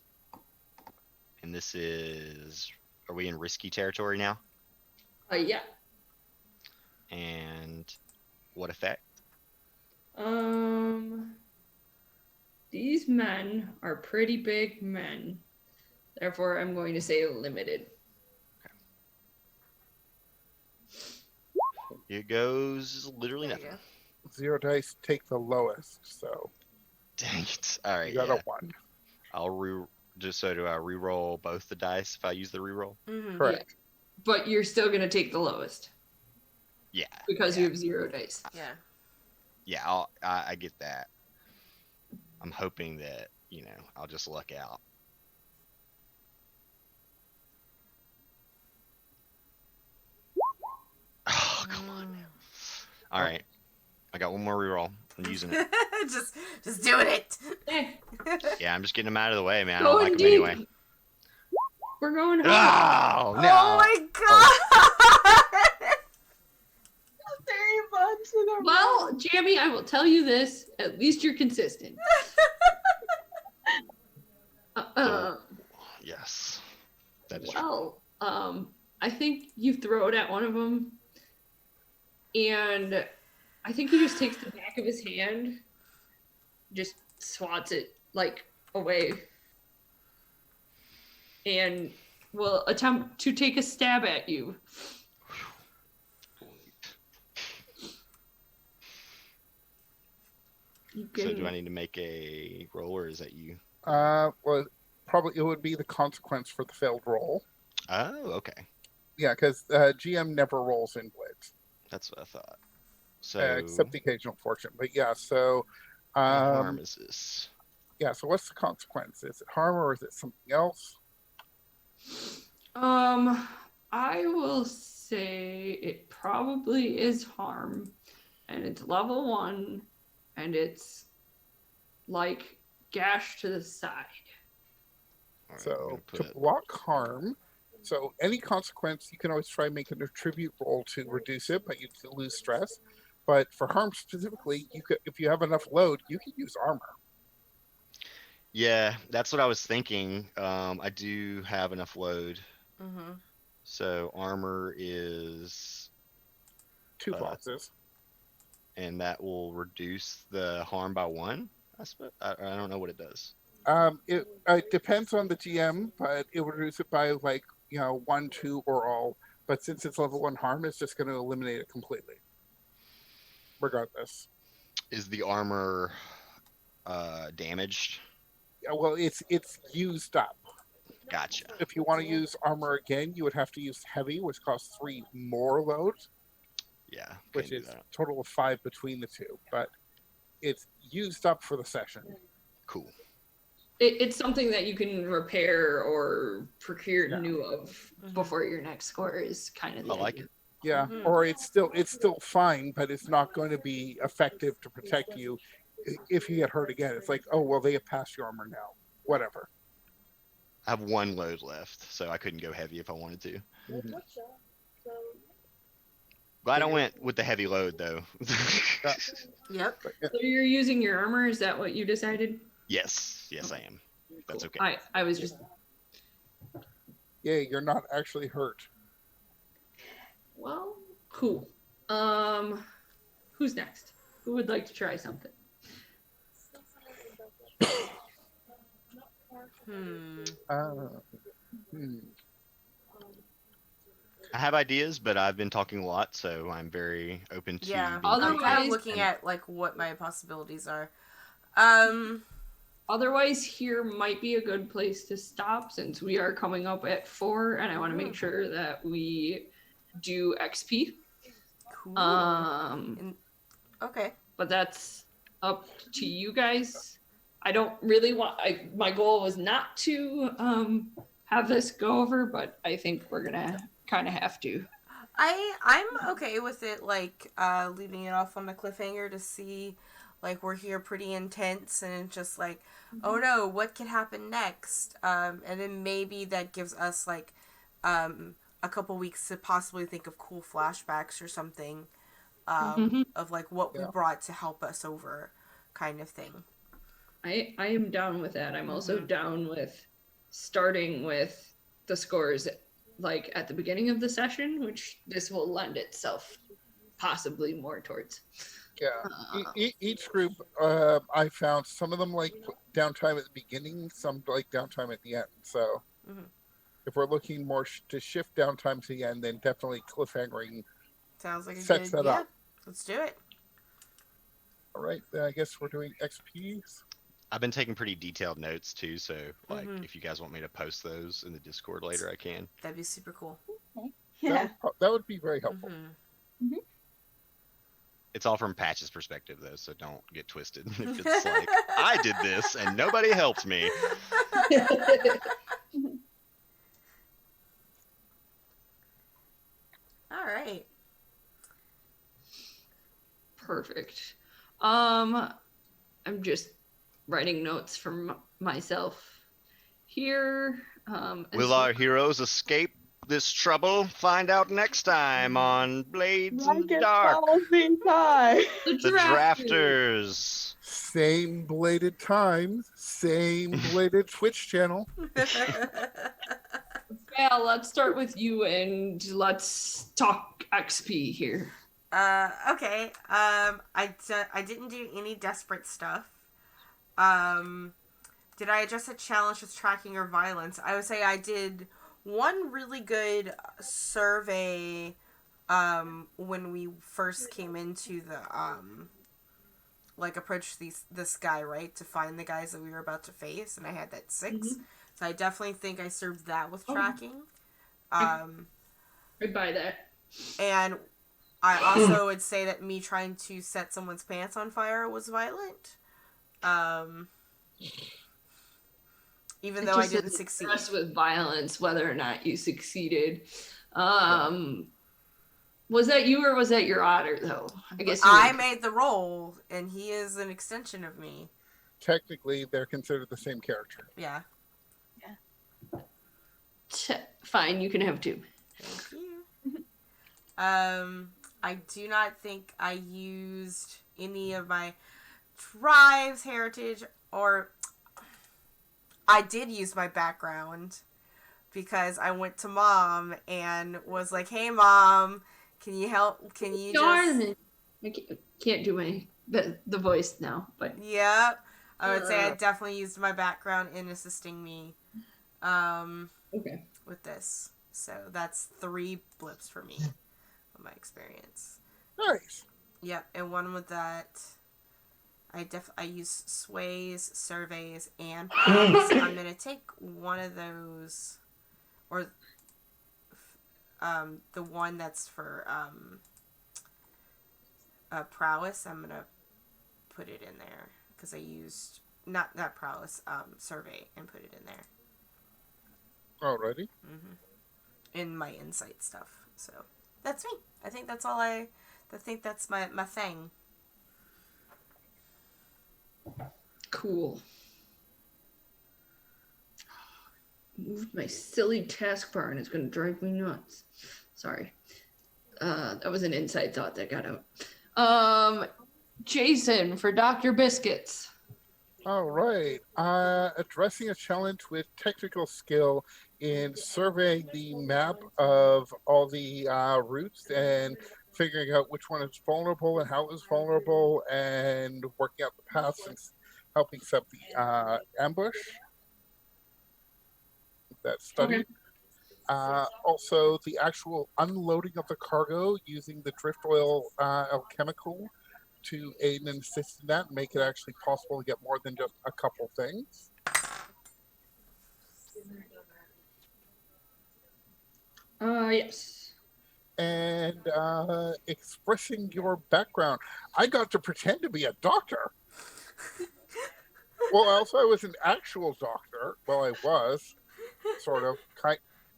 And this is. Are we in risky territory now? Yeah. And what effect? These men are pretty big men. Therefore, I'm going to say limited. It goes literally There you nothing. go. 0 dice, take the lowest. So Dang it! All right, you got yeah. a 1. I'll do I re-roll both the dice if I use the re-roll? Mm-hmm. Correct. But you're still going to take the lowest Yeah. because yeah. you have 0 dice. Yeah. Yeah, I get that. I'm hoping that I'll just luck out. Oh, come on now. All right, I got one more reroll. I'm using it. just doing it. Eh, Yeah, I'm just getting them out of the way, man. I don't going like them deep. anyway. We're going hard. Oh no! Oh my god! Very much in a Well, Jamie, I will tell you this. At least you're consistent. Yes, that is true. Well, I think you throw it at one of them, and I think he just takes the back of his hand, just swats it like away, and will attempt to take a stab at you. You So can- do I need to make a roll, or is that you? Well, probably it would be the consequence for the failed roll. Oh, okay. Yeah, because GM never rolls in Blitz, That's what I thought. So except the occasional fortune. But yeah, so what harm is this? yeah. So what's the consequence? Is it harm or is it something else? I will say it probably is harm, and it's level 1, and it's like gash to the side. All right, I'm So gonna to put it- block harm, so any consequence you can always try and make an attribute roll to reduce it, but you lose stress. But for harm specifically, you could, if you have enough load, you can use armor. Yeah, that's what I was thinking. I do have enough load, Mm-hmm. so armor is, 2 Uh, boxes. and that will reduce the harm by 1. I suppose. I don't know what it does. It depends on the GM, but it would reduce it by like 1, 2, or all. But since it's level 1 harm, it's just going to eliminate it completely, regardless. Is the armor damaged? Yeah, well, it's used up. Gotcha. If you want to use armor again, you would have to use heavy, which costs 3 more load, Yeah. which couldn't is do that. total of 5 between the two. But it's used up for the session. Cool. It's something that you can repair or procure Yeah. new of before your next score is kind of the I like idea. it. Yeah, Mhm. or it's still fine, but it's not going to be effective to protect you if you get hurt again. It's like, oh well, they have passed your armor now. Whatever. I have 1 load left, so I couldn't go heavy if I wanted to. Glad I went with the heavy load though. Yep. But, yeah, So you're using your armor, is that what you decided? yes, I am. That's okay. I was just, yay, you're not actually hurt. well, cool. Who's next? Who would like to try something? Hmm. Hmm. I have ideas, but I've been talking a lot, so I'm very open to. Yeah. being I'm kind Otherwise- of looking at like what my possibilities are. Otherwise, here might be a good place to stop since we are coming up at 4, and I want to make sure that we do XP. Cool. Okay. But that's up to you guys. I don't really want. My goal was not to have this go over, but I think we're gonna kind of have to. I'm okay with it, like leaving it off on a cliffhanger to see, like we're here pretty intense and it's just like, oh no, what could happen next? And then maybe that gives us like a couple weeks to possibly think of cool flashbacks or something of like what we Yeah. brought to help us over, kind of thing. I am down with that. I'm also down with starting with the scores like at the beginning of the session, which this will lend itself possibly more towards. Yeah. Each group, I found some of them like downtime at the beginning, some like downtime at the end. So Mhm. if we're looking more to shift downtime to the end, then definitely cliffhangering. Sounds like a Sets good that up. Let's do it. All right, then I guess we're doing XPs. I've been taking pretty detailed notes too, so like Mhm. if you guys want me to post those in the Discord later, I can. That'd be super cool. Yeah. That would be very helpful. Mhm. It's all from Patch's perspective though, so don't get twisted. If it's like I did this and nobody helped me. All right. Perfect. I'm just writing notes for myself here. Will our heroes escape this trouble? Find out next time on Blades in the Dark. the The Drafters. Same bladed times, same bladed Twitch channel. Yeah, let's start with you and let's talk XP here. Okay. I didn't do any desperate stuff. Did I address a challenge with tracking or violence? I would say I did one really good survey when we first came into the like approached this guy, right, to find the guys that we were about to face, and I had that 6. Mhm. So I definitely think I served that with Oh. tracking. I'd buy that. And I also would say that me trying to set someone's pants on fire was violent. Even though I didn't succeed. Address with violence, whether or not you succeeded. Was that you or was that your otter though? I guess I made the roll, and he is an extension of me. Technically, they're considered the same character. Yeah. Fine, you can have 2. Thank you. I do not think I used any of my tribe's heritage, or I did use my background because I went to Mom and was like, "Hey, Mom, can you help? Can you just?" I can't do the voice now, but Yeah, I would say I definitely used my background in assisting me. okay. With this. So that's 3 blips for me of my experience. Nice. Yep, and one with that, I use sways, surveys, and prompts. I'm gonna take one of those, or the one that's for prowess. I'm gonna put it in there because I used not prowess, survey, and put it in there. Alrighty. In my insight stuff. So that's me. I think that's all I think that's my thing. Cool. Moved my silly taskbar and it's gonna drive me nuts. Sorry. That was an inside thought that got out. Jason for Dr. Biscuits. All right. Addressing a challenge with technical skill in surveying the map of all the routes and figuring out which one is vulnerable and how it's vulnerable and working out the paths and helping set up the ambush. That study. Okay. Also, the actual unloading of the cargo using the drift oil alchemical to aid and assist in that and make it actually possible to get more than just a couple things. Yes. And expressing your background. I got to pretend to be a doctor. Well, also I was an actual doctor. Well, I was, sort of.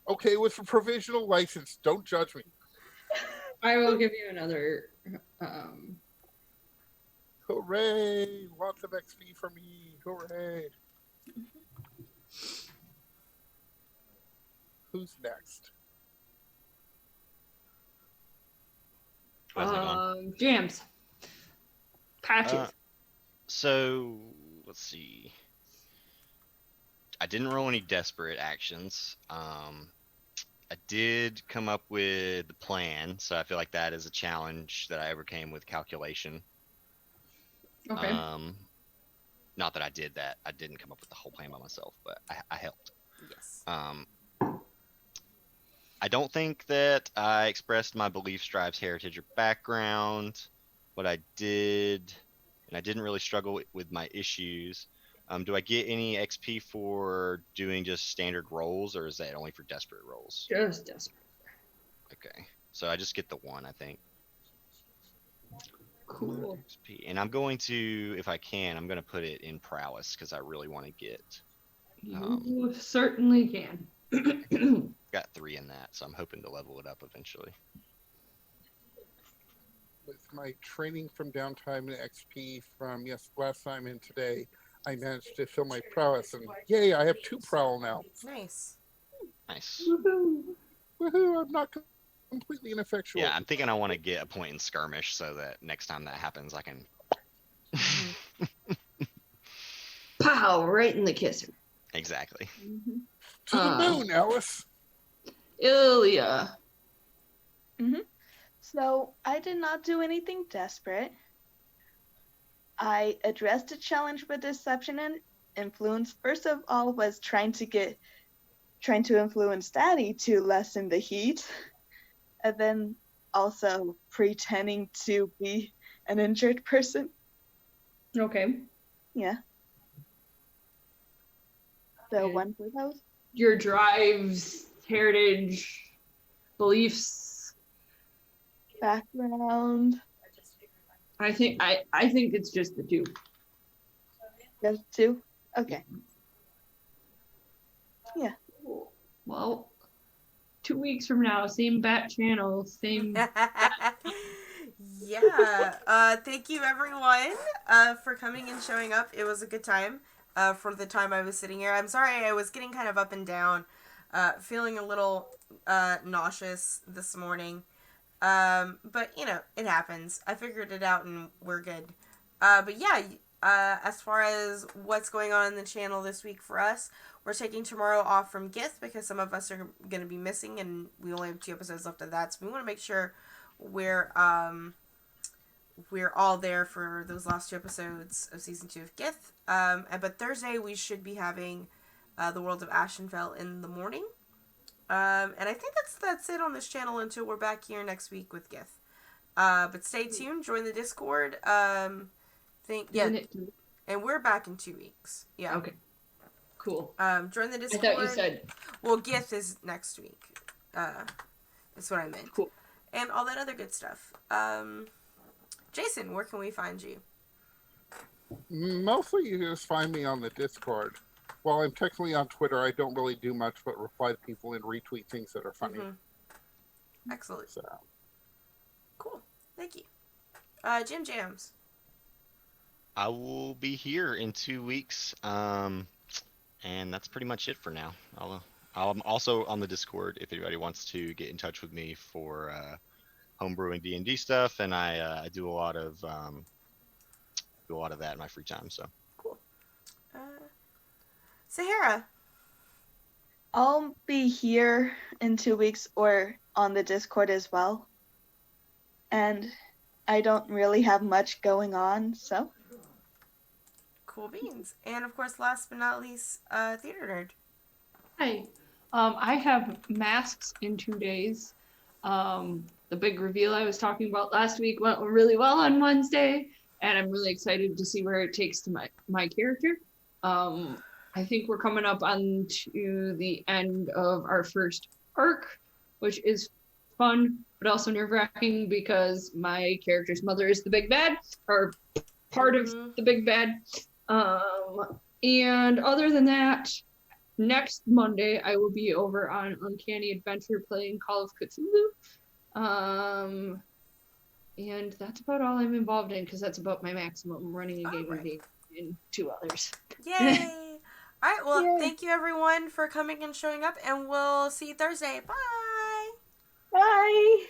Okay, it was a provisional license. Don't judge me. I will give you another. Hooray! Lots of XP for me. Hooray! Who's next? Jams. Patches. So let's see. I didn't roll any desperate actions. I did come up with the plan, so I feel like that is a challenge that I overcame with calculation. Okay. Not that I did that. I didn't come up with the whole plan by myself, but I helped. Yes. I don't think that I expressed my beliefs, drives, heritage, or background. What I did, and I didn't really struggle with my issues. Do I get any XP for doing just standard rolls, or is that only for desperate rolls? Just desperate. Okay, so I just get the 1, I think. Cool. XP. And I'm going to, if I can, I'm going to put it in prowess because I really want to get. You certainly can. Got 3 in that, so I'm hoping to level it up eventually. With my training from downtime and XP from last time and today, I managed to fill my prowess, and yay, I have 2 prowl now. Nice. Nice. Woohoo! I'm not completely ineffectual. Yeah, I'm thinking I want to get a point in skirmish so that next time that happens, I can. Pow! Right in the kisser. Exactly. To the moon, Alice. Ilya. So I did not do anything desperate. I addressed a challenge with deception and influence. First of all, was trying to influence Daddy to lessen the heat, and then also pretending to be an injured person. Okay. Yeah. So Okay. one for those. Your drives, heritage, beliefs. Background. I think it's just the two. Just two. Okay. Well, 2 weeks from now, same bat channel, same. Yeah. Thank you everyone for coming and showing up. It was a good time for the time I was sitting here. I'm sorry I was getting kind of up and down, feeling a little nauseous this morning. But you know, it happens. I figured it out and we're good. But yeah, as far as what's going on in the channel this week for us, we're taking tomorrow off from Gith because some of us are going to be missing and we only have 2 episodes left of that. So we want to make sure we're all there for those last 2 episodes of season 2 of Gith. But Thursday we should be having the World of Ashenfell in the morning. And I think that's it on this channel until we're back here next week with Gith. But stay tuned, join the Discord. And we're back in 2 weeks. Yeah. Okay. Cool. Join the I Discord. thought you said. Well, Gith is next week. That's what I meant. Cool. And all that other good stuff. Jason, where can we find you? Mostly you just find me on the Discord. While I'm technically on Twitter, I don't really do much but reply to people and retweet things that are funny. Mm-hmm. Excellent. So. Cool. Thank you. Jim Jams. I will be here in 2 weeks, and that's pretty much it for now. I'm also on the Discord if anybody wants to get in touch with me for homebrewing D&D stuff, and I do a lot of that in my free time. So cool. Sahara. I'll be here in 2 weeks or on the Discord as well. And I don't really have much going on, so. Cool beans. And of course, last but not least, Theater Nerd. Hi. I have masks in 2 days. The big reveal I was talking about last week went really well on Wednesday, and I'm really excited to see where it takes to my character. I think we're coming up on to the end of our first arc, which is fun, but also nerve-wracking because my character's mother is the big bad, or part of the big bad. And other than that, next Monday I will be over on Uncanny Adventure playing Call of Cthulhu. And that's about all I'm involved in because that's about my maximum, running a game and 2 others. Yay! All right, well, thank you everyone for coming and showing up, and we'll see you Thursday. Bye! Bye!